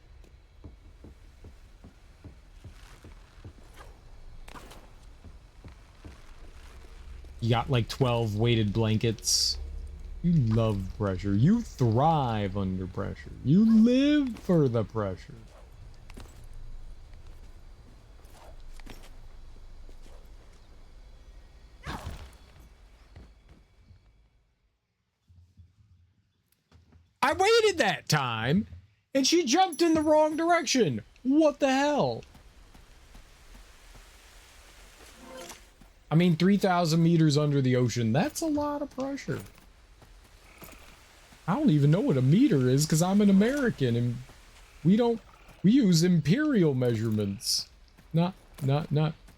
You got like 12 weighted blankets. You love pressure. You thrive under pressure. You live for the pressure. I waited that time, and she jumped in the wrong direction. What the hell? I mean, 3,000 meters under the ocean, that's a lot of pressure. I don't even know what a meter is because I'm an American and we use imperial measurements, not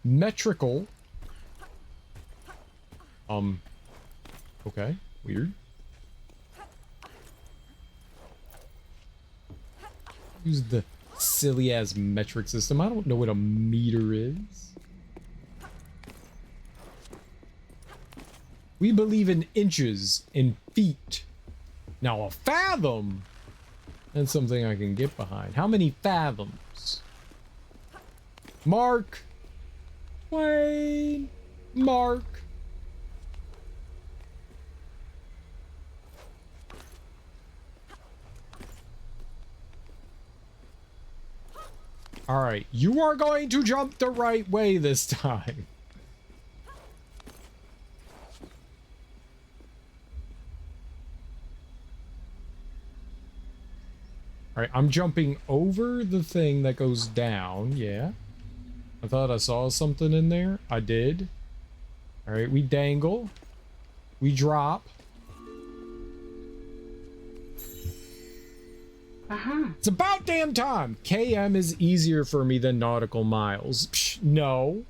metrical. Okay, weird. Use the silly ass metric system. I don't know what a meter is. We believe in inches and feet. Now a fathom, that's something I can get behind. How many fathoms? Mark Twain. Mark. All right, you are going to jump the right way this time. All right, I'm jumping over the thing that goes down. Yeah. I thought I saw something in there. I did. All right, we dangle. We drop. It's about damn time. KM is easier for me than nautical miles. Psh, no.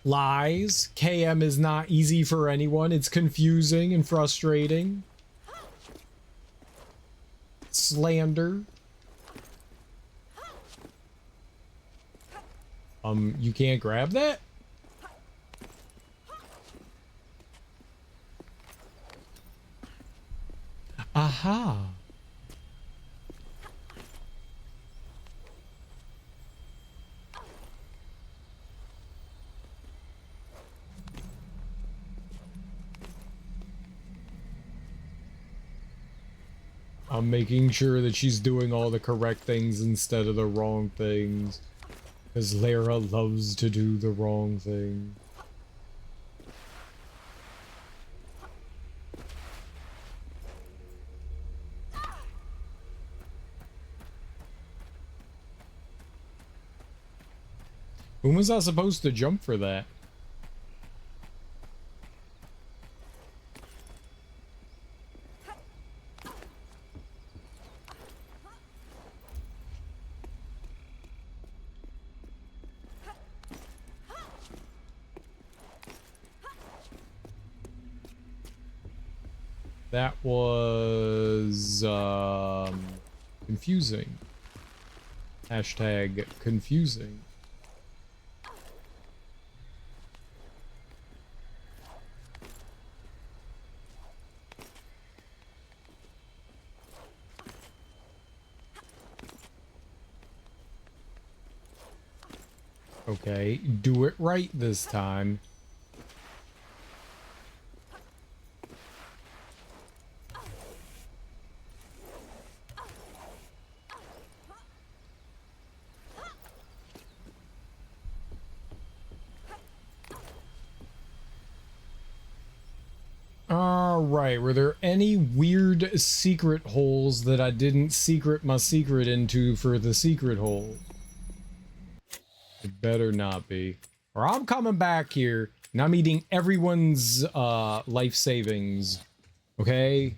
Lies. KM is not easy for anyone. It's confusing and frustrating. Slander. You can't grab that? Aha. I'm making sure that she's doing all the correct things instead of the wrong things. Because Lara loves to do the wrong thing. When was I supposed to jump for that? That was confusing. Hashtag confusing. Okay, do it right this time. Alright, were there any weird secret holes that I didn't secret my secret into for the secret hole? It better not be. Or I'm coming back here and I'm eating everyone's life savings. Okay?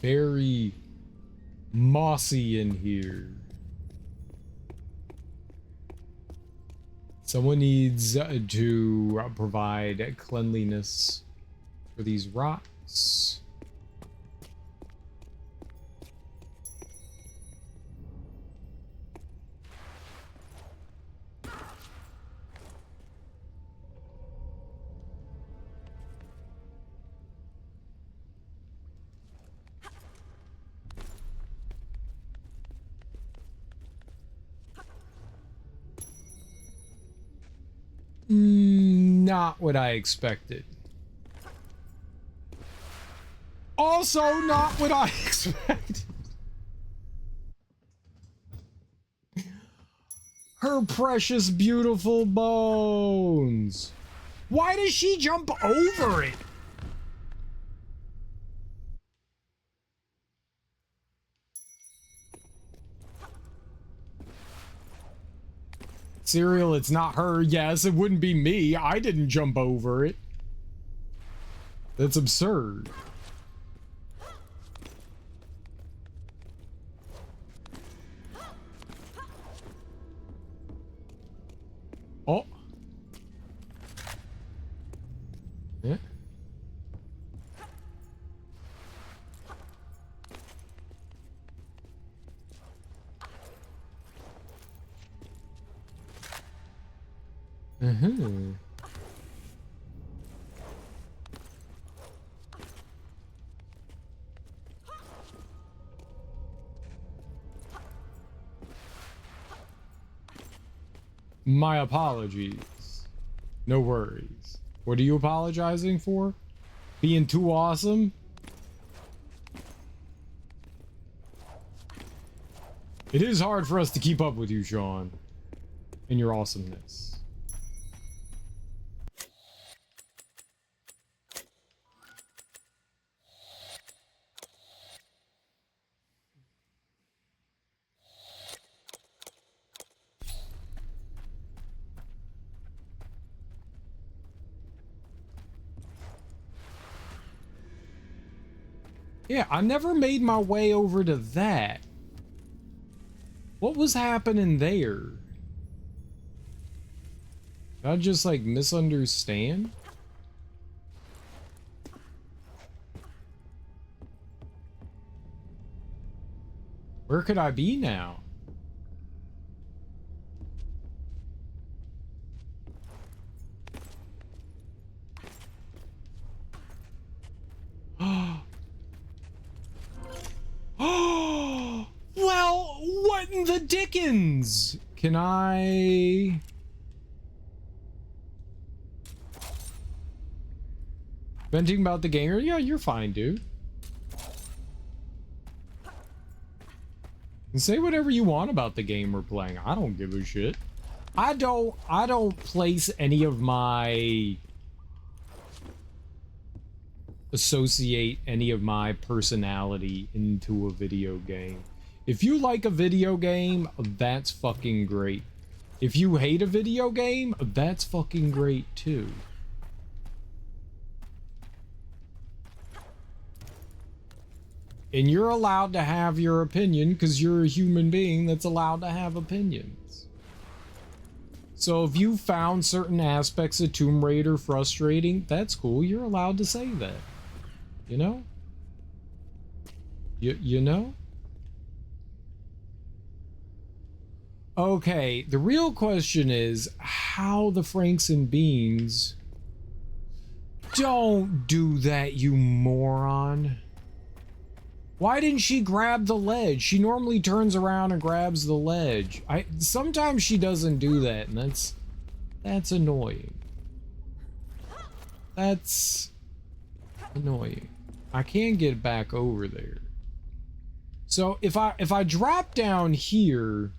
Very mossy in here. Someone needs to provide cleanliness for these rocks. Not what I expected. Also not what I expected. Her precious, beautiful bones. Why does she jump over it? Serial, it's not her. Yes, it wouldn't be me. I didn't jump over it. That's absurd. Oh. Yeah. My apologies. No worries. What are you apologizing for? Being too awesome? It is hard for us to keep up with you, Sean, and your awesomeness. Yeah, I never made my way over to that. What was happening there? Did I just, like, misunderstand? Where could I be now? Oh, well, what in the dickens? Can I... Venting about the game? Yeah, you're fine, dude. And say whatever you want about the game we're playing. I don't give a shit. I don't place any of my... associate any of my personality into a video game. If you like a video game, that's fucking great. If you hate a video game, that's fucking great too. And you're allowed to have your opinion because you're a human being that's allowed to have opinions. So if you found certain aspects of Tomb Raider frustrating, that's cool. You're allowed to say that. You know? You know? Okay, the real question is how the Franks and Beans... Don't do that, you moron. Why didn't she grab the ledge? She normally turns around and grabs the ledge. Sometimes she doesn't do that, and that's annoying. That's annoying. I can't get back over there. So if I drop down here,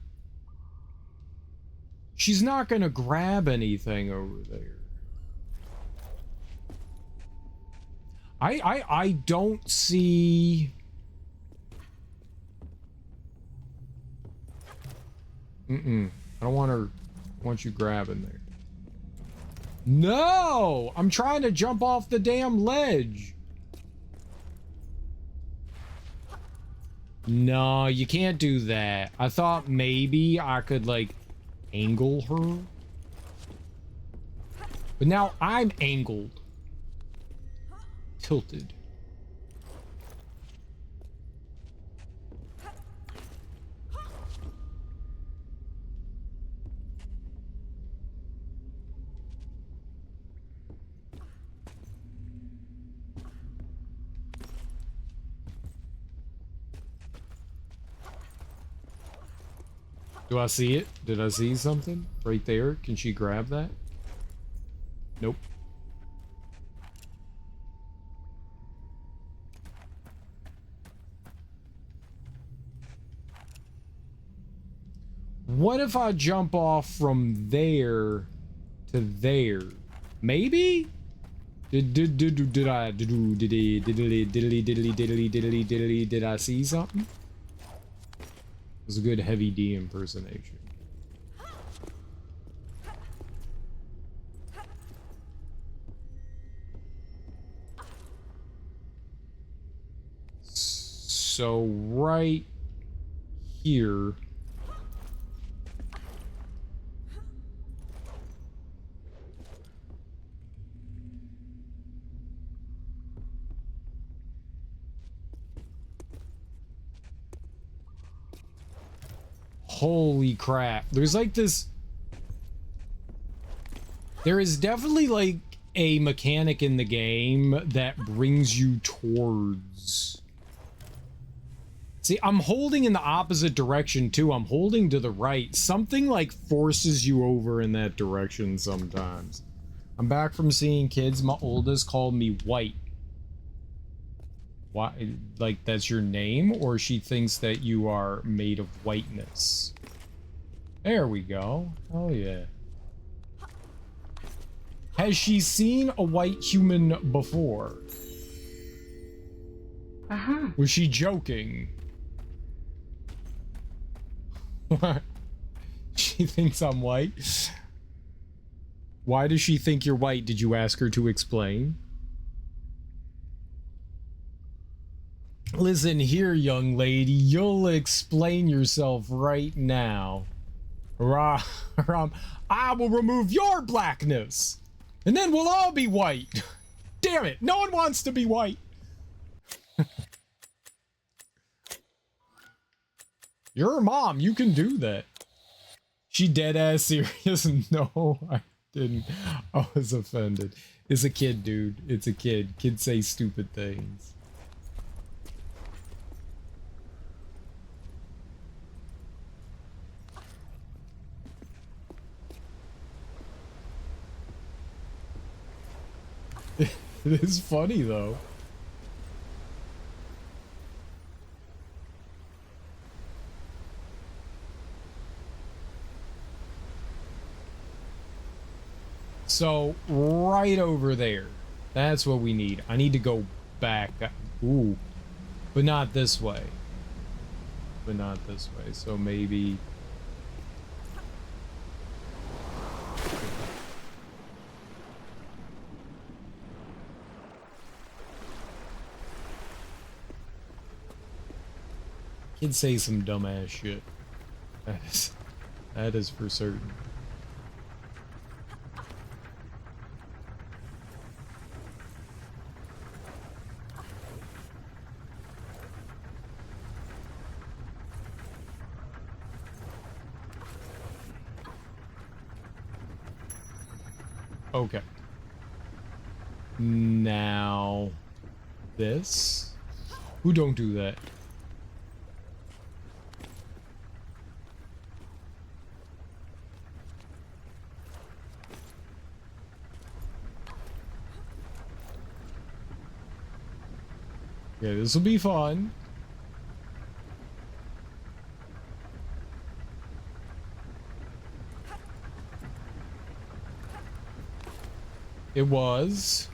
she's not gonna grab anything over there. I don't see... I don't want you grabbing there. No! I'm trying to jump off the damn ledge. No, you can't do that. I thought maybe I could, like, angle her. But now I'm angled. Tilted. Do I see it? Did I see something? Right there? Can she grab that? Nope. What if I jump off from there to there? Maybe? Did I see something? It was a good Heavy D impersonation. So right here. Holy crap. There's like this... There is definitely like a mechanic in the game that brings you towards... See, I'm holding in the opposite direction too. I'm holding to the right. Something like forces you over in that direction sometimes. I'm back from seeing kids. My oldest called me white. Why? Like that's your name? Or she thinks that you are made of whiteness. There we go. Oh yeah. Has she seen a white human before? Uh-huh. Was she joking? What? She thinks I'm white? Why does she think you're white? Did you ask her to explain? Listen here, young lady. You'll explain yourself right now. I will remove your blackness. And then we'll all be white. Damn it. No one wants to be white. You're her mom. You can do that. She dead ass serious? No, I didn't. I was offended. It's a kid, dude. It's a kid. Kids say stupid things. It is funny though. So, right over there. That's what we need. I need to go back. Ooh. But not this way. But not this way. So maybe... Kids say some dumbass shit. That is for certain. Okay. Now this. Who don't do that? Okay, this will be fun. It was.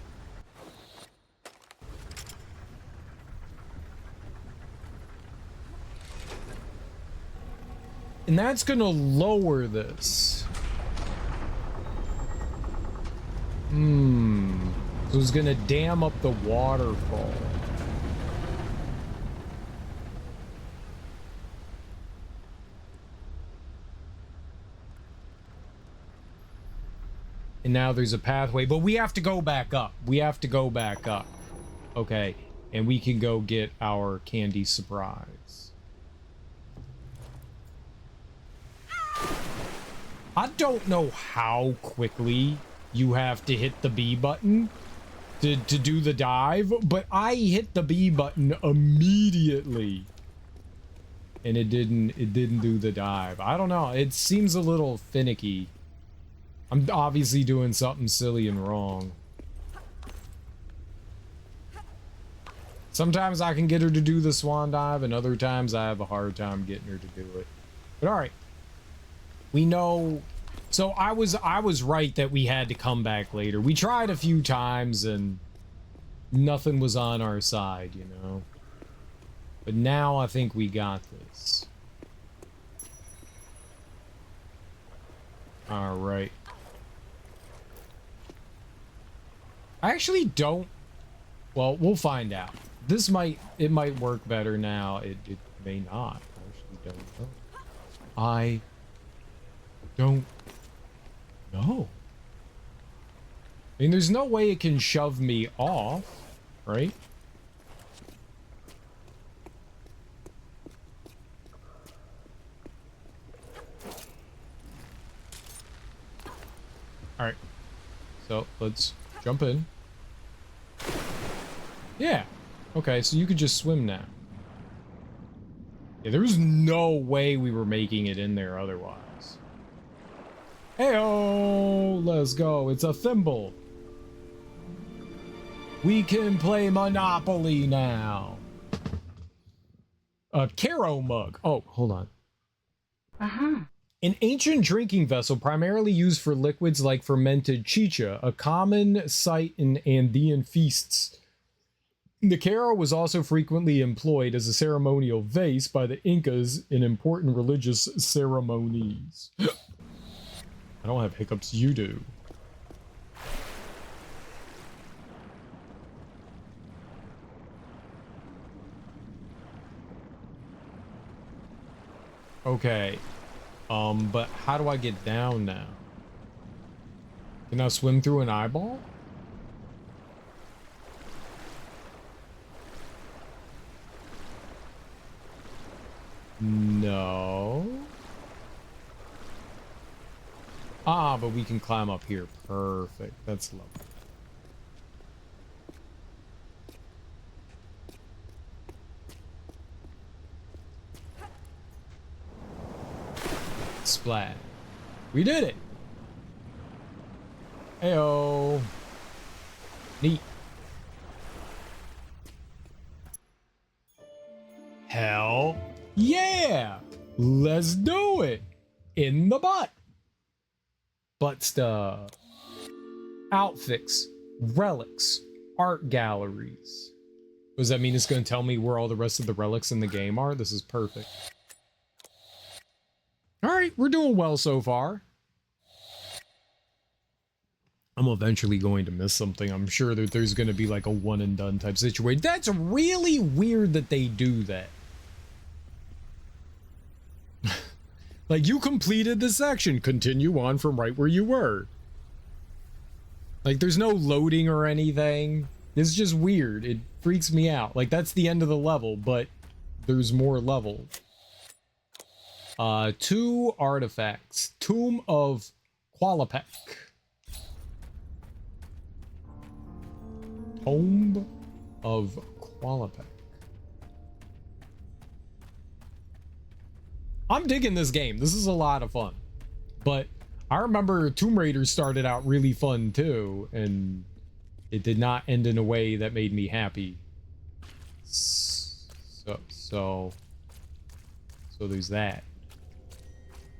And that's gonna lower this. So it's gonna dam up the waterfall. And now there's a pathway, but we have to go back up. We have to go back up. Okay, and we can go get our candy surprise. I don't know how quickly you have to hit the B button to do the dive, but I hit the B button immediately. And it didn't do the dive. I don't know, it seems a little finicky. I'm obviously doing something silly and wrong. Sometimes I can get her to do the swan dive, and other times I have a hard time getting her to do it. But all right, we know. So I was right that we had to come back later. We tried a few times and nothing was on our side, you know. But now I think we got this. All right. I actually don't. Well, we'll find out. It might work better now. It may not. I actually don't know. I don't know. I mean, there's no way it can shove me off, right? All right. So let's jump in. Yeah. Okay, so you could just swim now. Yeah, there's no way we were making it in there otherwise. Heyo! Let's go. It's a thimble. We can play Monopoly now. A Caro mug. Oh, hold on. An ancient drinking vessel primarily used for liquids like fermented chicha, a common sight in Andean feasts. The Caro was also frequently employed as a ceremonial vase by the Incas in important religious ceremonies. I don't have hiccups, you do. Okay. But how do I get down now? Can I swim through an eyeball? No. Ah, but we can climb up here. Perfect. That's lovely. Splat. We did it. Heyo. Neat. Hell yeah. Let's do it. In the butt. Butt stuff. Outfits. Relics. Art galleries. Does that mean it's going to tell me where all the rest of the relics in the game are? This is perfect. Alright, we're doing well so far. I'm eventually going to miss something. I'm sure that there's going to be like a one and done type situation. That's really weird that they do that. Like, you completed the section. Continue on from right where you were. Like, there's no loading or anything. It's just weird. It freaks me out. Like, that's the end of the level, but there's more level. 2 artifacts. Tomb of Qualipec. Tomb of Qualipec. I'm digging this game. This is a lot of fun. But I remember Tomb Raider started out really fun too, and it did not end in a way that made me happy. So there's that.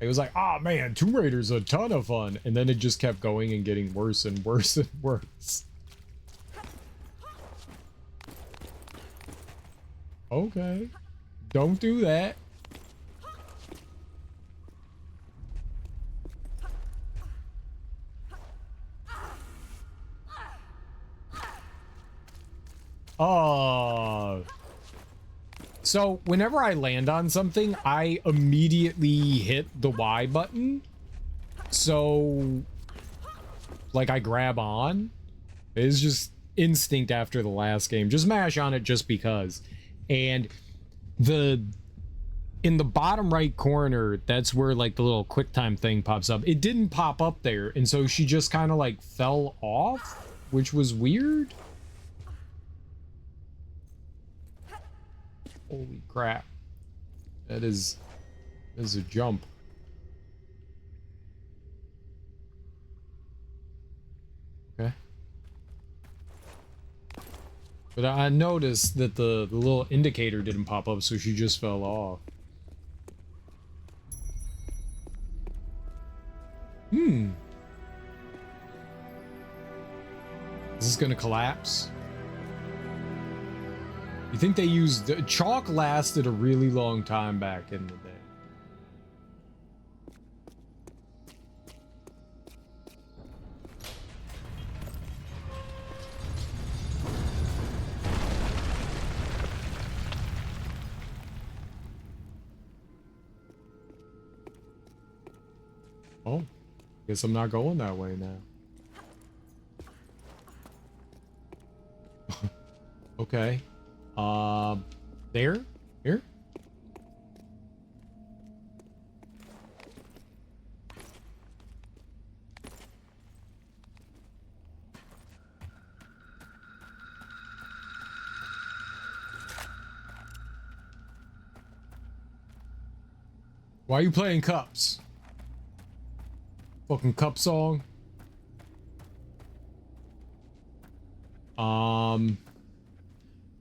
It was like, oh man, Tomb Raider's a ton of fun, and then it just kept going and getting worse and worse and worse. Okay. Don't do that. So whenever I land on something, I immediately hit the Y button. So, like, I grab on. It's just instinct after the last game. Just mash on it just because. And in the bottom right corner, that's where like the little QuickTime thing pops up. It didn't pop up there, and so she just kind of like fell off, which was weird. Holy crap. That is a jump. Okay. But I noticed that the little indicator didn't pop up, so she just fell off. Is this gonna collapse? You think they used... Chalk lasted a really long time back in the day. Oh, guess I'm not going that way now. Okay. There? Here? Why are you playing Cups? Fucking Cup song.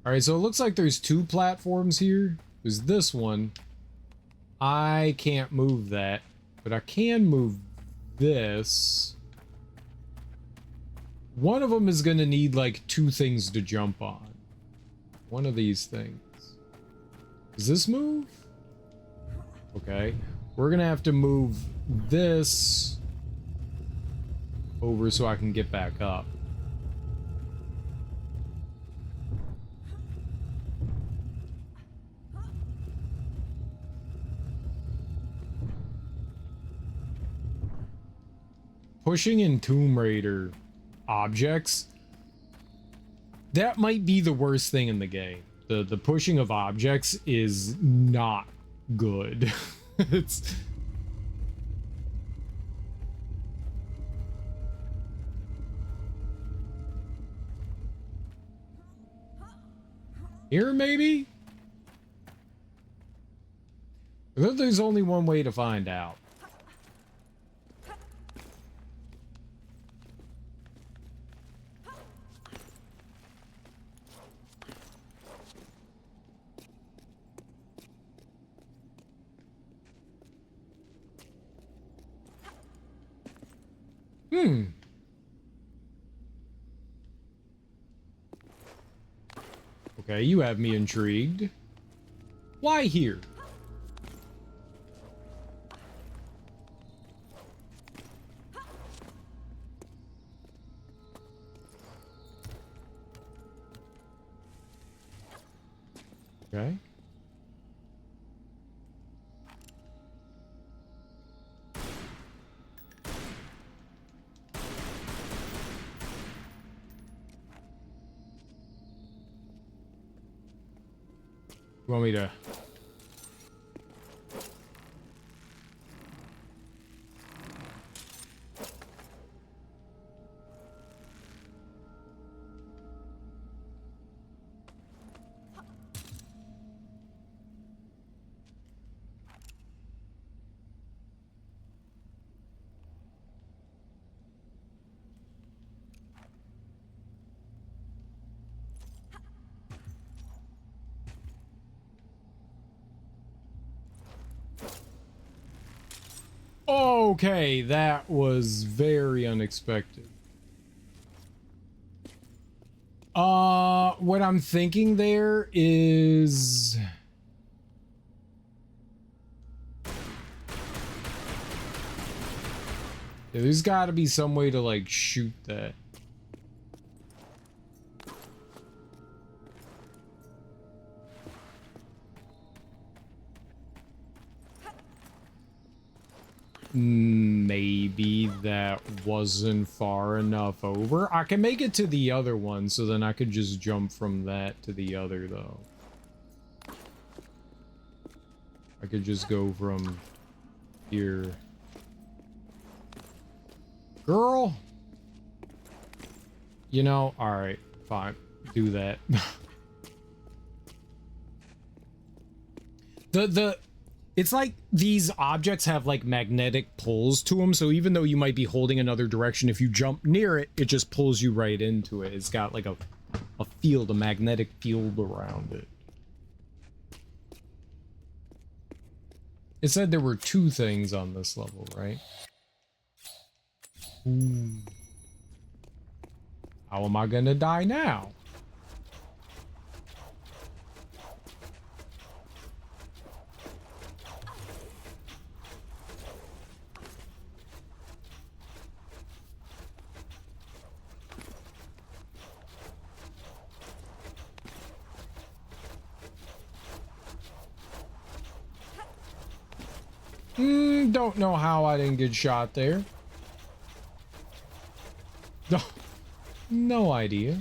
Alright, so it looks like there's 2 platforms here. There's this one. I can't move that, but I can move this. One of them is gonna need like 2 things to jump on. One of these things. Does this move? Okay. We're gonna have to move this over so I can get back up. Pushing in Tomb Raider objects, that might be the worst thing in the game. The pushing of objects is not good. It's here, maybe? I think there's only one way to find out. Okay, you have me intrigued. Why here? Okay. You want me to... Okay, that was very unexpected. What I'm thinking there is... Yeah, there's gotta be some way to, like, shoot that. Maybe that wasn't far enough over. I can make it to the other one, so then I could just jump from that to the other, though. I could just go from here. Girl! You know, alright, fine. Do that. It's like these objects have like magnetic pulls to them, so even though you might be holding another direction, if you jump near it, it just pulls you right into it. It's got like a field, a magnetic field around it. It said there were 2 things on this level, right? Ooh. How am I gonna die now? Don't know how I didn't get shot there. No idea.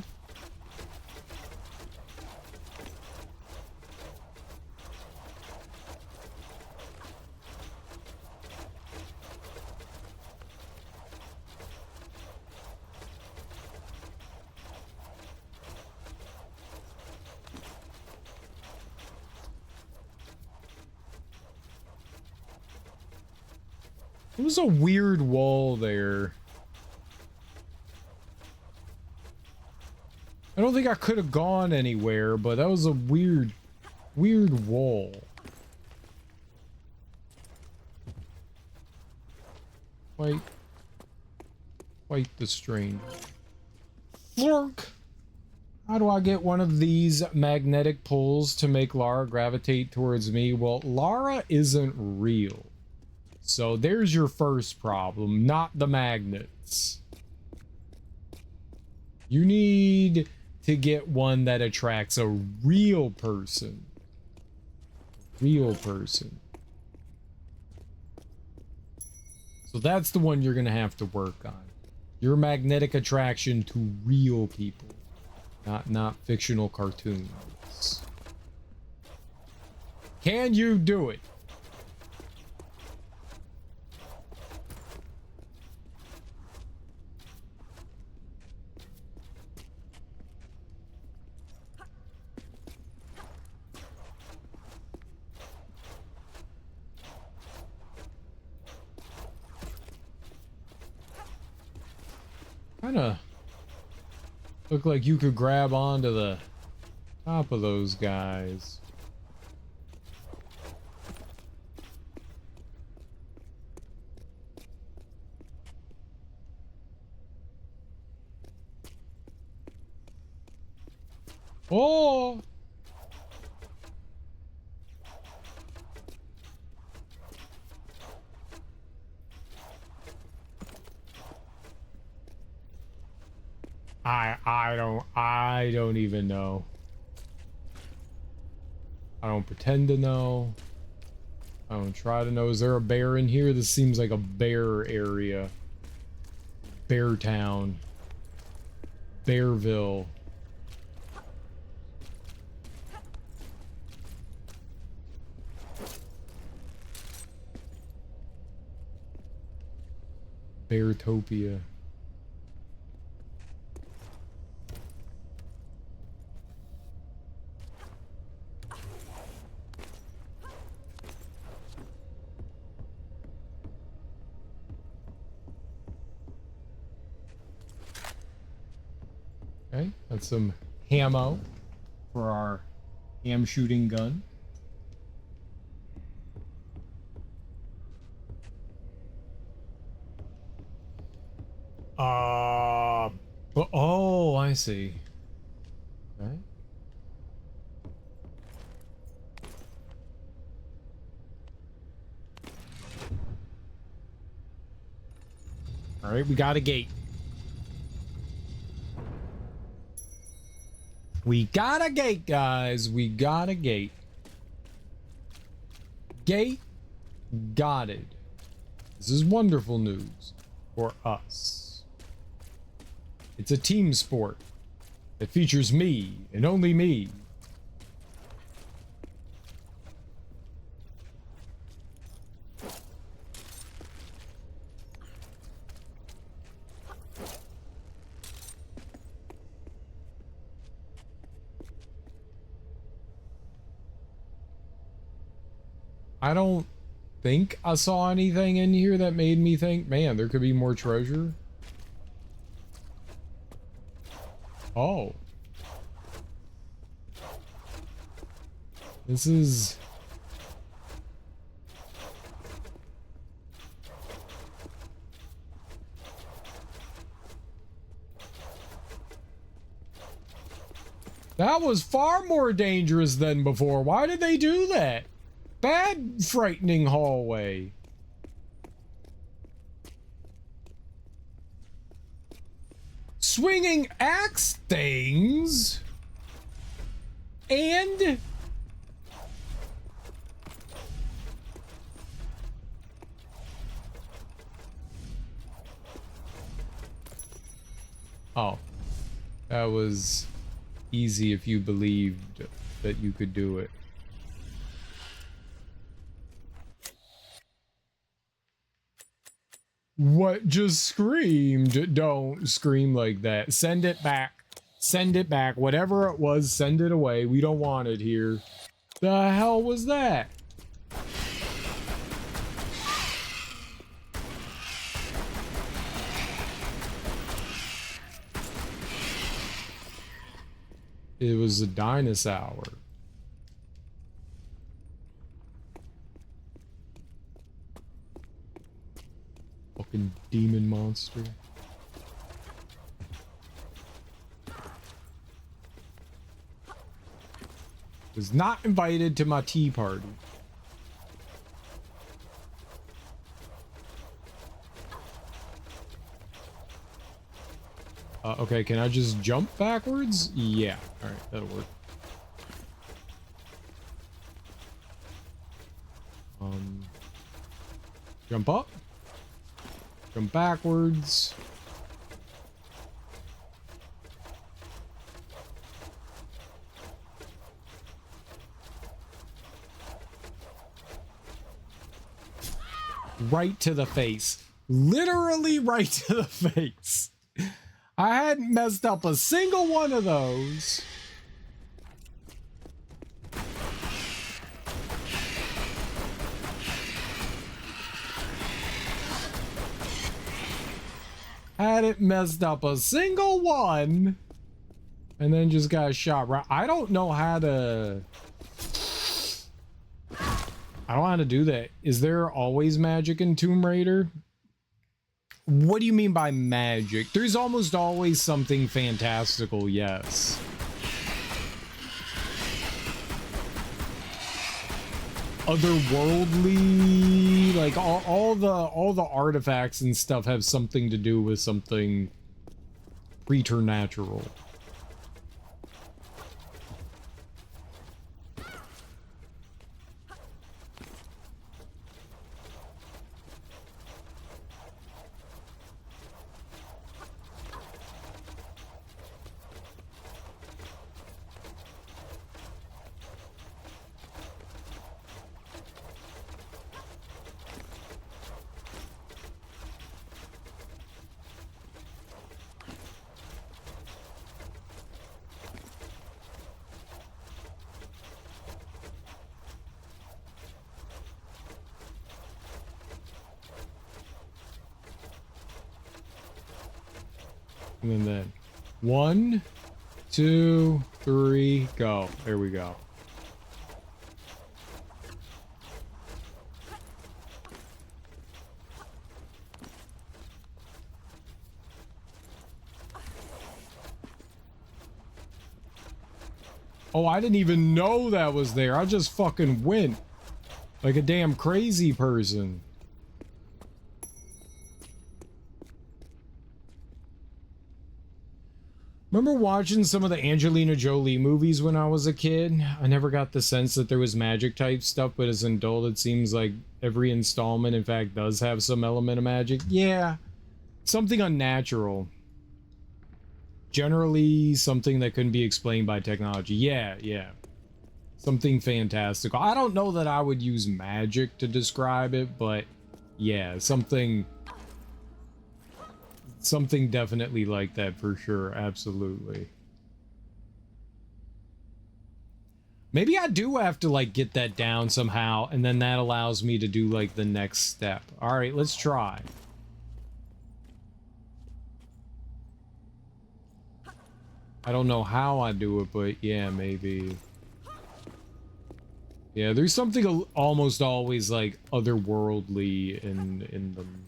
It was a weird wall there. I don't think I could have gone anywhere, but that was a weird wall. Quite the strange. Flork! How do I get one of these magnetic pulls to make Lara gravitate towards me? Well, Lara isn't real. So there's your first problem, not the magnets. You need to get one that attracts a real person. Real person. So that's the one you're gonna have to work on. Your magnetic attraction to real people, not fictional cartoons. Can you do it? Kind of look like you could grab onto the top of those guys. Oh! I don't even know. I don't pretend to know. I don't try to know. Is there a bear in here? This seems like a bear area. Bear Town. Bearville. Beartopia. Okay, that's some ammo for our ham shooting gun. Oh, I see. Okay. All right, we got a gate. We got a gate, guys. We got a gate. Gate got it. This is wonderful news for us. It's a team sport that features me and only me. I don't think I saw anything in here that made me think, man, there could be more treasure. Oh. This is... That was far more dangerous than before. Why did they do that? Bad, frightening hallway. Swinging axe things. And... Oh. That was easy if you believed that you could do it. What just screamed? Don't scream like that. Send it back. Send it back. Whatever it was, send it away. We don't want it here. The hell was that? It was a dinosaur. Fucking demon monster. Was not invited to my tea party. Okay, can I just jump backwards? Yeah, alright, that'll work. Jump up. Jump backwards. Right to the face. Literally right to the face. I hadn't messed up a single one of those. Hadn't messed up a single one. And then just got shot right. I don't know how to... I don't know how to do that. Is there always magic in Tomb Raider? What do you mean by magic? There's almost always something fantastical, yes. Otherworldly, like all the artifacts and stuff have something to do with something preternatural. And then 1, 2, 3, go. There we go. Oh, I didn't even know that was there. I just fucking went like a damn crazy person. Remember watching some of the Angelina Jolie movies when I was a kid? I never got the sense that there was magic type stuff, but as an adult it seems like every installment in fact does have some element of magic. Yeah, something unnatural. Generally something that couldn't be explained by technology. Yeah. Something fantastical. I don't know that I would use magic to describe it, but yeah, something definitely like that for sure. Absolutely. Maybe I do have to like get that down somehow, and then that allows me to do like the next step. All right, let's try. I don't know how I do it, but yeah, maybe. Yeah, there's something almost always like otherworldly in them.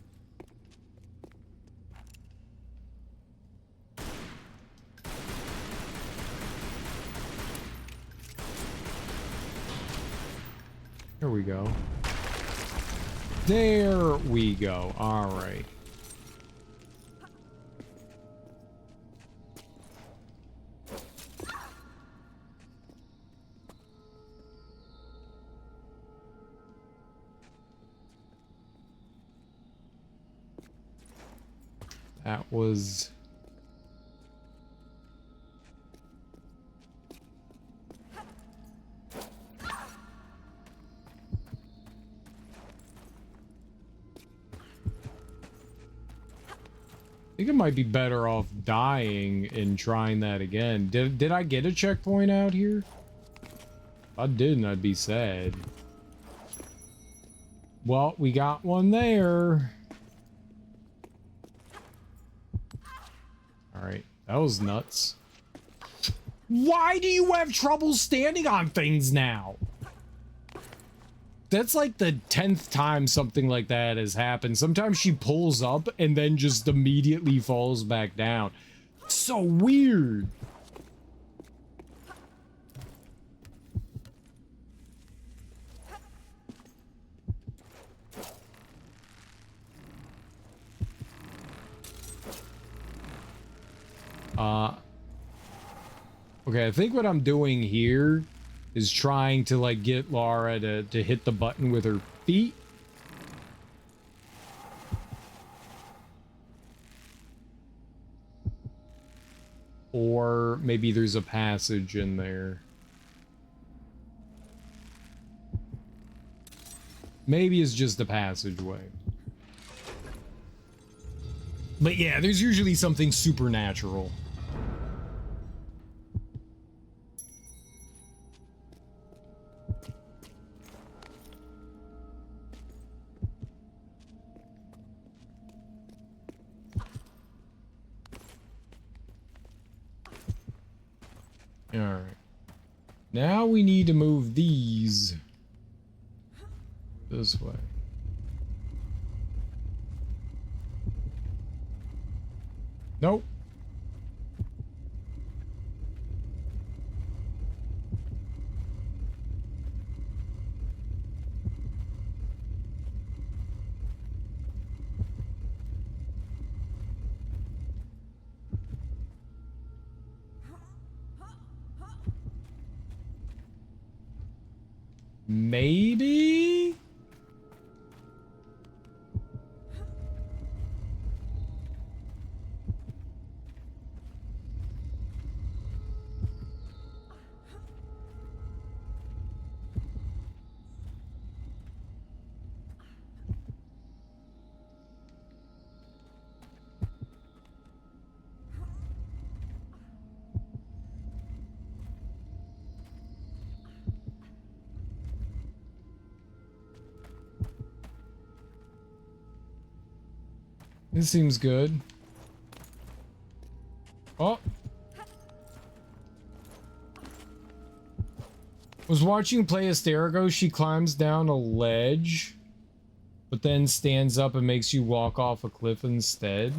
There we go. There we go. All right. That was... I think it might be better off dying and trying that again. Did I get a checkpoint out here? If I didn't, I'd be sad. Well, we got one there. Alright, that was nuts. Why do you have trouble standing on things now? That's like the 10th time something like that has happened. Sometimes she pulls up and then just immediately falls back down. So weird. Okay, I think what I'm doing here is trying to like get Lara to hit the button with her feet. Or maybe there's a passage in there. Maybe it's just a passageway. But yeah, there's usually something supernatural. Alright. Now we need to move these this way. Nope. Maybe? This seems good. Oh. Was watching play Asterigos. She climbs down a ledge, but then stands up and makes you walk off a cliff instead.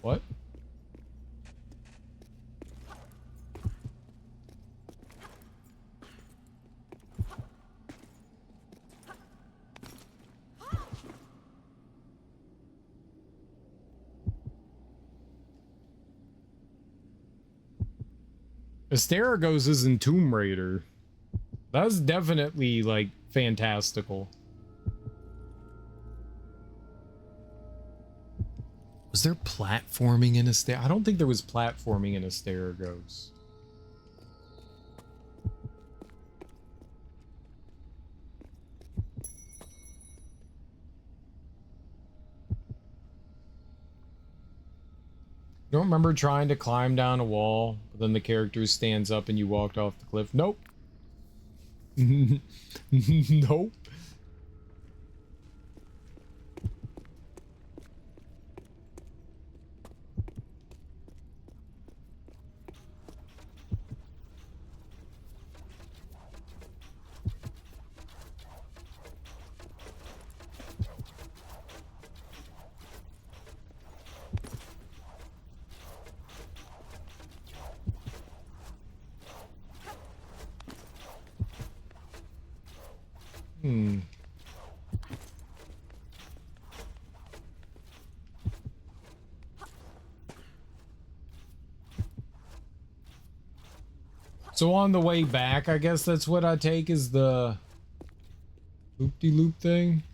What? Asterigos is in Tomb Raider. That's definitely, like, fantastical. Was there platforming in Asterigos? I don't think there was platforming in Asterigos. You don't remember trying to climb down a wall, but then the character stands up and you walked off the cliff? Nope. Nope. So on the way back, I guess that's what I take is the loop-de-loop thing.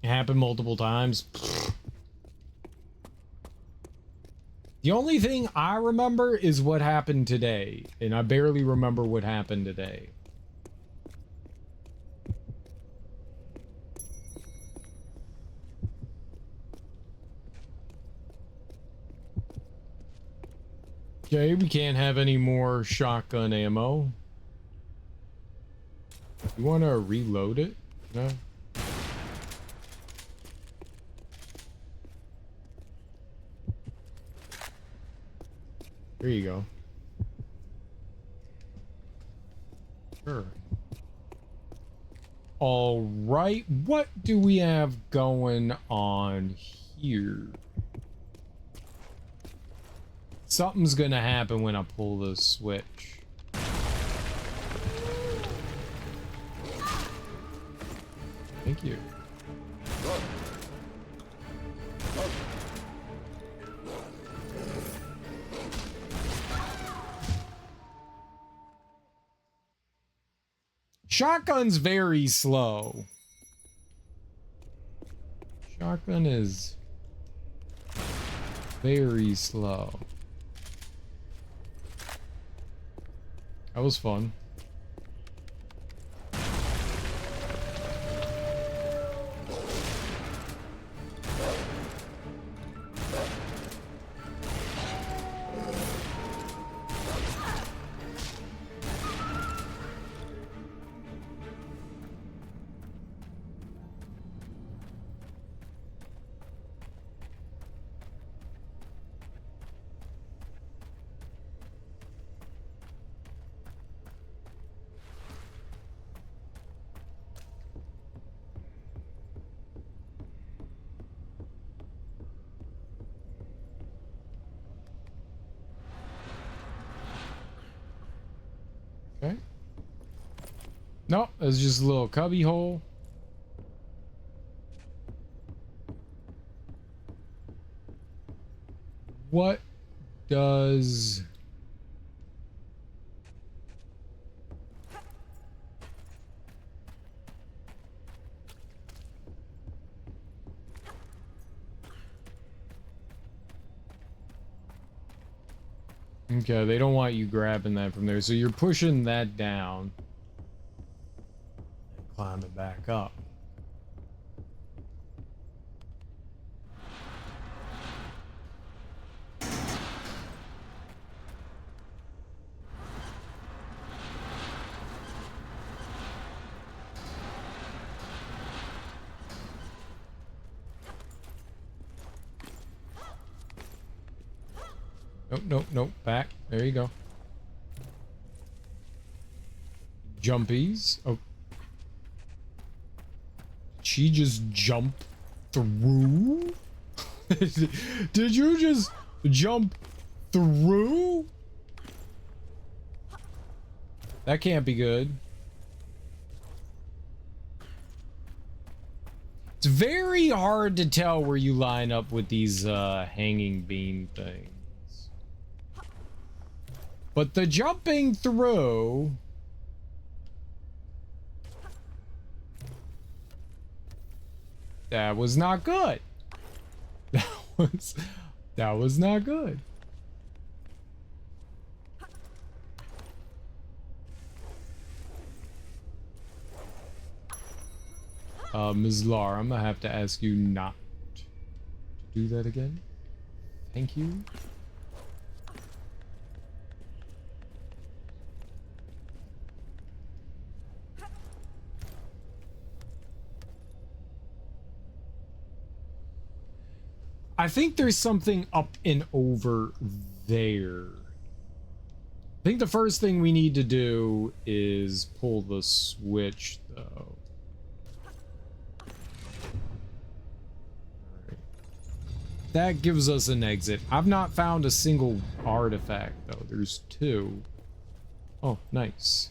It happened multiple times. The only thing I remember is what happened today, and I barely remember what happened today. Okay, we can't have any more shotgun ammo. You want to reload it? No? There you go. Sure. All right, what do we have going on here? Something's gonna happen when I pull this switch. Thank you. Shotgun's very slow. Shotgun is very slow. That was fun. Nope, it's just a little cubby hole. What does... Okay, they don't want you grabbing that from there, so you're pushing that down. And climb it back up. Nope, nope, nope. Back. There you go. Jumpies. Oh. She just jump through? Did you just jump through? That can't be good. It's very hard to tell where you line up with these hanging beam things. But the jumping through... That was not good. That was not good. Ms. Lar, I'm gonna have to ask you not to do that again. Thank you. I think there's something up and over there. I think the first thing we need to do is pull the switch, though. Alright. That gives us an exit. I've not found a single artifact, though. There's two. Oh, nice.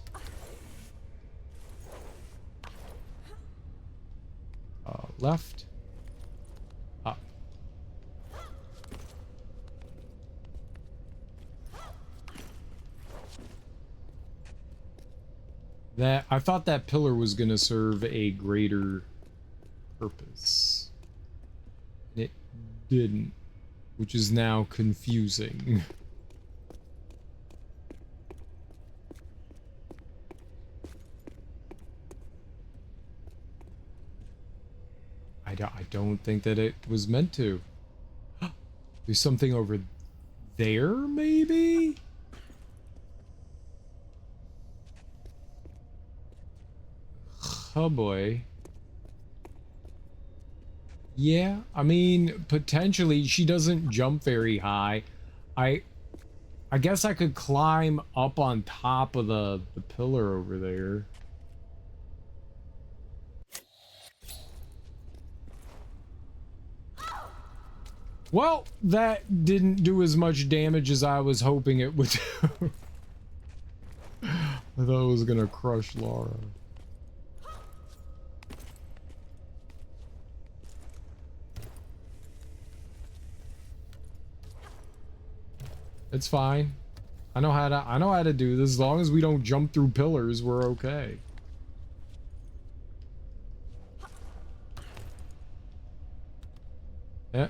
Left. Up. That I thought that pillar was gonna serve a greater purpose. It didn't, which is now confusing. I don't think that it was meant to. There's something over there, maybe? Oh boy. Yeah, I mean, potentially she doesn't jump very high. I guess I could climb up on top of the pillar over there. Well, that didn't do as much damage as I was hoping it would do. I thought it was gonna crush Lara. It's fine. I know how to do this. As long as we don't jump through pillars, we're okay. Yeah.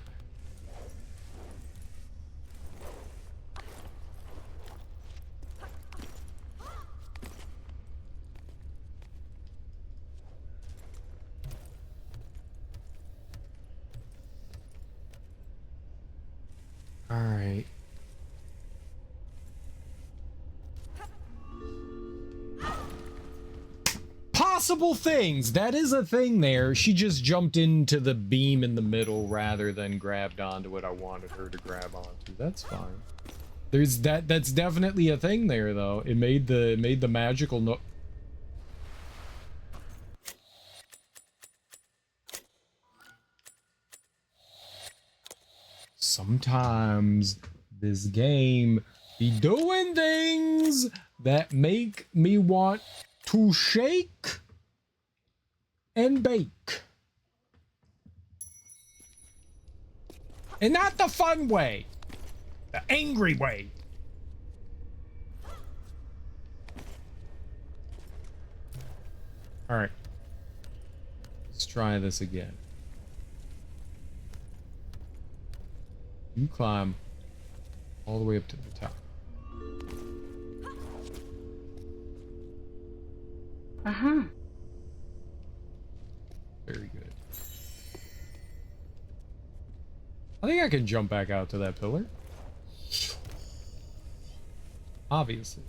All right. Possible things. That is a thing there. She just jumped into the beam in the middle rather than grabbed onto what I wanted her to grab onto. That's fine. There's that's definitely a thing there though. It made the magical no. Sometimes this game be doing things that make me want to shake and bake. And not the fun way, the angry way. All right, let's try this again. You climb all the way up to the top. Uh-huh. Very good. I think I can jump back out to that pillar. Obviously.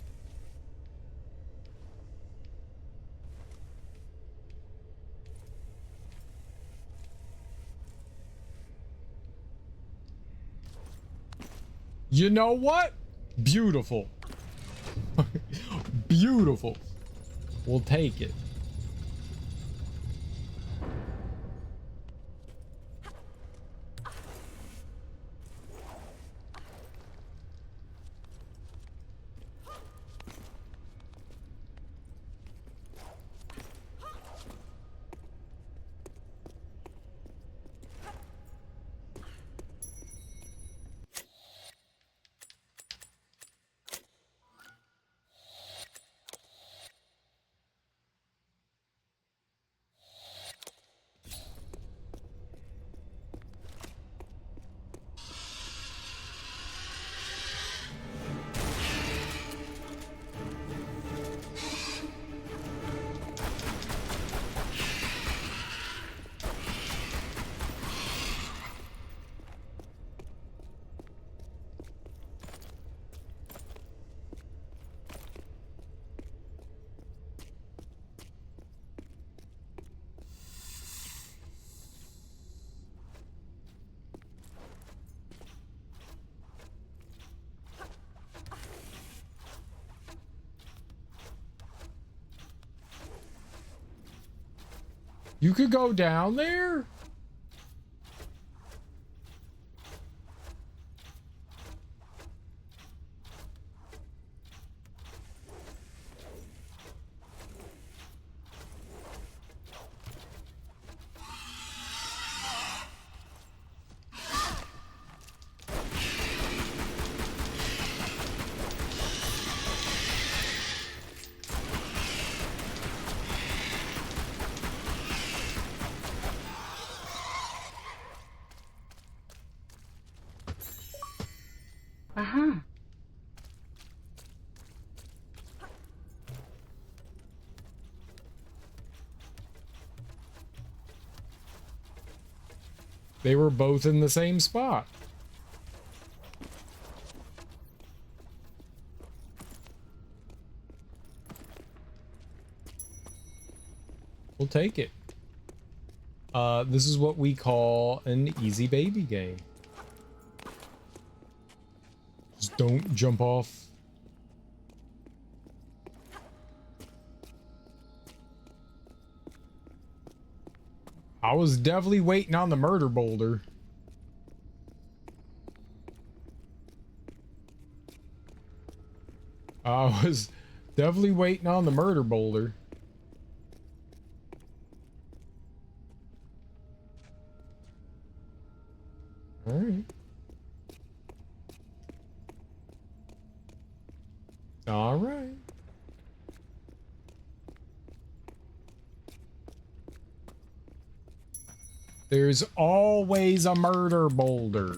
You know what? Beautiful. Beautiful. We'll take it. You could go down there? Uh-huh. They were both in the same spot. We'll take it. This is what we call an easy baby game. Just don't jump off. I was definitely waiting on the murder boulder. I was definitely waiting on the murder boulder. All right. All right. There's always a murder boulder.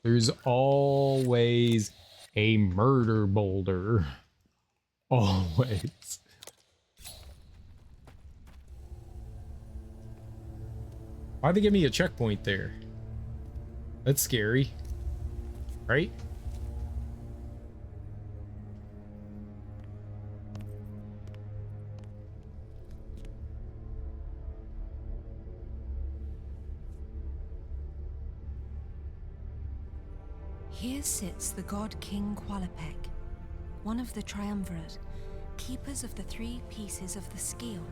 There's always a murder boulder. Always. Why'd they give me a checkpoint there? That's scary. Right? Here sits the god King Qualopec, one of the triumvirate, keepers of the 3 pieces of the Scion,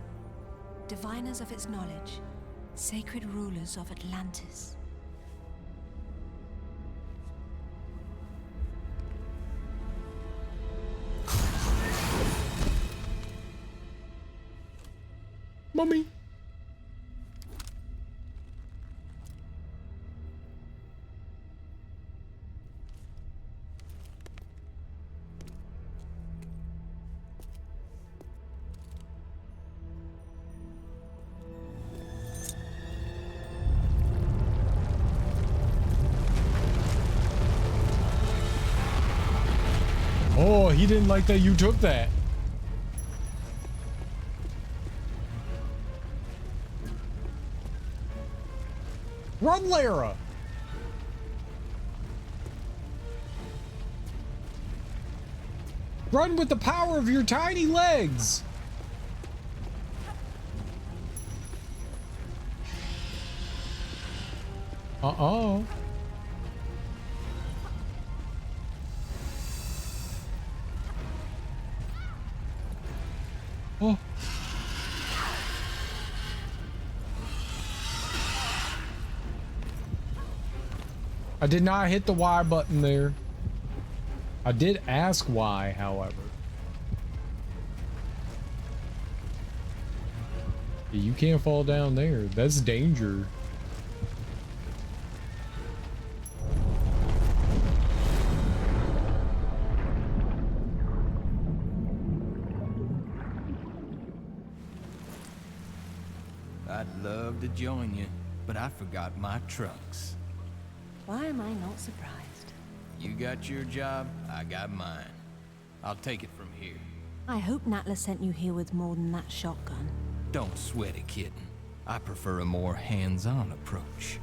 diviners of its knowledge, sacred rulers of Atlantis. Mommy. Oh, he didn't like that you took that. Run, Lara! Run with the power of your tiny legs! Uh-oh. Oh. I did not hit the Y button there. I did ask why, however. You can't fall down there. That's danger. I'd love to join you, but I forgot my trunks. Why am I not surprised? You got your job, I got mine. I'll take it from here. I hope Natla sent you here with more than that shotgun. Don't sweat it, kitten. I prefer a more hands-on approach.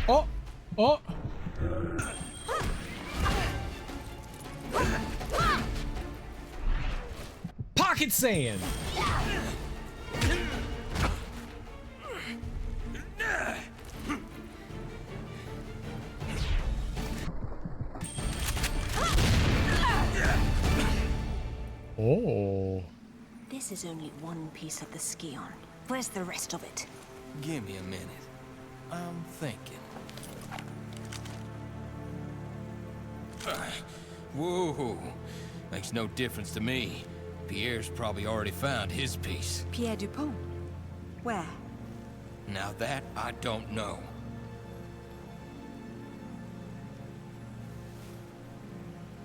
Oh! Oh! Pocket sand! Oh. This is only one piece of the Scion. Where's the rest of it? Give me a minute. I'm thinking. Whoa. Makes no difference to me. Pierre's probably already found his piece. Pierre Dupont? Where? Now that I don't know.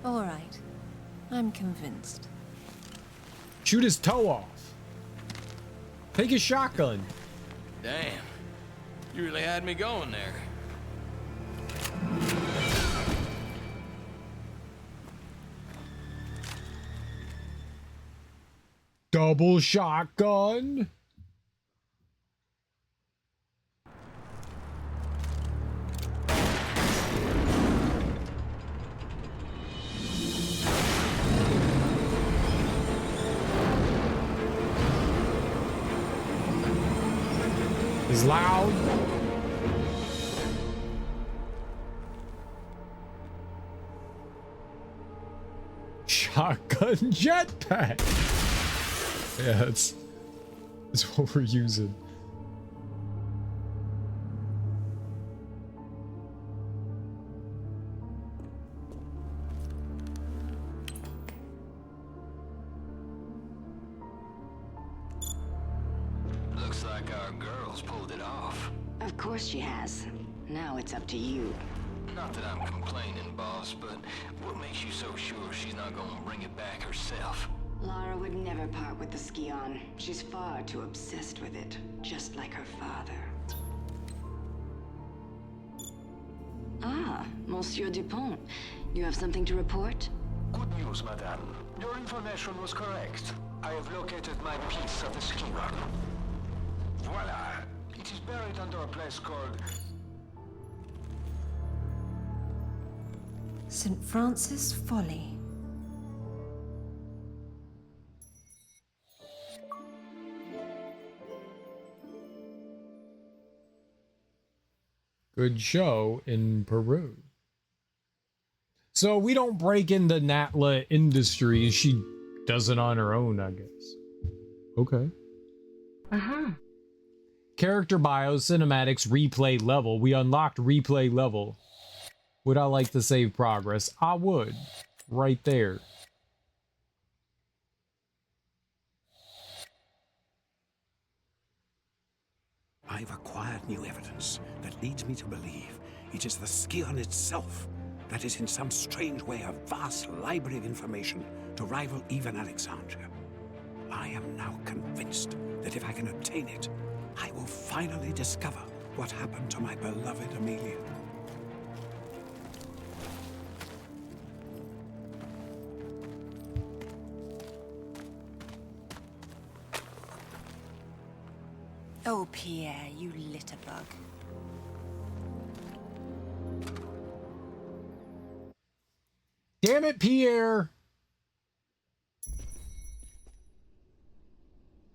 All right. I'm convinced. Shoot his toe off. Take his shotgun. Damn. You really had me going there. Double shotgun. Is loud. Shotgun jetpack. Yeah, it's what we're using. Looks like our girl's pulled it off. Of course she has. Now it's up to you. Not that I'm complaining, boss, but what makes you so sure she's not gonna bring it back herself? Lara would never part with the Scion. She's far too obsessed with it, just like her father. Ah, Monsieur Dupont. You have something to report? Good news, madame. Your information was correct. I have located my piece of the Scion. Voila! It is buried under a place called... St. Francis Folly. Good show in Peru. So we don't break into Natla Industries. She does it on her own, I guess. Okay. Uh-huh. Character bio, cinematics, replay level. We unlocked replay level. Would I like to save progress? I would. Right there. I've acquired new evidence that leads me to believe it is the Scion itself that is in some strange way a vast library of information to rival even Alexandria. I am now convinced that if I can obtain it, I will finally discover what happened to my beloved Amelia. Oh, Pierre, you litterbug. Damn it, Pierre.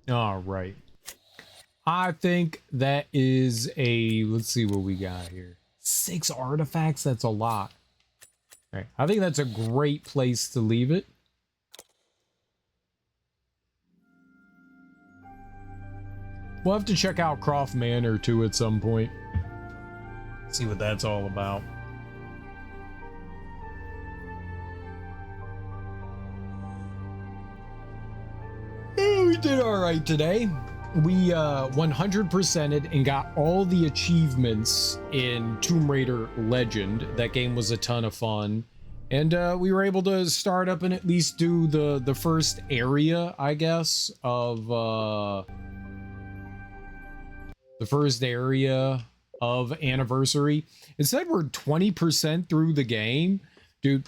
All right. I think that is a, let's see what we got here. 6 artifacts. That's a lot. All right. I think that's a great place to leave it. We'll have to check out Croft Manor too at some point. See what that's all about. Yeah, we did all right today. We 100%ed and got all the achievements in Tomb Raider Legend. That game was a ton of fun. And we were able to start up and at least do the first area, I guess, of the first area of Anniversary. It said we're 20% through the game. Dude,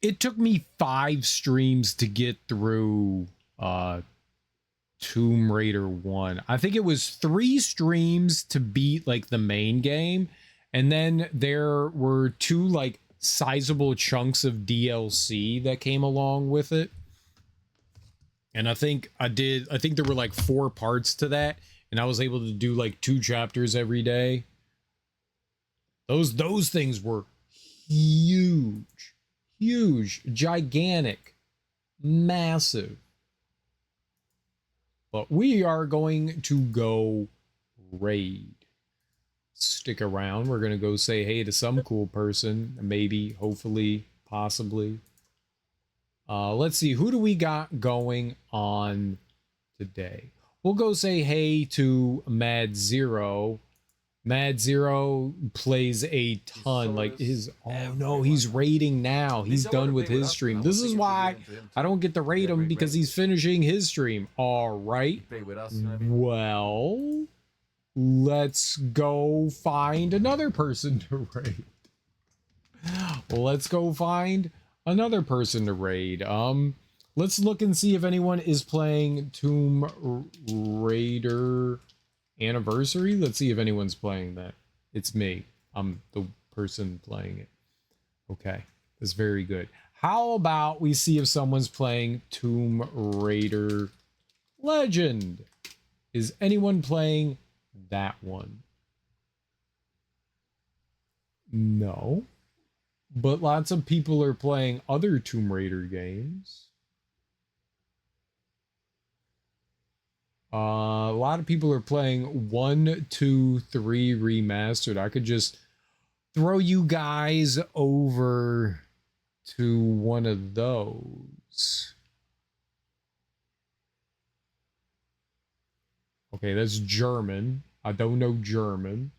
it took me 5 streams to get through Tomb Raider 1. I think it was 3 streams to beat like the main game, and then there were 2 like sizable chunks of DLC that came along with it. And I think there were like 4 parts to that, and I was able to do like 2 chapters every day. Those things were huge, gigantic, massive. But we are going to go raid. Stick around. We're going to go say hey to some cool person. Maybe, hopefully, possibly. Let's see. Who do we got going on today? We'll go say hey to Mad Zero. Mad Zero plays a ton. Like his, oh no, he's raiding now. He's done with his stream. This is why I don't get to raid him, because he's finishing his stream. All right. Well, let's go find another person to raid. Let's go find another person to raid. Let's look and see if anyone is playing Tomb Raider Anniversary. Let's see if anyone's playing that. It's me. I'm the person playing it. Okay, that's very good. How about we see if someone's playing Tomb Raider Legend? Is anyone playing that one? No. But lots of people are playing other Tomb Raider games. A lot of people are playing 1, 2, 3 remastered. I could just throw you guys over to one of those. Okay, that's German. I don't know German.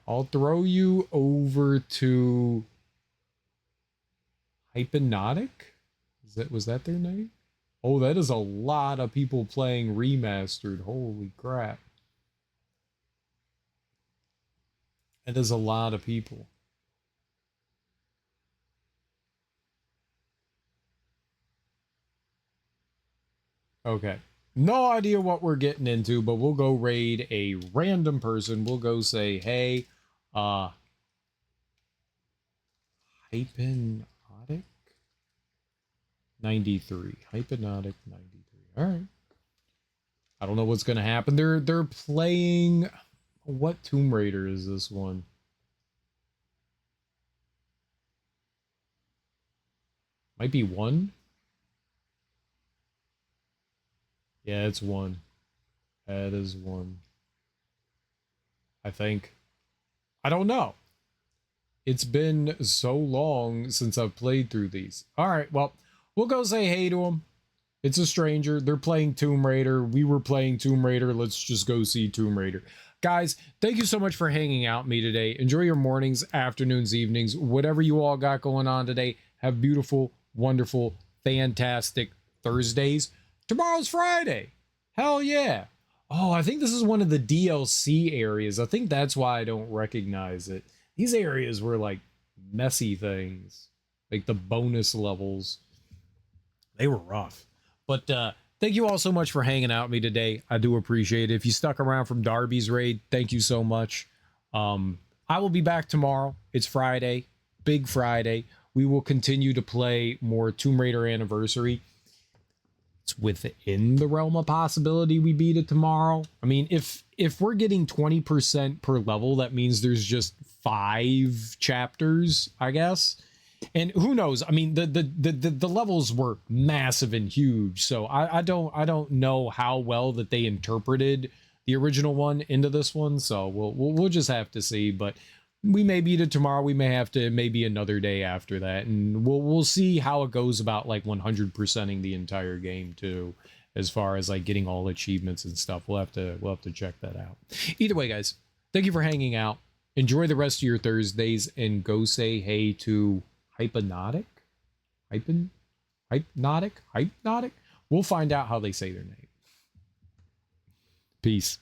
I'll throw you over to Hypnotic? Was that their name? Oh, that is a lot of people playing remastered. Holy crap. That is a lot of people. Okay. No idea what we're getting into, but we'll go raid a random person. We'll go say, hey, Hypnotic 93. Hypnotic 93. All right. I don't know what's going to happen. They're playing, what Tomb Raider is this one? Might be 1. Yeah, it's 1. That is 1. I think. I don't know. It's been so long since I've played through these. All right, well, We'll go say hey to them. It's a stranger. They're playing Tomb Raider. We were playing Tomb Raider. Let's just go see Tomb Raider. Guys, thank you so much for hanging out with me today. Enjoy your mornings, afternoons, evenings, whatever you all got going on today. Have beautiful, wonderful, fantastic Thursdays. Tomorrow's Friday. Hell yeah. Oh, I think this is one of the DLC areas. I think that's why I don't recognize it. These areas were like messy things. Like the bonus levels. They were rough. But thank you all so much for hanging out with me today. I do appreciate it. If you stuck around from Darby's raid, thank you so much. I will be back tomorrow. It's Friday. Big Friday. We will continue to play more Tomb Raider Anniversary. It's within the realm of possibility we beat it tomorrow. I mean, if we're getting 20% per level, that means there's just 5 chapters, I guess. And who knows? I mean, the levels were massive and huge, so I don't know how well that they interpreted the original one into this one. So we'll just have to see. But we may beat it tomorrow. We may have to maybe another day after that, and we'll see how it goes about like 100%ing the entire game too, as far as like getting all achievements and stuff. We'll have to check that out. Either way, guys, thank you for hanging out. Enjoy the rest of your Thursdays, and go say hey to Hypnotic. We'll find out how they say their name. Peace.